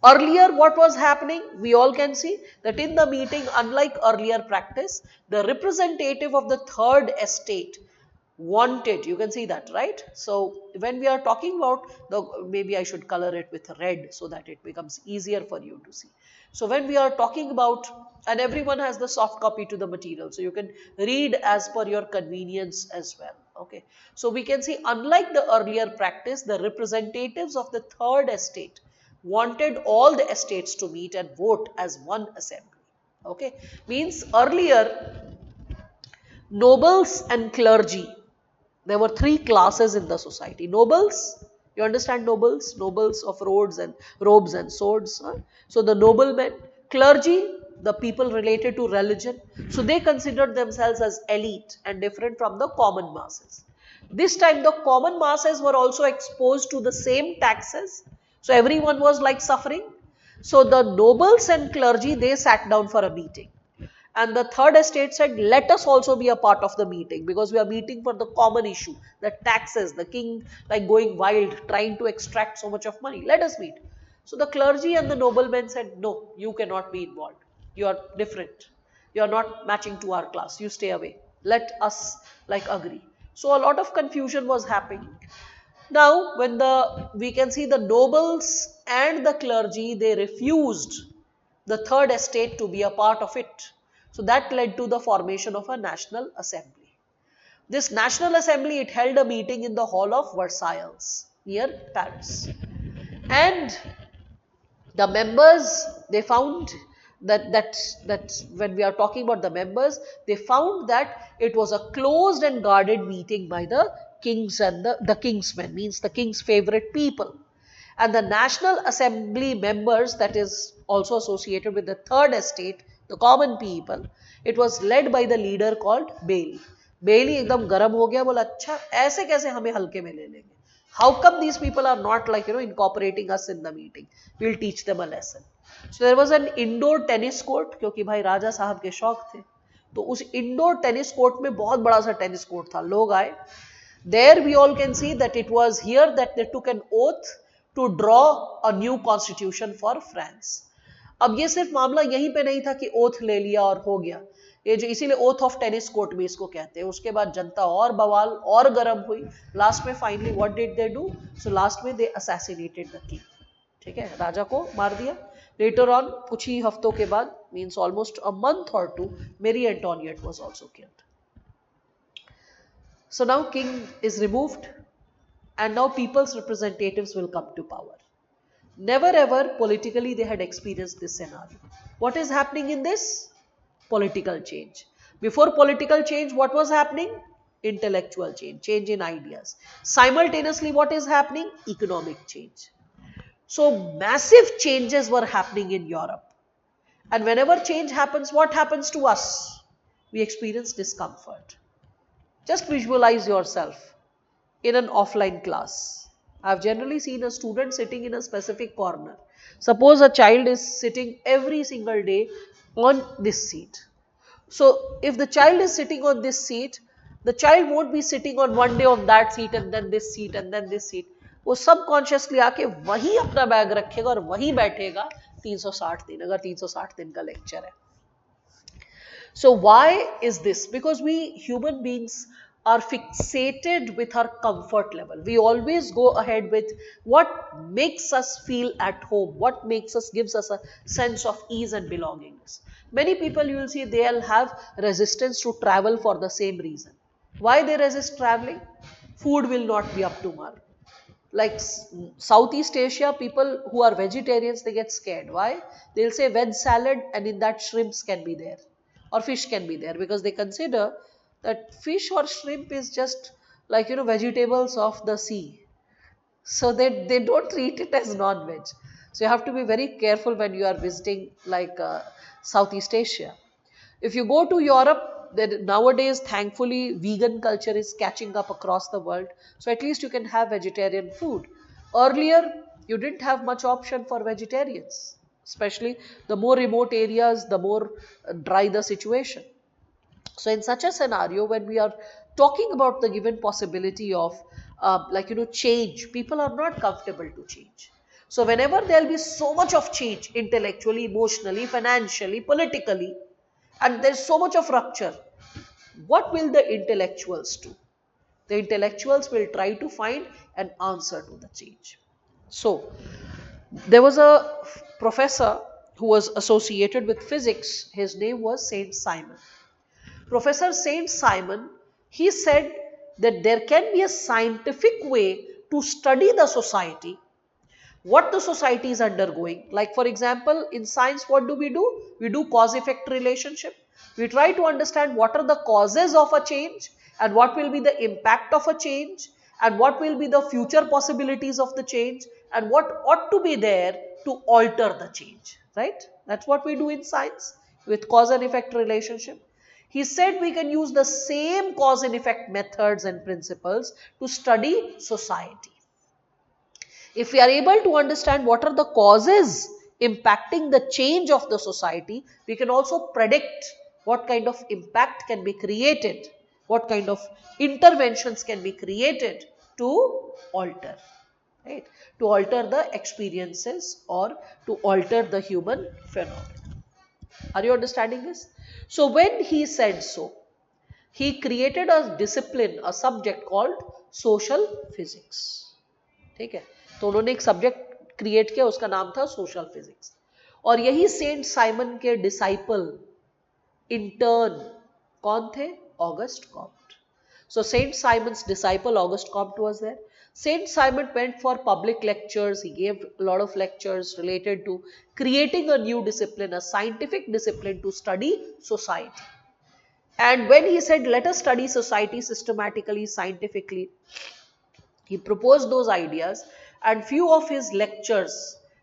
Earlier, what was happening? We all can see that in the meeting, unlike earlier practice, the representative of the third estate wanted, you can see that, right? So when we are talking about maybe I should color it with red so that it becomes easier for you to see. So when we are talking about, and everyone has the soft copy to the material, so you can read as per your convenience as well. Okay, so we can see, unlike the earlier practice, the representatives of the third estate wanted all the estates to meet and vote as one assembly. Okay, means earlier nobles and clergy, there were three classes in the society. Nobles, you understand nobles? Nobles of robes and swords. Huh? So the noblemen, clergy, the people related to religion. So they considered themselves as elite and different from the common masses. This time the common masses were also exposed to the same taxes. So everyone was like suffering. So the nobles and clergy, they sat down for a meeting. And the third estate said, let us also be a part of the meeting, because we are meeting for the common issue, the taxes, the king like going wild, trying to extract so much of money. Let us meet. So the clergy and the noblemen said, no, you cannot be involved. You are different. You are not matching to our class. You stay away. Let us like agree. So a lot of confusion was happening. Now, when we can see the nobles and the clergy, they refused the third estate to be a part of it. So that led to the formation of a national assembly. This national assembly, it held a meeting in the hall of Versailles near Paris. And the members, they found that when we are talking about the members, they found that it was a closed and guarded meeting by the kings and the king's men, means the king's favorite people. And the National Assembly members, that is also associated with the third estate, the common people, it was led by the leader called Bailey. Bailey एकदम गरम हो गया, बोला अच्छा ऐसे कैसे हमें हल्के में ले लेंगे? How come these people are not like incorporating us in the meeting? We'll teach them a lesson. So there was an indoor tennis court, क्योंकि भाई राजा साहब के शौक थे, तो उस इंडोर टेनिस कोर्ट में बहुत बड़ा सा टेनिस कोर्ट था. लोग आए. There we all can see that it was here that they took an oath to draw a new constitution for France. अब ये सिर्फ मामला यहीं पे नहीं था कि ओथ ले लिया और हो गया. ये जो इसीलिए ओथ ऑफ टेनिस कोर्ट भी इसको कहते हैं। उसके बाद जनता और बवाल और गर्म हुई, लास्ट में finally what did they do, so last में दे असैसिनेटेड द किंग, ठीक है, राजा को मार दिया। लेटर ऑन कुछ ही हफ्तों के बाद, मीन्स ऑलमोस्ट अ मंथ और two, Marie Antoinette was also killed. So now king is removed and now people's representatives will come to power. Never ever politically they had experienced this scenario. What is happening in this? Political change. Before political change, what was happening? Intellectual change, change in ideas. Simultaneously, what is happening? Economic change. So massive changes were happening in Europe. And whenever change happens, what happens to us? We experience discomfort. Just visualize yourself in an offline class. I've generally seen a student sitting in a specific corner. Suppose a child is sitting every single day on this seat. So if the child is sitting on this seat, the child won't be sitting on one day on that seat and then this seat and then this seat. वो subconsciously आके वही अपना bag रखेगा और वही बैठेगा 360 दिन, अगर 360 दिन का लेक्चर है। So why is this? Because we human beings are fixated with our comfort level. We always go ahead with what makes us feel at home, what makes us, gives us a sense of ease and belongingness. Many people you will see they'll have resistance to travel for the same reason. Why they resist traveling? Food will not be up to mark. Like Southeast Asia, people who are vegetarians, they get scared. Why? They'll say veg salad and in that shrimps can be there or fish can be there, because they consider that fish or shrimp is just like, vegetables of the sea. So they don't treat it as non-veg. So you have to be very careful when you are visiting like Southeast Asia. If you go to Europe, nowadays thankfully vegan culture is catching up across the world. So at least you can have vegetarian food. Earlier, you didn't have much option for vegetarians. Especially the more remote areas, the more dry the situation. So in such a scenario, when we are talking about the given possibility of change, people are not comfortable to change. So whenever there will be so much of change intellectually, emotionally, financially, politically, and there's so much of rupture, what will the intellectuals do? The intellectuals will try to find an answer to the change. So there was a professor who was associated with physics. His name was Saint Simon. Professor Saint Simon, he said that there can be a scientific way to study the society, what the society is undergoing. Like for example, in science, what do? We do cause-effect relationship. We try to understand what are the causes of a change and what will be the impact of a change and what will be the future possibilities of the change and what ought to be there to alter the change, right? That's what we do in science with cause and effect relationship. He said we can use the same cause and effect methods and principles to study society. If we are able to understand what are the causes impacting the change of the society, we can also predict what kind of impact can be created, what kind of interventions can be created to alter, right? To alter the experiences or to alter the human phenomenon. Are you understanding this? So when he said so, he created a discipline, a subject called social physics. ठीक है, तो उन्होंने एक subject create किया, उसका नाम था social physics. और यही सेंट साइमन के डिसाइपल इंटर्न कौन थे? Auguste Comte. So Saint Simon's disciple Auguste Comte was there. Saint Simon went for public lectures. He gave a lot of lectures related to creating a new discipline, a scientific discipline to study society. And when he said, let us study society systematically, scientifically, he proposed those ideas, and few of his lectures,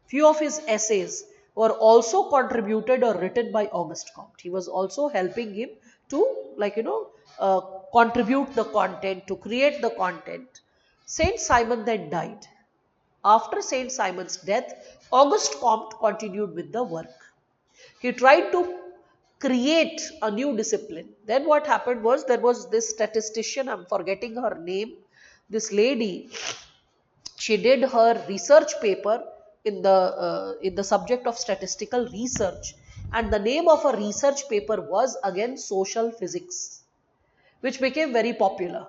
few of his essays were also contributed or written by Auguste Comte. He was also helping him to contribute the content, to create the content. Saint Simon then died. After Saint Simon's death, Auguste Comte continued with the work. He tried to create a new discipline. Then what happened was, there was this statistician, I'm forgetting her name, this lady, she did her research paper in the subject of statistical research, and the name of a research paper was again social physics, which became very popular.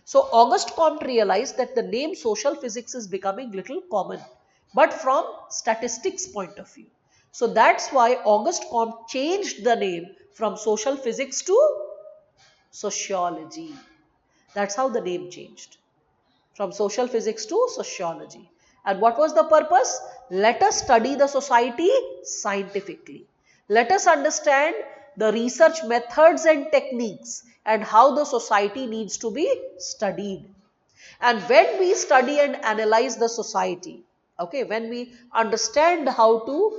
So Auguste Comte realized that the name social physics is becoming little common, but from statistics point of view. So that's why Auguste Comte changed the name from social physics to sociology. That's how the name changed from social physics to sociology. And what was the purpose? Let us study the society scientifically. Let us understand the research methods and techniques and how the society needs to be studied. And when we study and analyze the society, okay, when we understand how to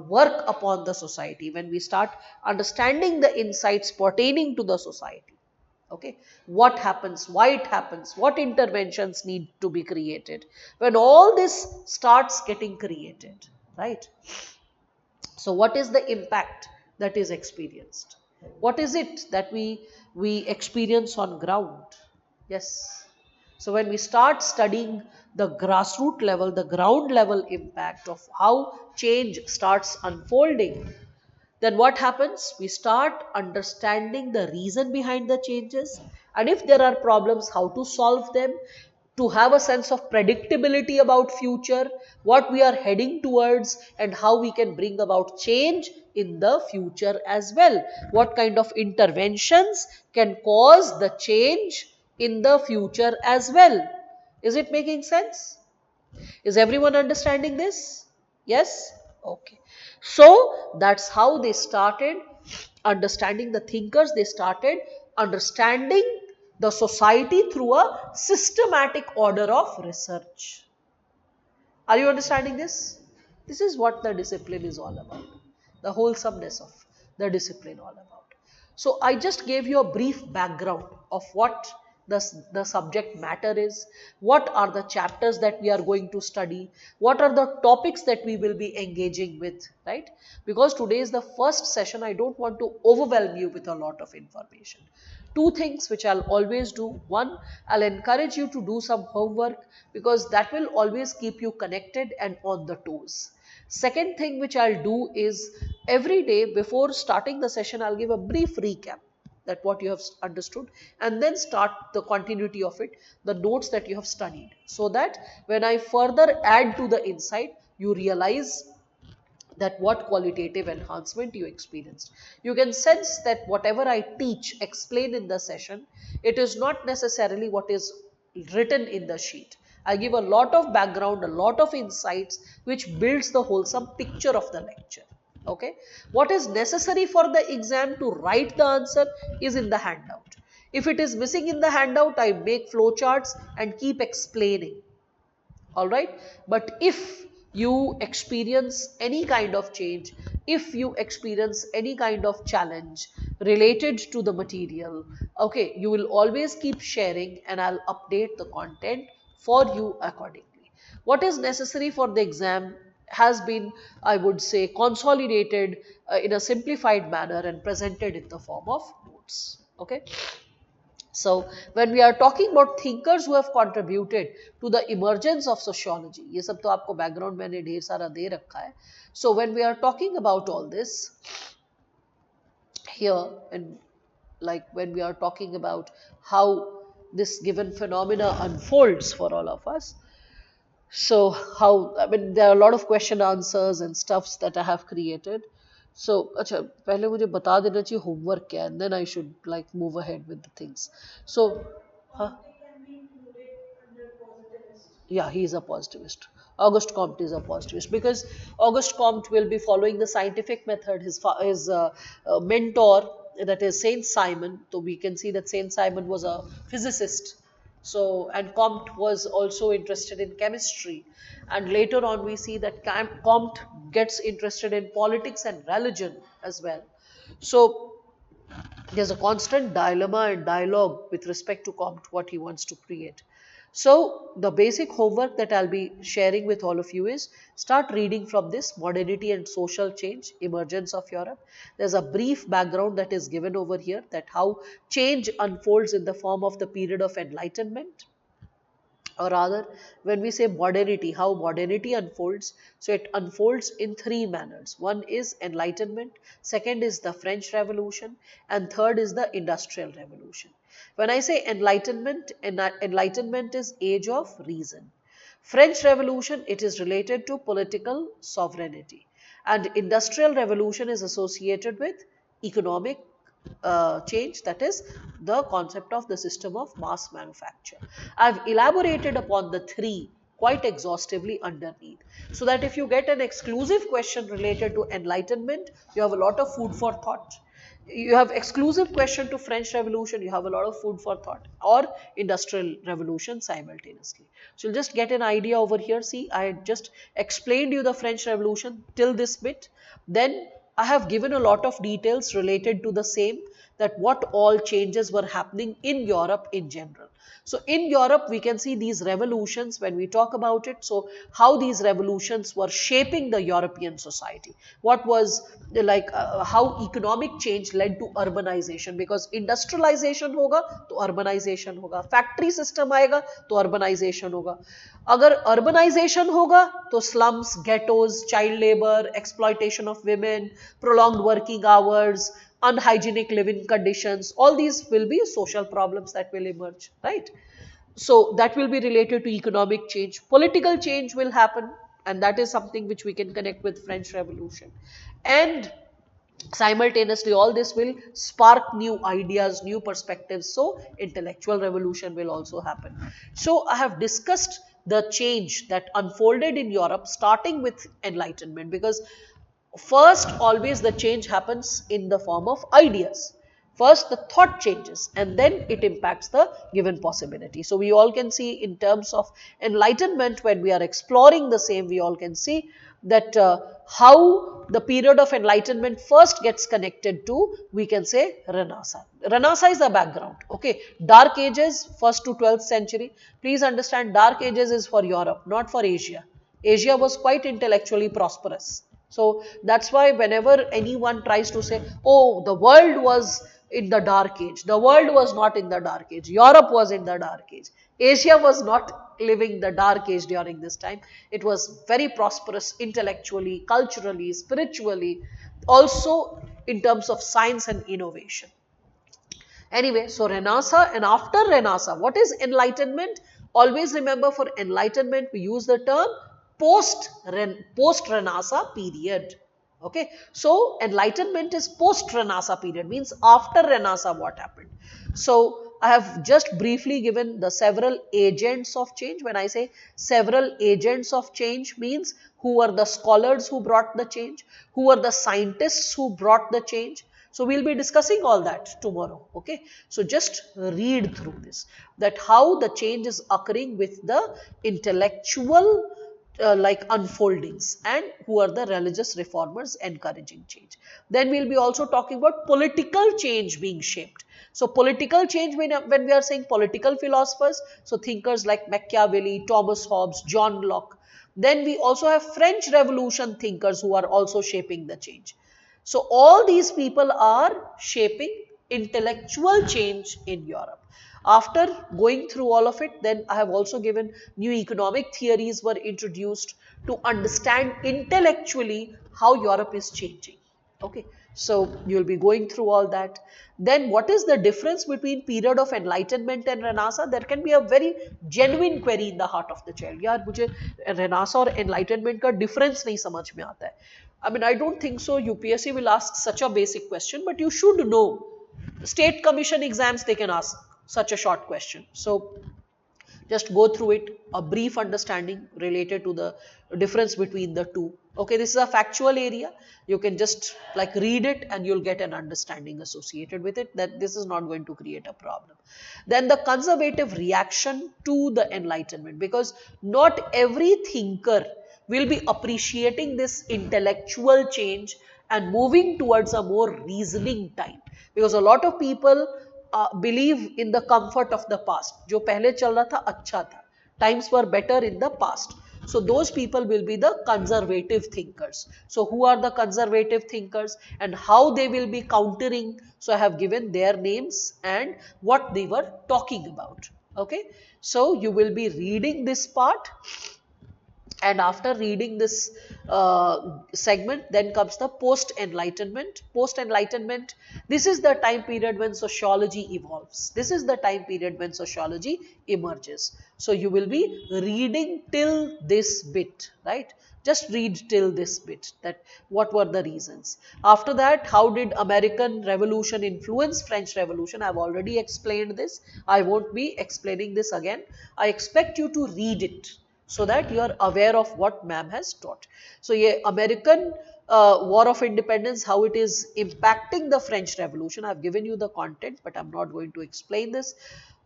work upon the society, when we start understanding the insights pertaining to the society, okay, what happens, why it happens, what interventions need to be created, when all this starts getting created, right? So what is the impact that is experienced? What is it that we experience on ground? Yes. So when we start studying the grassroots level, the ground level impact of how change starts unfolding, then what happens? We start understanding the reason behind the changes, and if there are problems, how to solve them, to have a sense of predictability about future, what we are heading towards, and how we can bring about change in the future as well. What kind of interventions can cause the change in the future as well? Is it making sense? Is everyone understanding this? Yes? Okay. So that's how they started understanding the thinkers, they started understanding the society through a systematic order of research. Are you understanding this? This is what the discipline is all about. The wholesomeness of the discipline all about. So I just gave you a brief background of what the subject matter is, what are the chapters that we are going to study, what are the topics that we will be engaging with, right? Because today is the first session, I don't want to overwhelm you with a lot of information. Two things which I'll always do. One, I'll encourage you to do some homework because that will always keep you connected and on the toes. Second thing which I'll do is every day before starting the session, I'll give a brief recap that what you have understood and then start the continuity of it, the notes that you have studied, so that when I further add to the insight, you realize that what qualitative enhancement you experienced. You can sense that whatever I teach, explain in the session, it is not necessarily what is written in the sheet. I give a lot of background, a lot of insights, which builds the wholesome picture of the lecture. Okay. What is necessary for the exam to write the answer is in the handout. If it is missing in the handout, I make flowcharts and keep explaining. All right. But if you experience any kind of change, if you experience any kind of challenge related to the material, okay, you will always keep sharing and I'll update the content for you accordingly. What is necessary for the exam has been, I would say, consolidated in a simplified manner and presented in the form of notes. Okay. So when we are talking about thinkers who have contributed to the emergence of sociology, ये सब तो आपको background मैंने ढेर सारा दे रखा है. So when we are talking about all this here, and like when we are talking about how this given phenomena unfolds for all of us, so how, I mean, there are a lot of question answers and stuffs that I have created. So अच्छा पहले मुझे बता देना चाहिए homework क्या है, and then I should like move ahead with the things. So huh? Comte can be included under positivist. Yeah, he is a positivist. Auguste Comte is a positivist because Auguste Comte will be following the scientific method. His mentor, that is Saint Simon. So we can see that Saint Simon was a physicist. So, and Comte was also interested in chemistry. And later on, we see that Comte gets interested in politics and religion as well. So there's a constant dilemma and dialogue with respect to Comte, what he wants to create. So the basic homework that I'll be sharing with all of you is start reading from this Modernity and Social Change, Emergence of Europe. There's a brief background that is given over here, that how change unfolds in the form of the period of enlightenment. or rather when we say modernity, how modernity unfolds, so it unfolds in three manners. One is enlightenment, second is the French Revolution, and third is the Industrial Revolution. When I say enlightenment, enlightenment is age of reason. French Revolution, it is related to political sovereignty, and Industrial Revolution is associated with economic change, that is the concept of the system of mass manufacture. I've elaborated upon the three quite exhaustively underneath, so that if you get an exclusive question related to enlightenment, you have a lot of food for thought. You have exclusive question to French Revolution, you have a lot of food for thought, or Industrial Revolution simultaneously. So you'll just get an idea over here. See, I just explained you the French Revolution till this bit. Then I have given a lot of details related to the same, that what all changes were happening in Europe in general. So in Europe, we can see these revolutions when we talk about it. So how these revolutions were shaping the European society. What was like how economic change led to urbanization, because industrialization होगा तो urbanization होगा, factory system आएगा तो urbanization होगा. अगर urbanization होगा तो slums, ghettos, child labor, exploitation of women, prolonged working hours, unhygienic living conditions, all these will be social problems that will emerge, right? So that will be related to economic change. Political change will happen, and that is something which we can connect with French Revolution. And simultaneously, all this will spark new ideas, new perspectives. So intellectual revolution will also happen. So I have discussed the change that unfolded in Europe starting with enlightenment, because first always the change happens in the form of ideas. First the thought changes and then it impacts the given possibility. So we all can see in terms of enlightenment, when we are exploring the same, we all can see that how the period of enlightenment first gets connected to, we can say, Renaissance. Renaissance is the background, okay. Dark ages, 1st to 12th century. Please understand, dark ages is for Europe, not for Asia. Asia was quite intellectually prosperous. So that's why whenever anyone tries to say, oh, the world was in the dark age, the world was not in the dark age, Europe was in the dark age, Asia was not living the dark age during this time. It was very prosperous intellectually, culturally, spiritually, also in terms of science and innovation. Anyway, so Renaissance, and after Renaissance, what is enlightenment? Always remember, for enlightenment we use the term post Renaissance period. Okay, so enlightenment is post Renaissance period, means after Renaissance what happened. So I have just briefly given the several agents of change. When I say several agents of change, means who are the scholars who brought the change, who are the scientists who brought the change. So we'll be discussing all that tomorrow, okay. So just read through this, that how the change is occurring with the intellectual like unfoldings, and who are the religious reformers encouraging change. Then we'll be also talking about political change being shaped. So political change, when we are saying political philosophers, so thinkers like Machiavelli, Thomas Hobbes, John Locke. Then we also have French Revolution thinkers who are also shaping the change. So all these people are shaping intellectual change in Europe. After going through all of it, then I have also given new economic theories were introduced to understand intellectually how Europe is changing. Okay, so you will be going through all that. Then what is the difference between period of enlightenment and Renaissance? There can be a very genuine query in the heart of the child. यार मुझे Renaissance और enlightenment का difference नहीं समझ में आता है. I mean, I don't think so UPSC will ask such a basic question, but you should know. State Commission exams, they can ask such a short question. So just go through it, a brief understanding related to the difference between the two. Okay, this is a factual area. You can just like read it and you'll get an understanding associated with it, that this is not going to create a problem. Then the conservative reaction to the enlightenment, because not every thinker will be appreciating this intellectual change and moving towards a more reasoning type, because a lot of people believe in the comfort of the past. जो पहले चल रहा था अच्छा था, times were better in the past. So those people will be the conservative thinkers. So who are the conservative thinkers and how they will be countering? So I have given their names and what they were talking about. Okay, so you will be reading this part, and after reading this segment, then comes the post enlightenment. Post enlightenment, this is the time period when sociology evolves, this is the time period when sociology emerges. So you will be reading till this bit, right? Just read till this bit, that what were the reasons. After that, how did American Revolution influence French Revolution? I've already explained this, I won't be explaining this again. I expect you to read it so that you are aware of what ma'am has taught. So, yeah, American War of Independence, how it is impacting the French Revolution. I've given you the content, but I'm not going to explain this.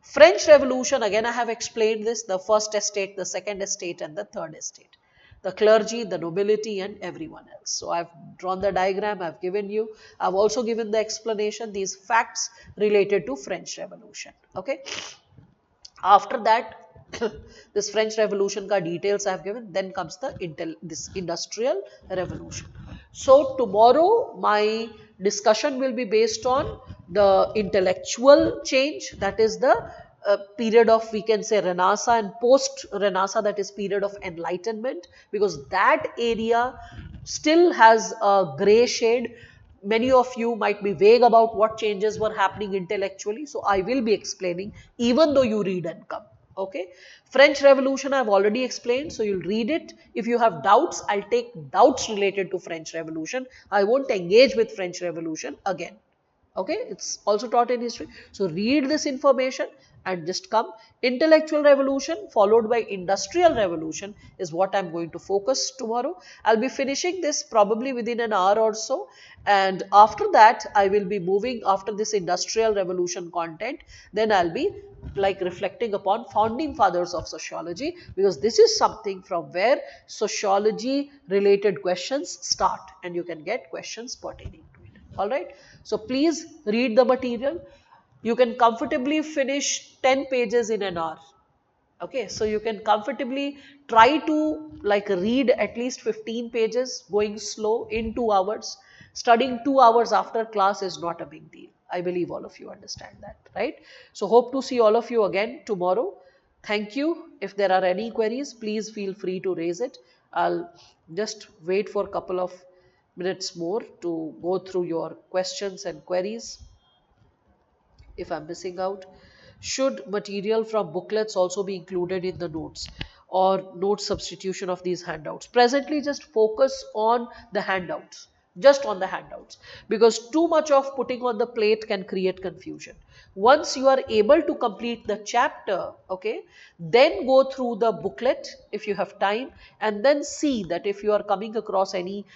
French Revolution, again, I have explained this, the first estate, the second estate, and the third estate. The clergy, the nobility, and everyone else. So I've drawn the diagram, I've given you. I've also given the explanation, these facts related to French Revolution. Okay. After that, this French Revolution ka details I have given. Then comes the this Industrial Revolution. So tomorrow my discussion will be based on the intellectual change, that is the period of, we can say, Renaissance, and post Renaissance, that is period of enlightenment, because that area still has a grey shade. Many of you might be vague about what changes were happening intellectually, so I will be explaining even though you read and come. Okay, French Revolution I've already explained, so you'll read it. If you have doubts, I'll take doubts related to French Revolution. I won't engage with French Revolution again. Okay, it's also taught in history. So read this information and just come. Intellectual revolution followed by industrial revolution is what I'm going to focus tomorrow. I'll be finishing this probably within an hour or so, and after that I will be moving, after this industrial revolution content, then I'll be like reflecting upon founding fathers of sociology, because this is something from where sociology related questions start, and you can get questions pertaining to it. All right, so please read the material. You can comfortably finish 10 pages in an hour. Okay, so you can comfortably try to like read at least 15 pages going slow in 2 hours. Studying 2 hours after class is not a big deal. I believe all of you understand that, right? So hope to see all of you again tomorrow. Thank you. If there are any queries, please feel free to raise it. I'll just wait for a couple of minutes more to go through your questions and queries. If I'm missing out, should material from booklets also be included in the notes, or note substitution of these handouts? Presently, just focus on the handouts, just on the handouts, because too much of putting on the plate can create confusion. Once you are able to complete the chapter, okay, then go through the booklet if you have time, and then see that if you are coming across any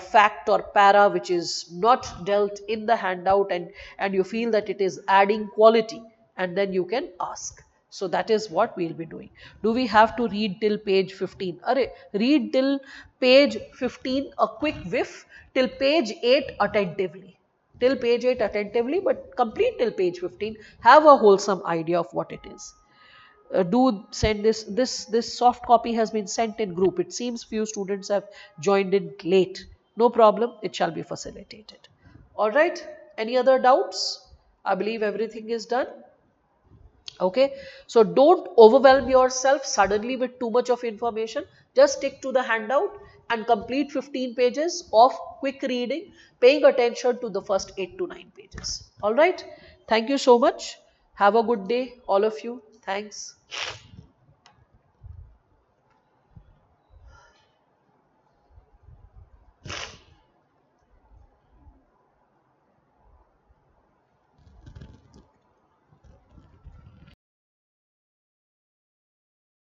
fact or para which is not dealt in the handout, and you feel that it is adding quality, and then you can ask. So that is what we'll be doing. Do we have to read till page 15? Arre, read till page 15 a quick whiff, till page 8 attentively. Till page 8 attentively, but complete till page 15. Have a wholesome idea of what it is. Do send this soft copy has been sent in group. It seems few students have joined in late. No problem, it shall be facilitated. All right, any other doubts? I believe everything is done. Okay, so don't overwhelm yourself suddenly with too much of information. Just stick to the handout and complete 15 pages of quick reading, paying attention to the first 8 to 9 pages. All right, thank you so much. Have a good day, all of you. Thanks.